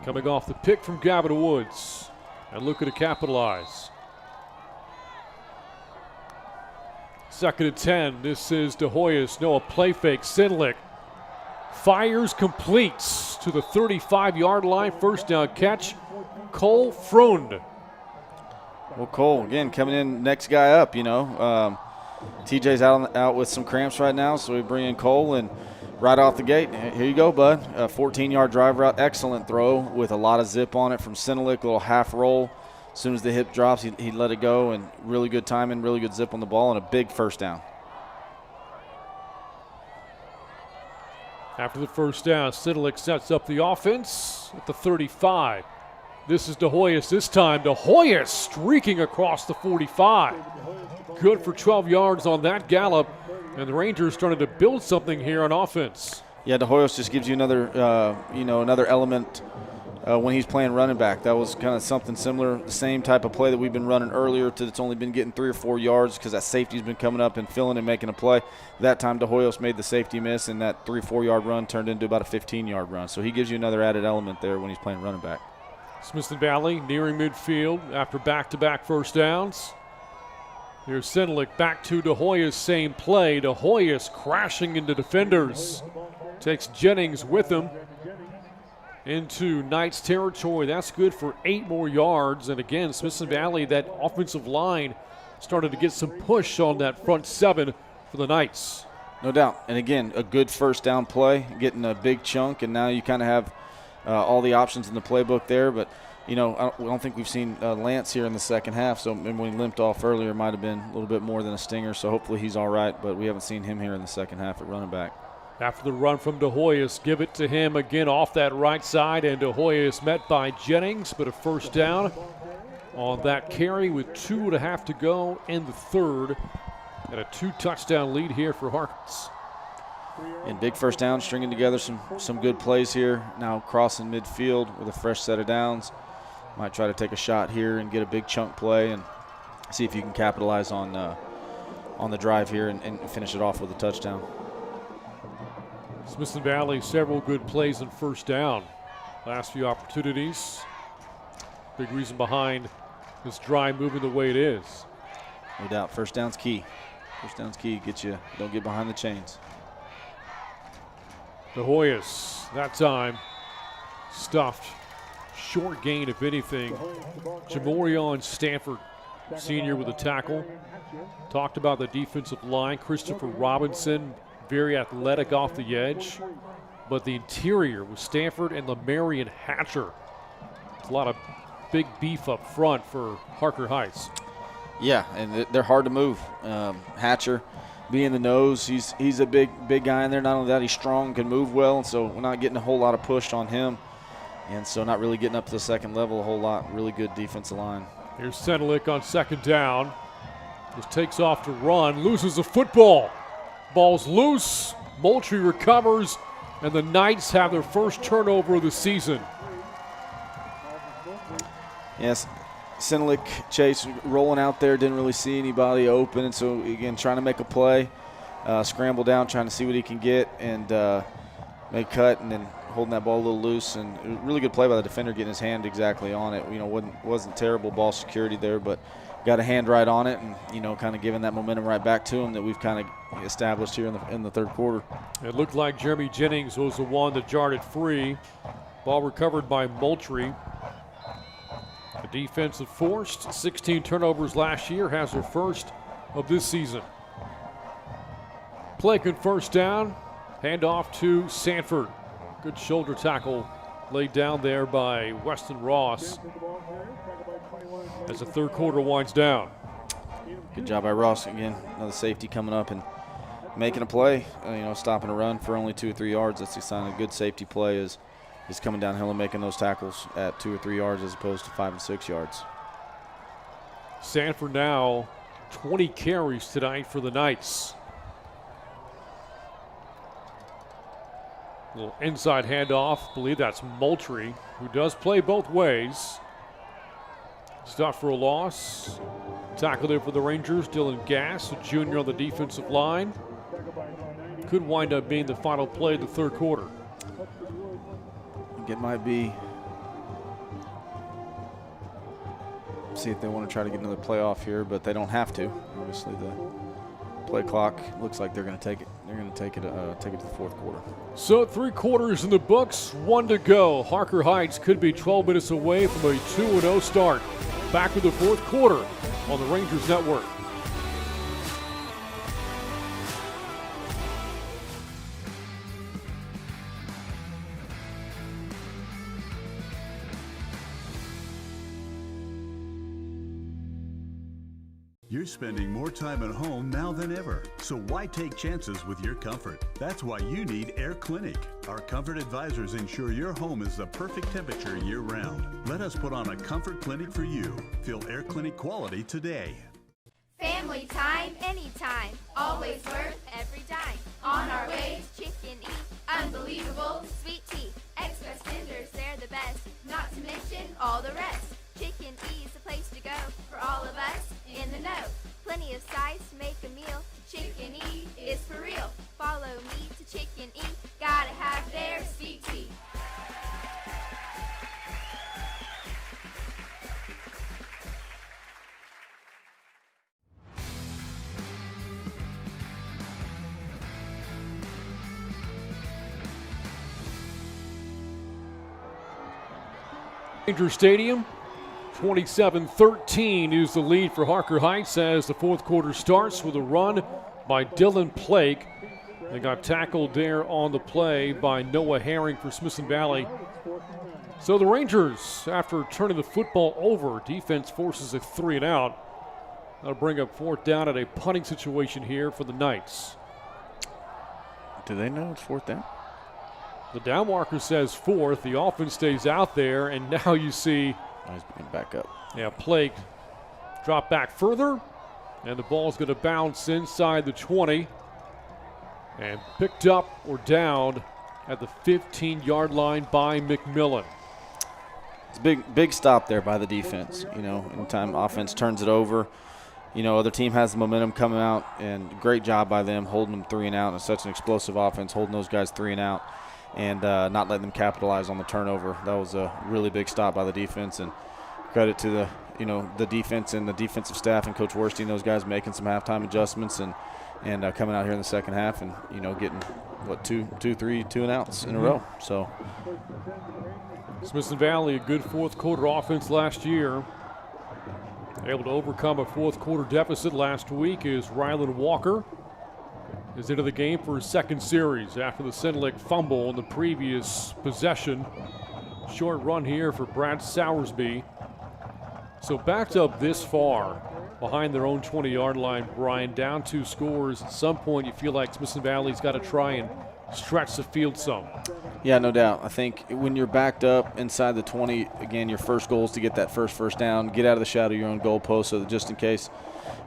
S1: Coming off the pick from Gavin Woods. And looking to capitalize. 2nd and 10. This is DeHoyas. No, a play fake. Sinlick fires, completes to the 35-yard line. First down catch. Cole Freund.
S2: Well, Cole, again, coming in, next guy up, you know. TJ's out with some cramps right now, so we bring in Cole, and right off the gate, here you go, bud. A 14-yard drive route, excellent throw with a lot of zip on it from Sinelick, little half roll. As soon as the hip drops, he let it go, and really good timing, really good zip on the ball, and a big first down.
S1: After the first down, Sinelick sets up the offense at the 35. This is DeHoyas this time. DeHoyas streaking across the 45. Good for 12 yards on that gallop. And the Rangers starting to build something here on offense.
S2: Yeah, DeHoyas just gives you another, another element when he's playing running back. That was kind of something similar, the same type of play that we've been running earlier to that's only been getting 3 or 4 yards because that safety's been coming up and filling and making a play. That time DeHoyas made the safety miss, and that 3 or 4 yard run turned into about a 15-yard run. So he gives you another added element there when he's playing running back.
S1: Smithson Valley nearing midfield after back-to-back first downs. Here's Sinlick back to DeHoyas, same play. DeHoyas crashing into defenders. Takes Jennings with him into Knights territory. That's good for 8 more yards. And again, Smithson Valley, that offensive line started to get some push on that front 7 for the Knights.
S2: No doubt. And again, a good first down play, getting a big chunk, and now you kind of have all the options in the playbook there. But, you know, I don't think we've seen Lance here in the second half. So when he limped off earlier, it might have been a little bit more than a stinger. So hopefully he's all right. But we haven't seen him here in the second half at running back.
S1: After the run from DeHoyas, give it to him again off that right side. And DeHoyas met by Jennings, but a first down on that carry with 2.5 to go in the third. And a 2-touchdown lead here for Harker Heights.
S2: And big first down, stringing together some good plays here. Now crossing midfield with a fresh set of downs. Might try to take a shot here and get a big chunk play and see if you can capitalize on the drive here and finish it off with a touchdown.
S1: Smithson Valley, several good plays in first down. Last few opportunities. Big reason behind this drive moving the way it is.
S2: No doubt, first down's key. First down's key. Don't get behind the chains.
S1: DeHoyas, that time, stuffed. Short gain, if anything. Jamorion Stanford, senior, with a tackle. Talked about the defensive line. Christopher Robinson, very athletic off the edge. But the interior was Stanford and Lamarian Hatcher. There's a lot of big beef up front for Harker Heights.
S2: Yeah, and they're hard to move. Hatcher being the nose, he's a big guy in there. Not only that, he's strong, can move well, and so we're not getting a whole lot of push on him. And so not really getting up to the second level a whole lot. Really good defensive line.
S1: Here's Sedelic on second down. Just takes off to run, loses the football. Ball's loose, Moultrie recovers, and the Knights have their first turnover of the season.
S2: Yes, Senelic Chase rolling out there, didn't really see anybody open, and so again trying to make a play, scramble down, trying to see what he can get, and make cut, and then holding that ball a little loose, and a really good play by the defender, getting his hand exactly on it. Wasn't terrible ball security there, but got a hand right on it, and kind of giving that momentum right back to him that we've kind of established here in the third quarter.
S1: It looked like Jeremy Jennings was the one that jarred it free. Ball recovered by Moultrie. The defense that forced 16 turnovers last year has their first of this season. Play good first down. Hand off to Sanford. Good shoulder tackle laid down there by Weston Ross as the third quarter winds down.
S2: Good job by Ross. Again, another safety coming up and making a play, stopping a run for only 2 or 3 yards. That's the sign of a good safety play is coming downhill and making those tackles at 2 or 3 yards as opposed to 5 and 6 yards.
S1: Sanford now 20 carries tonight for the Knights. A little inside handoff. Believe that's Moultrie, who does play both ways. Stuff for a loss. Tackle there for the Rangers. Dylan Gass, a junior on the defensive line. Could wind up being the final play of the third quarter.
S2: It might be. See if they want to try to get another playoff here, but they don't have to. Obviously, the play clock looks like they're going to take it. They're going to take it to the fourth quarter.
S1: So 3 quarters in the books, 1 to go. Harker Heights could be 12 minutes away from a 2-0 start. Back with the fourth quarter on the Rangers Network.
S12: You're spending more time at home now than ever, so why take chances with your comfort? That's why you need Air Clinic. Our comfort advisors ensure your home is the perfect temperature year-round. Let us put on a comfort clinic for you. Feel Air Clinic quality today.
S9: Family time, anytime. Always worth every dime. On our way to Chicken E. Unbelievable sweet tea. Express tenders, they're the best. Not to mention all the rest. Chicken E's the place to go for all of us in the know. Plenty of size to make a meal. Chicken E is for real. Follow me to Chicken E. Gotta have their sweet tea.
S1: Ranger Stadium. 27-13 is the lead for Harker Heights as the fourth quarter starts with a run by Dylan Plake. They got tackled there on the play by Noah Herring for Smithson Valley. So the Rangers, after turning the football over, defense forces a 3-and-out. That'll bring up fourth down at a punting situation here for the Knights.
S2: Do they know it's fourth down?
S1: The down marker says fourth. The offense stays out there, and now you see
S2: he's beginning back up.
S1: Yeah, Plake drop back further, and the ball's going to bounce inside the 20 and picked up or down at the 15-yard line by McMillan.
S2: It's a big stop there by the defense. Anytime offense turns it over, other team has the momentum coming out, and great job by them holding them 3-and-out. It's such an explosive offense, holding those guys 3-and-out. And not letting them capitalize on the turnover. That was a really big stop by the defense, and credit to the defense and the defensive staff and Coach Worstein and those guys making some halftime adjustments and coming out here in the second half and getting two and outs in a row. So
S1: Smithson Valley, a good fourth quarter offense last year. Able to overcome a fourth quarter deficit last week is Rylan Walker. Is into the game for his second series after the Senelic fumble in the previous possession. Short run here for Brant Sowersby. So backed up this far behind their own 20-yard line, Bryan, down 2 scores. At some point you feel like Smithson Valley's got to try and stretch the field some.
S2: Yeah, no doubt. I think when you're backed up inside the 20, again, your first goal is to get that first down, get out of the shadow of your own goal post so that just in case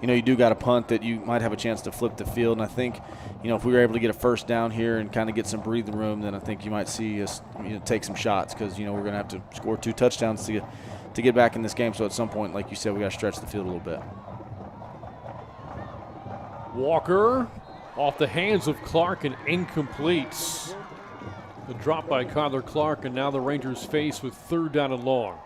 S2: you do got a punt that you might have a chance to flip the field. And I think, if we were able to get a first down here and kind of get some breathing room, then I think you might see us take some shots because, we're going to have to score 2 touchdowns to to get back in this game. So at some point, like you said, we got to stretch the field a little bit.
S1: Walker off the hands of Clark and incomplete. The drop by Kyler Clark, and now the Rangers face with 3rd down and long.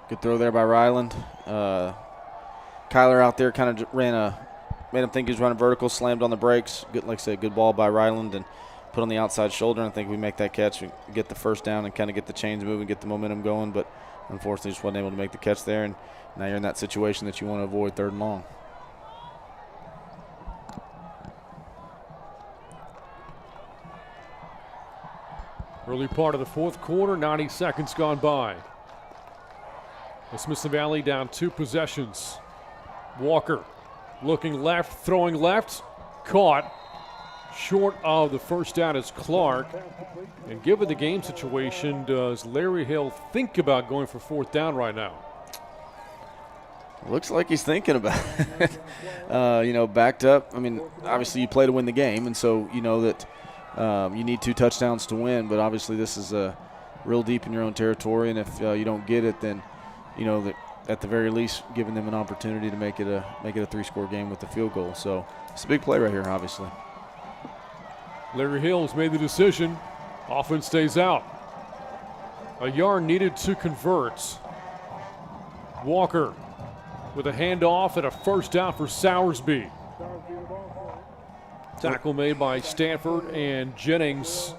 S2: Good throw there by Ryland. Kyler out there kind of made him think he was running vertical, slammed on the brakes. Good, like I said, good ball by Ryland and put on the outside shoulder. And I think we make that catch, we get the first down and kind of get the chains moving, get the momentum going. But unfortunately, just wasn't able to make the catch there. And now you're in that situation that you want to avoid 3rd and long.
S1: Early part of the 4th quarter, 90 seconds gone by. The Smithson Valley down 2 possessions. Walker looking left, throwing left, caught. Short of the first down is Clark. And given the game situation, does Larry Hill think about going for 4th down right now?
S2: Looks like he's thinking about it. Backed up. I mean, obviously you play to win the game, and so you know that you need 2 touchdowns to win. But obviously this is real deep in your own territory, and if you don't get it, then you know that at the very least giving them an opportunity to make it a 3-score game with the field goal. So it's a big play right here, obviously.
S1: Larry Hill has made the decision. Offense stays out. A yard needed to convert. Walker with a handoff and a first down for Sowersby. Tackle made by Stanford and Jennings,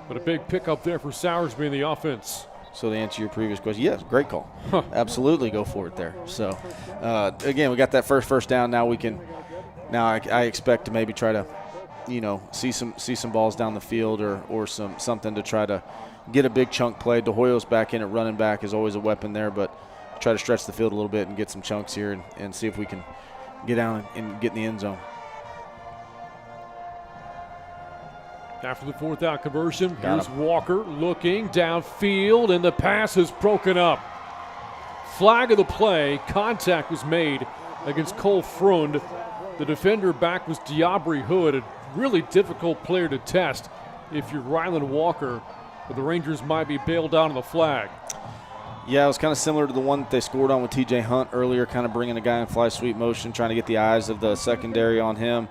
S1: but a big pickup there for Sowersby in the offense.
S2: So to answer your previous question, yes, great call. Absolutely go for it there. So, again, we got that first down. Now we can – now I expect to maybe try to, see some balls down the field or something to try to get a big chunk play. De Hoyo's back in at running back is always a weapon there, but try to stretch the field a little bit and get some chunks here and see if we can get down and get in the end zone.
S1: After the 4th down conversion, here's Walker looking downfield, and the pass is broken up. Flag of the play. Contact was made against Cole Frund. The defender back was Diabri Hood, a really difficult player to test if you're Ryland Walker, but the Rangers might be bailed out on the flag.
S2: Yeah, it was kind of similar to the one that they scored on with T.J. Hunt earlier, kind of bringing a guy in fly sweep motion, trying to get the eyes of the secondary on him.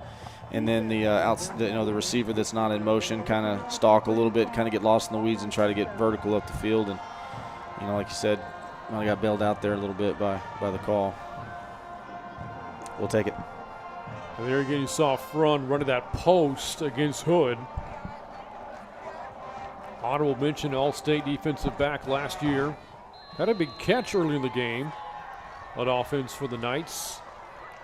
S2: And then the receiver that's not in motion kind of stalk a little bit, kind of get lost in the weeds and try to get vertical up the field. And, like you said, I got bailed out there a little bit by the call. We'll take it.
S1: And there again, you saw Frund running that post against Hood. Honorable mention, All-State defensive back last year. Had a big catch early in the game on offense for the Knights.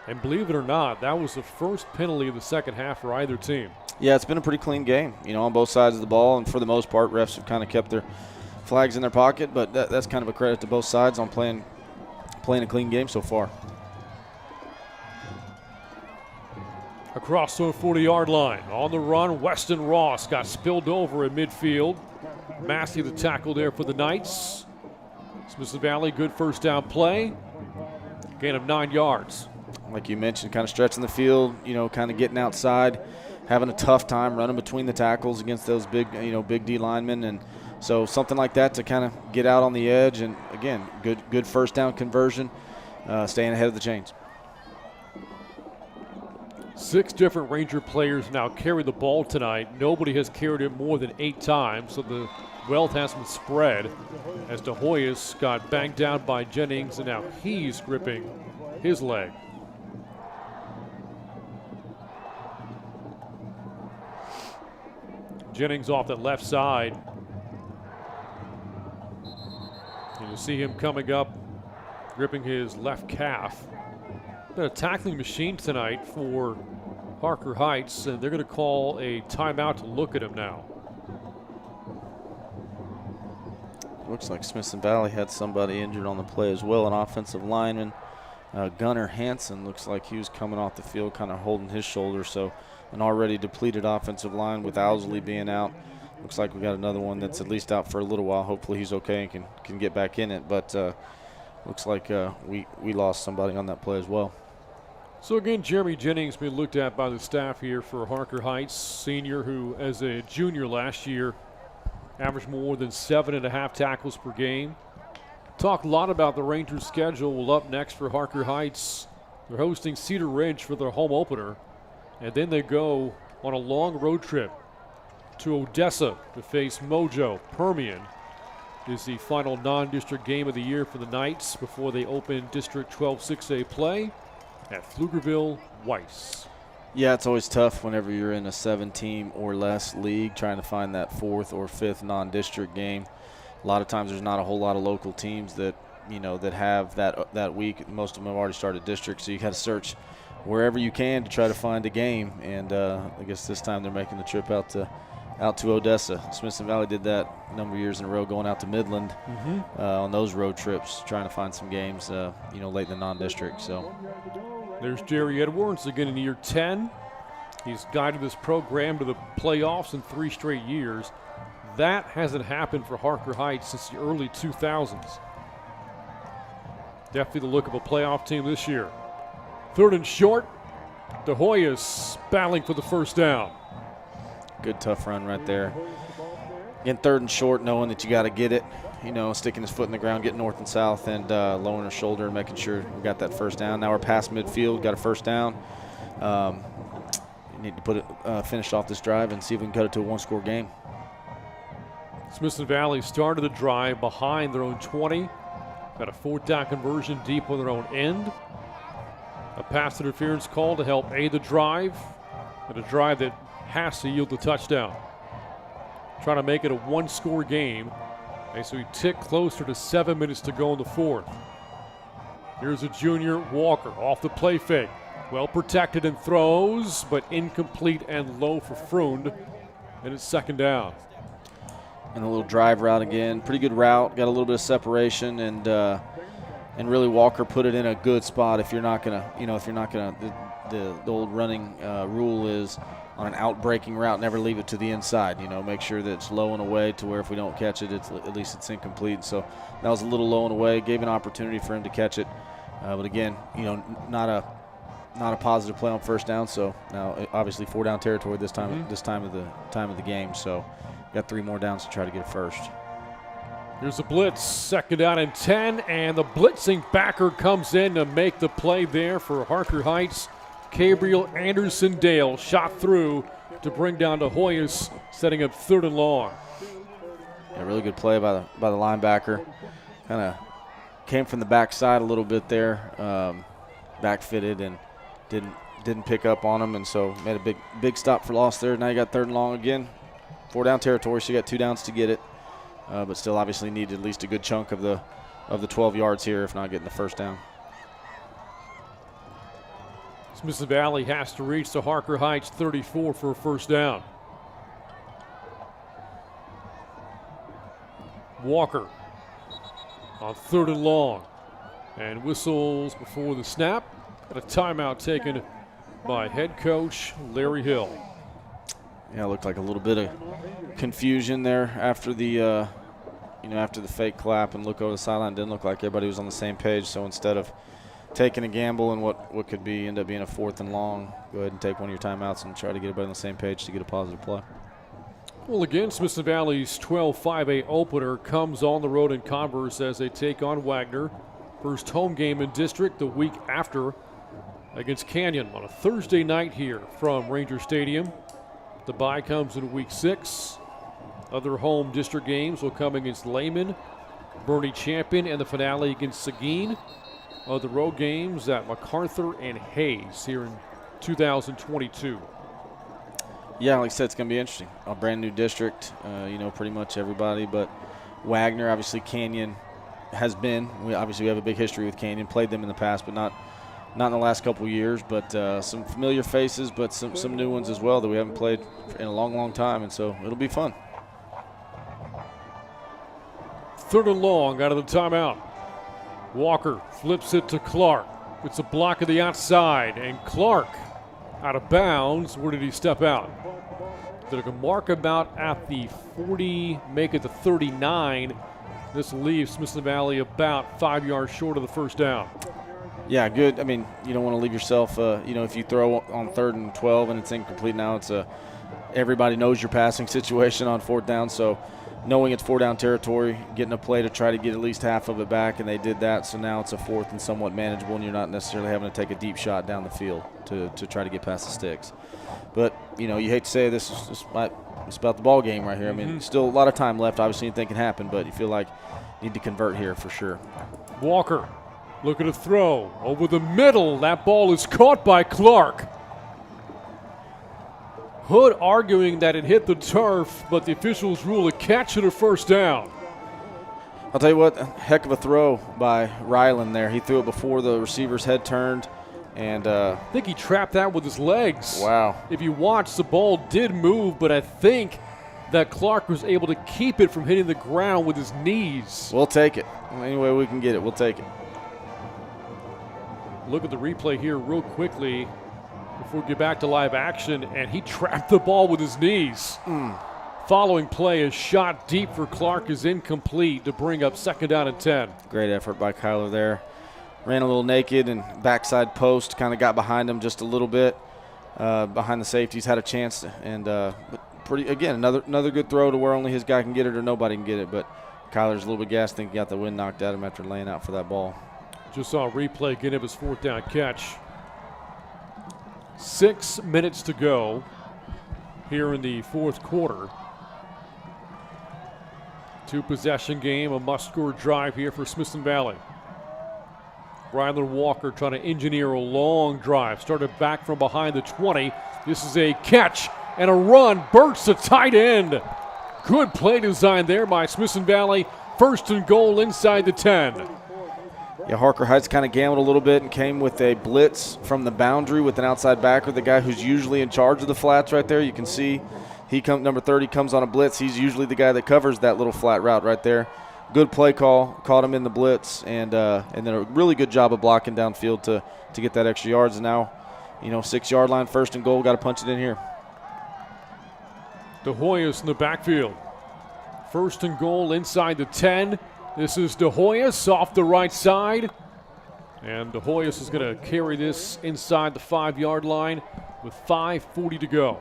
S1: And believe it or not, that was the first penalty of the second half for either team.
S2: Yeah, it's been a pretty clean game, on both sides of the ball. And for the most part, refs have kind of kept their flags in their pocket. But that's kind of a credit to both sides on playing a clean game so far.
S1: Across the 40-yard line. On the run, Weston Ross got spilled over at midfield. Massey the tackle there for the Knights. Smithson Valley, good first down play. Gain of 9 yards.
S2: Like you mentioned, kind of stretching the field, kind of getting outside, having a tough time running between the tackles against those big D linemen. And so something like that to kind of get out on the edge. And, again, good first down conversion, staying ahead of the chains.
S1: 6 different Ranger players now carry the ball tonight. Nobody has carried it more than 8 times, so the wealth has been spread as De Hoyos got banged down by Jennings, and now he's gripping his leg. Jennings off that left side. And you see him coming up, gripping his left calf. Been a tackling machine tonight for Harker Heights, and they're going to call a timeout to look at him now.
S2: Looks like Smithson Valley had somebody injured on the play as well, an offensive lineman. Gunnar Hansen looks like he was coming off the field kind of holding his shoulder, so an already depleted offensive line with Owsley being out. Looks like we got another one that's at least out for a little while. Hopefully he's okay and can get back in it, but looks like we lost somebody on that play as well.
S1: So again, Jeremy Jennings being looked at by the staff here for Harker Heights, senior who as a junior last year averaged more than 7.5 tackles per game. Talked a lot about the Rangers' schedule. Well, up next for Harker Heights, they're hosting Cedar Ridge for their home opener, and then they go on a long road trip to Odessa to face Mojo. Permian is the final non-district game of the year for the Knights before they open District 12 6A play at Pflugerville Weiss.
S2: Yeah, it's always tough whenever you're in a 7-team or less league trying to find that 4th or 5th non-district game. A lot of times there's not a whole lot of local teams that, that have that week. Most of them have already started district, so you got to search wherever you can to try to find a game. And I guess this time they're making the trip out to Odessa. Smithson Valley did that a number of years in a row, going out to Midland on those road trips, trying to find some games, late in the non-district. So
S1: there's Jerry Edwards again in year 10. He's guided this program to the playoffs in 3 straight years. That hasn't happened for Harker Heights since the early 2000s. Definitely the look of a playoff team this year. 3rd and short. De Hoyos battling for the first down.
S2: Good tough run right there. In 3rd and short, knowing that you got to get it, sticking his foot in the ground, getting north and south, and lowering his shoulder and making sure we got that first down. Now we're past midfield, got a first down. Need to put it, finish off this drive and see if we can cut it to a 1-score game.
S1: Smithson Valley started the drive behind their own 20. Got a 4th down conversion deep on their own end. A pass interference call to help aid the drive. And a drive that has to yield the touchdown. Trying to make it a 1-score game. And so we tick closer to 7 minutes to go in the 4th. Here's a junior, Walker, off the play fake. Well protected and throws, but incomplete and low for Freund. And it's 2nd down.
S2: And a little drive route again. Pretty good route. Got a little bit of separation, and really Walker put it in a good spot. If you're not gonna, the old running rule is on an out-breaking route, never leave it to the inside. Make sure that it's low and away to where if we don't catch it, at least it's incomplete. So that was a little low and away. Gave an opportunity for him to catch it, but again, not a positive play on first down. So now obviously 4-down territory this time of the game. So. Got 3 more downs to try to get it first.
S1: Here's a blitz, 2nd down and 10, and the blitzing backer comes in to make the play there for Harker Heights. Gabriel Anderson Dale shot through to bring down De Hoyos, setting up 3rd and long.
S2: Yeah, really good play by the linebacker. Kind of came from the backside a little bit there, back fitted and didn't pick up on him, and so made a big stop for loss there. Now you got 3rd and long again. 4-down territory, so you got 2 downs to get it, but still obviously needed at least a good chunk of the 12 yards here, if not getting the first down.
S1: Smithson Valley has to reach the Harker Heights 34 for a first down. Walker on 3rd and long, and whistles before the snap. And a timeout taken by head coach Larry Hill.
S2: Yeah, it looked like a little bit of confusion there after the, after the fake clap and look over the sideline. Didn't look like everybody was on the same page. So instead of taking a gamble and what could end up being a 4th and long, go ahead and take one of your timeouts and try to get everybody on the same page to get a positive play.
S1: Well, again, Smithson Valley's 12-5A opener comes on the road in Converse as they take on Wagner. First home game in district the week after against Canyon on a Thursday night here from Ranger Stadium. The bye comes in week 6. Other home district games will come against Lehman, Bernie Champion, and the finale against Seguin. Other road games at MacArthur and Hayes here in 2022.
S2: Yeah, like I said, it's going to be interesting. A brand new district, pretty much everybody, but Wagner, obviously Canyon has been. We have a big history with Canyon, played them in the past, but not in the last couple of years, but some familiar faces, but some new ones as well that we haven't played in a long, long time, and so it'll be fun.
S1: 3rd and long out of the timeout. Walker flips it to Clark. It's a block of the outside, and Clark out of bounds. Where did he step out? Did a mark about at the 40, make it the 39. This leaves Smithson Valley about 5 yards short of the first down.
S2: Yeah, good. I mean, you don't want to leave yourself, if you throw on 3rd and 12 and it's incomplete now, everybody knows your passing situation on 4th down. So knowing it's 4 down territory, getting a play to try to get at least half of it back, and they did that. So now it's a 4th and somewhat manageable, and you're not necessarily having to take a deep shot down the field to try to get past the sticks. But, you know, you hate to say this is it's about the ball game right here. I mean, still a lot of time left. Obviously, anything can happen, but you feel like you need to convert here for sure.
S1: Walker looking to throw over the middle. That ball is caught by Clark. Hood arguing that it hit the turf, but the officials rule a catch and a first down.
S2: I'll tell you what, heck of a throw by Ryland there. He threw it before the receiver's head turned. And
S1: I think he trapped that with his legs.
S2: Wow.
S1: If you watch, the ball did move, but I think that Clark was able to keep it from hitting the ground with his knees.
S2: We'll take it. Any way we can get it, we'll take it.
S1: Look at the replay here real quickly before we get back to live action, and he trapped the ball with his knees. Following play, a shot deep for Clark is incomplete to bring up 2nd down and 10.
S2: Great effort by Kyler there. Ran a little naked and backside post, kind of got behind him just a little bit. Behind the safeties, had a chance, and another good throw to where only his guy can get it or nobody can get it. But Kyler's a little bit gassed, think he got the wind knocked out of him after laying out for that ball.
S1: Just saw a replay, get him his 4th down catch. 6 minutes to go here in the 4th quarter. 2-possession game, a must-score drive here for Smithson Valley. Ryland Walker trying to engineer a long drive. Started back from behind the 20. This is a catch and a run. Burt's the tight end. Good play design there by Smithson Valley. 1st and goal inside the 10.
S2: Yeah, Harker Heights kind of gambled a little bit and came with a blitz from the boundary with an outside backer, the guy who's usually in charge of the flats right there. You can see number 30 comes on a blitz. He's usually the guy that covers that little flat route right there. Good play call, caught him in the blitz, and then a really good job of blocking downfield to get that extra yards. And now, 6-yard line, 1st and goal, got to punch it in here.
S1: De Hoyos in the backfield. 1st and goal inside the 10. This is De Hoyos off the right side. And De Hoyos is going to carry this inside the 5-yard line with 5:40 to go.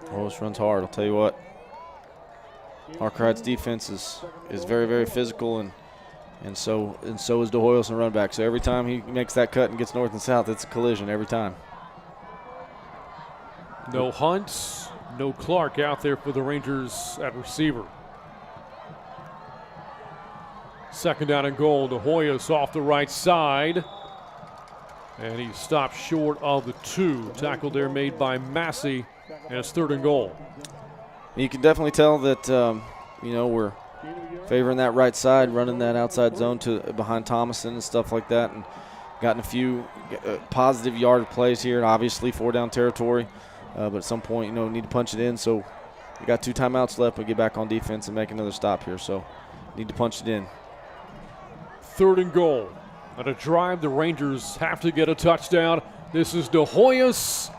S2: Hoyos runs hard, I'll tell you what. Harker Heights defense is very, very physical, and so is De Hoyos and run back. So every time he makes that cut and gets north and south, it's a collision every time.
S1: No Hunt, no Clark out there for the Rangers at receiver. 2nd down and goal. De Hoyos off the right side. And he stopped short of the 2. Tackle there made by Massey, and it's 3rd and goal.
S2: You can definitely tell that, we're favoring that right side, running that outside zone to behind Thomason and stuff like that, and gotten a few positive yard plays here. Obviously, 4-down territory, but at some point, need to punch it in. So we got 2 timeouts left. We get back on defense and make another stop here. So need to punch it in.
S1: 3rd and goal. On a drive, the Rangers have to get a touchdown. This is De Hoyos.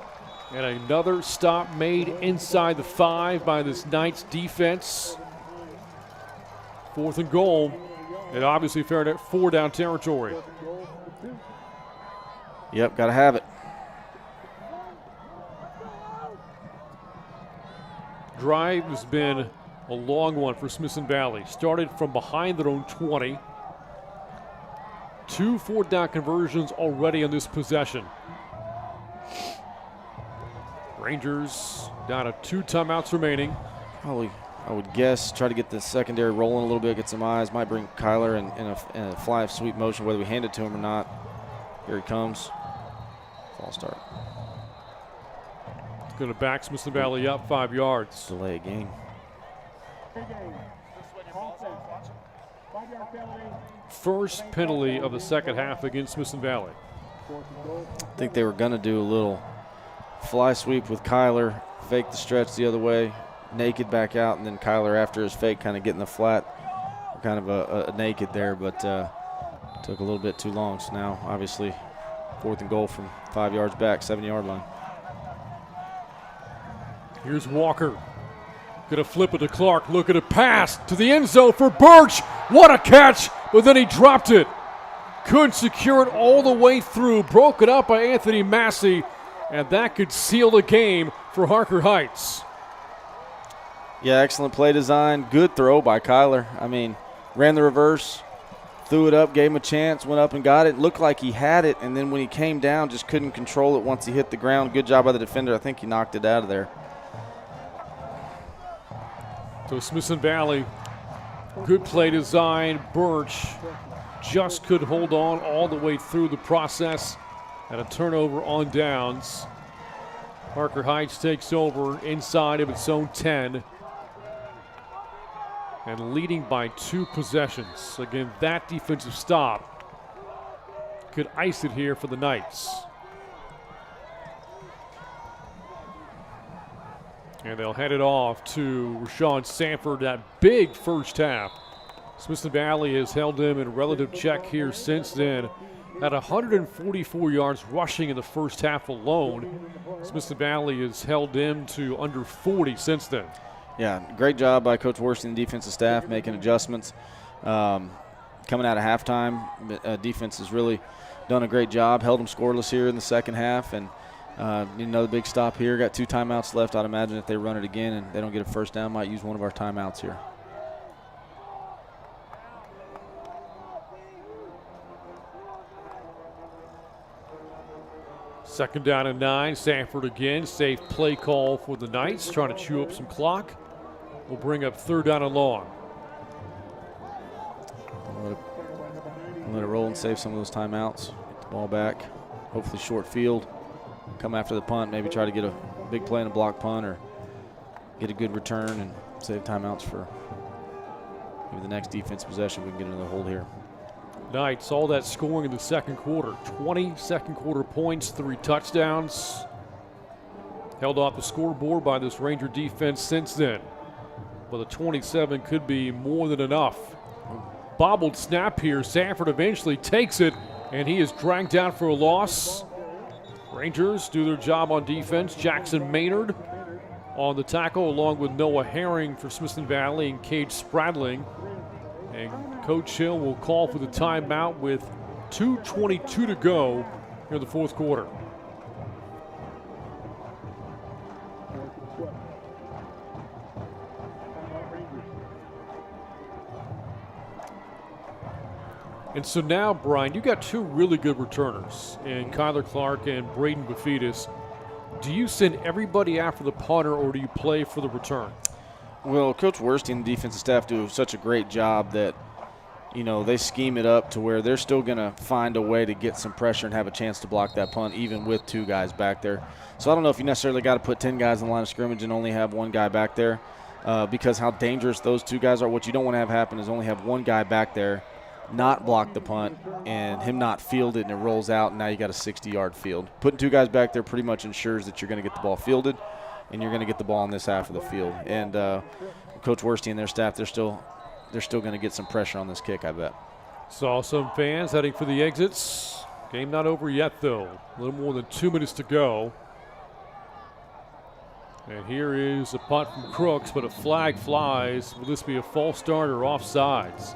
S1: And another stop made inside the 5 by this Knights defense. 4th and goal. And obviously fair at 4-down territory.
S2: Yep, got to have it.
S1: Drive has been a long one for Smithson Valley. Started from behind their own 20. 2 4th-down conversions already on this possession. Rangers down to 2 timeouts remaining.
S2: Probably, I would guess, try to get the secondary rolling a little bit, get some eyes. Might bring Kyler in a fly sweep motion, whether we hand it to him or not. Here he comes. False start.
S1: It's going to back Smithson Valley up 5 yards.
S2: Delay a game.
S1: First penalty of the second half against Smithson Valley.
S2: I think they were going to do a little fly sweep with Kyler, fake the stretch the other way, naked back out, and then Kyler after his fake kind of getting the flat, kind of a naked there, but took a little bit too long. So now obviously 4th and goal from 5 yards back, 7-yard line.
S1: Here's Walker. Gonna flip it to Clark. Look at a pass to the end zone for Birch. What a catch, but then he dropped it. Couldn't secure it all the way through. Broke it up by Anthony Massey, and that could seal the game for Harker Heights.
S2: Yeah, excellent play design. Good throw by Kyler. I mean, ran the reverse, threw it up, gave him a chance, went up and got it. Looked like he had it, and then when he came down, just couldn't control it once he hit the ground. Good job by the defender. I think he knocked it out of there.
S1: So Smithson Valley, good play design. Birch just could hold on all the way through the process, and a turnover on downs. Harker Heights takes over inside of its own 10 and leading by 2 possessions. Again, that defensive stop could ice it here for the Knights. And they'll head it off to Rashawn Sanford. That big first half. Smithson Valley has held him in relative check here since then. At 144 yards rushing in the first half alone. Smithson Valley has held him to under 40 since then.
S2: Yeah, great job by Coach Worsty and the defensive staff making adjustments. Coming out of halftime, defense has really done a great job, held them scoreless here in the second half, and another big stop here. Got 2 timeouts left. I'd imagine if they run it again and they don't get a first down, might use one of our timeouts here.
S1: Second down and 9. Sanford again. Safe play call for the Knights. Trying to chew up some clock. We'll bring up third down and long.
S2: Let it roll and save some of those timeouts. Get the ball back. Hopefully short field. Come after the punt. Maybe try to get a big play in a block punt or get a good return and save timeouts for maybe the next defense possession. We can get another hold here.
S1: Knights, all that scoring in the second quarter. 20 second quarter points, 3 touchdowns. Held off the scoreboard by this Ranger defense since then. But the 27 could be more than enough. Bobbled snap here. Sanford eventually takes it, and he is dragged down for a loss. Rangers do their job on defense. Jackson Maynard on the tackle, along with Noah Herring for Smithson Valley and Cade Spradling. And Coach Hill will call for the timeout with 2:22 to go here in the fourth quarter. And so now, Bryan, you got 2 really good returners in Kyler Clark and Braden Bafidis. Do you send everybody after the punter, or do you play for the return?
S2: Well, Coach Worsty and the defensive staff do such a great job that, you know, they scheme it up to where they're still going to find a way to get some pressure and have a chance to block that punt, even with 2 guys back there. So I don't know if you necessarily got to put 10 guys in the line of scrimmage and only have 1 guy back there because how dangerous those 2 guys are. What you don't want to have happen is only have 1 guy back there, not block the punt, and him not field it, and it rolls out, and now you got a 60-yard field. Putting 2 guys back there pretty much ensures that you're going to get the ball fielded, and you're going to get the ball on this half of the field. And Coach Worsty and their staff, they're still going to get some pressure on this kick, I bet.
S1: Saw some fans heading for the exits. Game not over yet, though. A little more than 2 minutes to go. And here is a punt from Crooks, but a flag flies. Will this be a false start or offsides?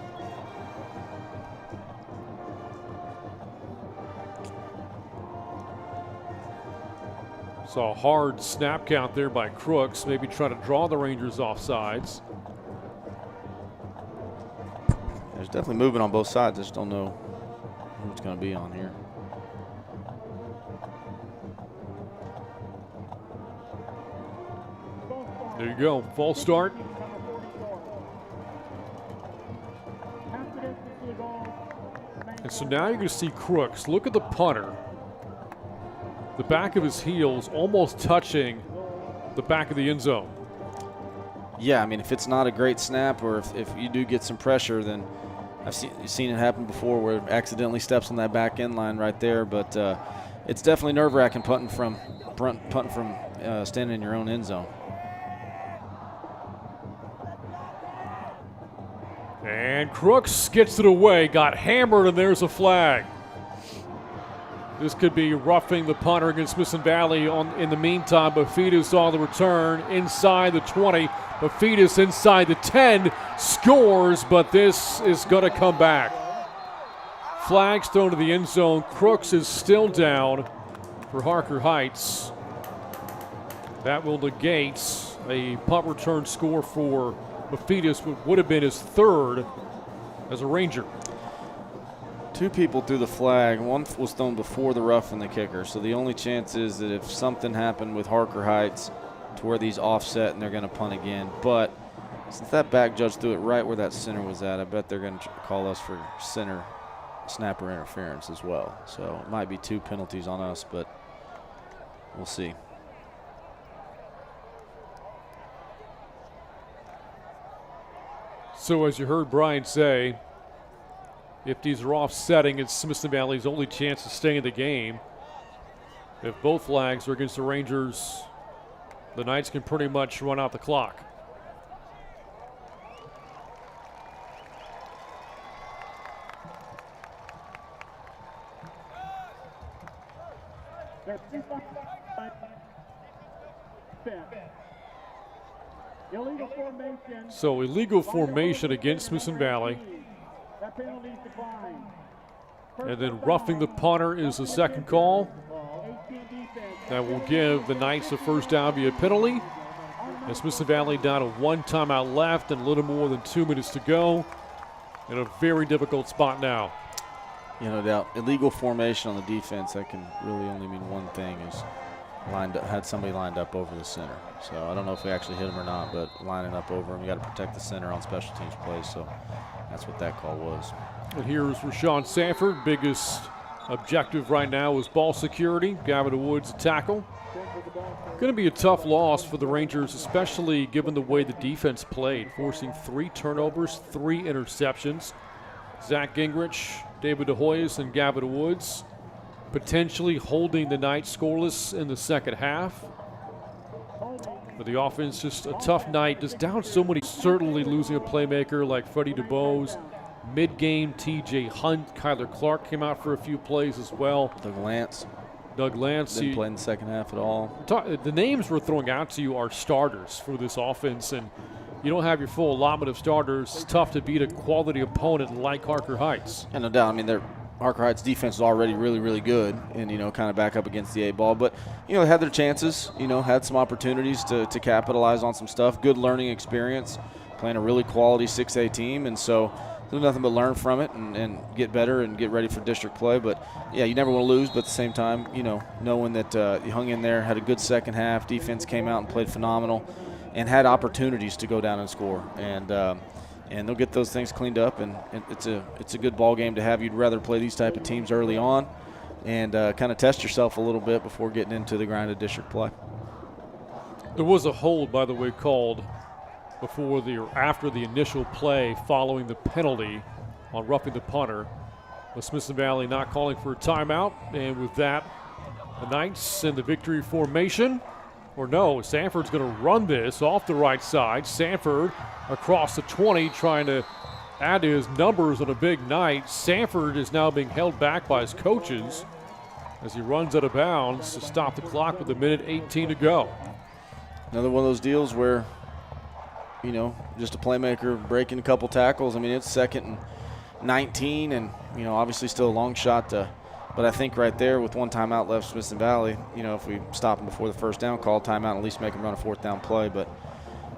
S1: Saw a hard snap count there by Crooks, maybe trying to draw the Rangers offsides.
S2: There's definitely movement on both sides. I just don't know who it's going to be on here.
S1: There you go, false start. And so now you're going to see Crooks. Look at the punter. The back of his heels almost touching the back of the end zone.
S2: Yeah, I mean, if it's not a great snap or if you do get some pressure, then I've seen it happen before where it accidentally steps on that back end line right there. But it's definitely nerve-wracking punting from standing in your own end zone.
S1: And Crooks gets it away, got hammered, and there's a flag. This could be roughing the punter against Smithson Valley. In the meantime, Bafidis on the return inside the 20. Bafidis inside the 10, scores, but this is going to come back. Flags thrown to the end zone. Crooks is still down for Harker Heights. That will negate a punt return score for Mephitis, which would have been his third as a Ranger.
S2: 2 people threw the flag. One was thrown before the rough and the kicker. So the only chance is that if something happened with Harker Heights to where these offset and they're going to punt again. But since that back judge threw it right where that center was at, I bet they're going to call us for center snapper interference as well. So it might be 2 penalties on us, but we'll see.
S1: So as you heard Bryan say, if these are offsetting, it's Smithson Valley's only chance to stay in the game. If both flags are against the Rangers, the Knights can pretty much run out the clock. So illegal formation against Smithson Valley. And then roughing the punter is the second call. That will give the Knights a first down via penalty. And Smithson Valley down to 1 timeout left and a little more than 2 minutes to go. In a very difficult spot now.
S2: No doubt. Illegal formation on the defense, that can really only mean one thing, is had somebody lined up over the center. So I don't know if we actually hit him or not, but lining up over him, you got to protect the center on special teams plays. So that's what that call was.
S1: And here's Rashawn Sanford. Biggest objective right now is ball security. Gavin Woods tackle. Going to be a tough loss for the Rangers, especially given the way the defense played, forcing 3 turnovers, 3 interceptions. Zach Gingrich, David DeHoyes, and Gavin Woods potentially holding the Knights scoreless in the second half. But the offense, just a tough night, just down so many, certainly losing a playmaker like Freddie DeBose. Mid-game, TJ Hunt, Kyler Clark came out for a few plays as well.
S2: Doug Lance. Didn't play in the second half at all.
S1: The names we're throwing out to you are starters for this offense, and you don't have your full allotment of starters. It's tough to beat a quality opponent like Harker Heights.
S2: And no doubt, I mean, Harker Heights defense is already really, really good and, kind of back up against the 8-ball. But, they had their chances, had some opportunities to capitalize on some stuff. Good learning experience, playing a really quality 6A team. And so there's nothing but learn from it and get better and get ready for district play. But, yeah, you never want to lose. But at the same time, knowing that you hung in there, had a good second half. Defense came out and played phenomenal and had opportunities to go down and score. And they'll get those things cleaned up. And it's a good ball game to have. You'd rather play these type of teams early on and kind of test yourself a little bit before getting into the grind of district play.
S1: There was a hold, by the way, called before after the initial play following the penalty on roughing the punter. With Smithson Valley not calling for a timeout, and with that, the Knights in the victory formation. Or no, Sanford's going to run this off the right side. Sanford across the 20 trying to add to his numbers on a big night. Sanford is now being held back by his coaches as he runs out of bounds to stop the clock with 1:18 to go.
S2: Another one of those deals where, just a playmaker breaking a couple tackles. I mean, it's 2nd and 19 and, obviously still a long shot but I think right there with 1 timeout left, Smithson Valley, if we stop them before the first down call, timeout, at least make them run a 4th down play. But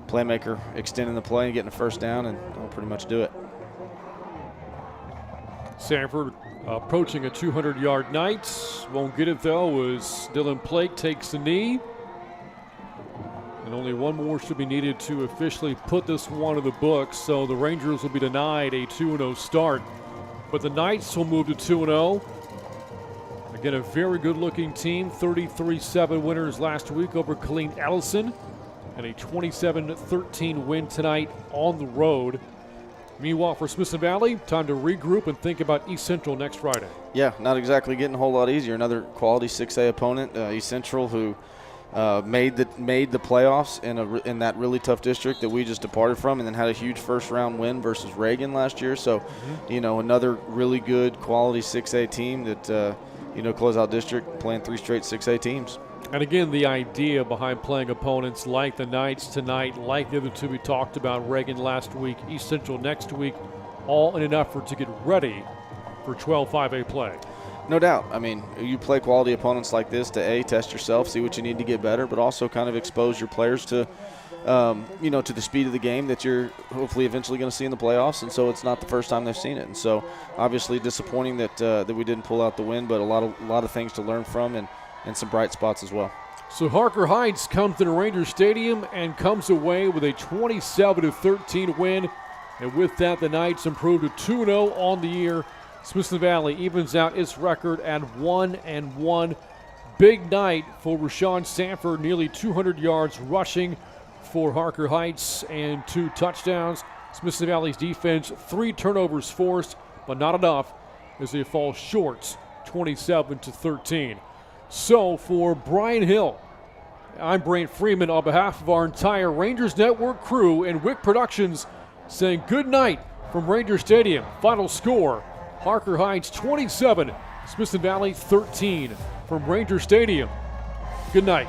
S2: playmaker extending the play and getting a first down, and they'll pretty much do it. Sanford
S1: approaching a 200-yard night. Won't get it, though, as Dylan Plake takes the knee. And only one more should be needed to officially put this one in the books. So the Rangers will be denied a 2-0 start. But the Knights will move to 2-0. Again, a very good-looking team. 33-7 winners last week over Killeen Ellison. And a 27-13 win tonight on the road. Meanwhile, for Smithson Valley, time to regroup and think about East Central next Friday.
S2: Yeah, not exactly getting a whole lot easier. Another quality 6A opponent, East Central, who made the playoffs in that really tough district that we just departed from, and then had a huge first-round win versus Reagan last year. So, another really good quality 6A team that, close out district playing 3 straight 6A teams.
S1: And again, the idea behind playing opponents like the Knights tonight, like the other 2 we talked about, Reagan last week, East Central next week, all in an effort to get ready for 12 5A play.
S2: No doubt. I mean, you play quality opponents like this to test yourself, see what you need to get better, but also kind of expose your players to to the speed of the game that you're hopefully eventually going to see in the playoffs. And so it's not the first time they've seen it. And so obviously disappointing that we didn't pull out the win, but a lot of things to learn from and some bright spots as well.
S1: So Harker Heights comes to the Rangers Stadium and comes away with a 27-13 win. And with that, the Knights improved to 2-0 on the year. Smithson Valley evens out its record at 1-1. Big night for Rashawn Sanford, nearly 200 yards rushing for Harker Heights and 2 touchdowns. Smithson Valley's defense, 3 turnovers forced, but not enough as they fall short, 27-13. So for Bryan Hill, I'm Brant Freeman on behalf of our entire Rangers Network crew and Wick Productions saying good night from Ranger Stadium. Final score, Harker Heights 27, Smithson Valley 13 from Ranger Stadium. Good night.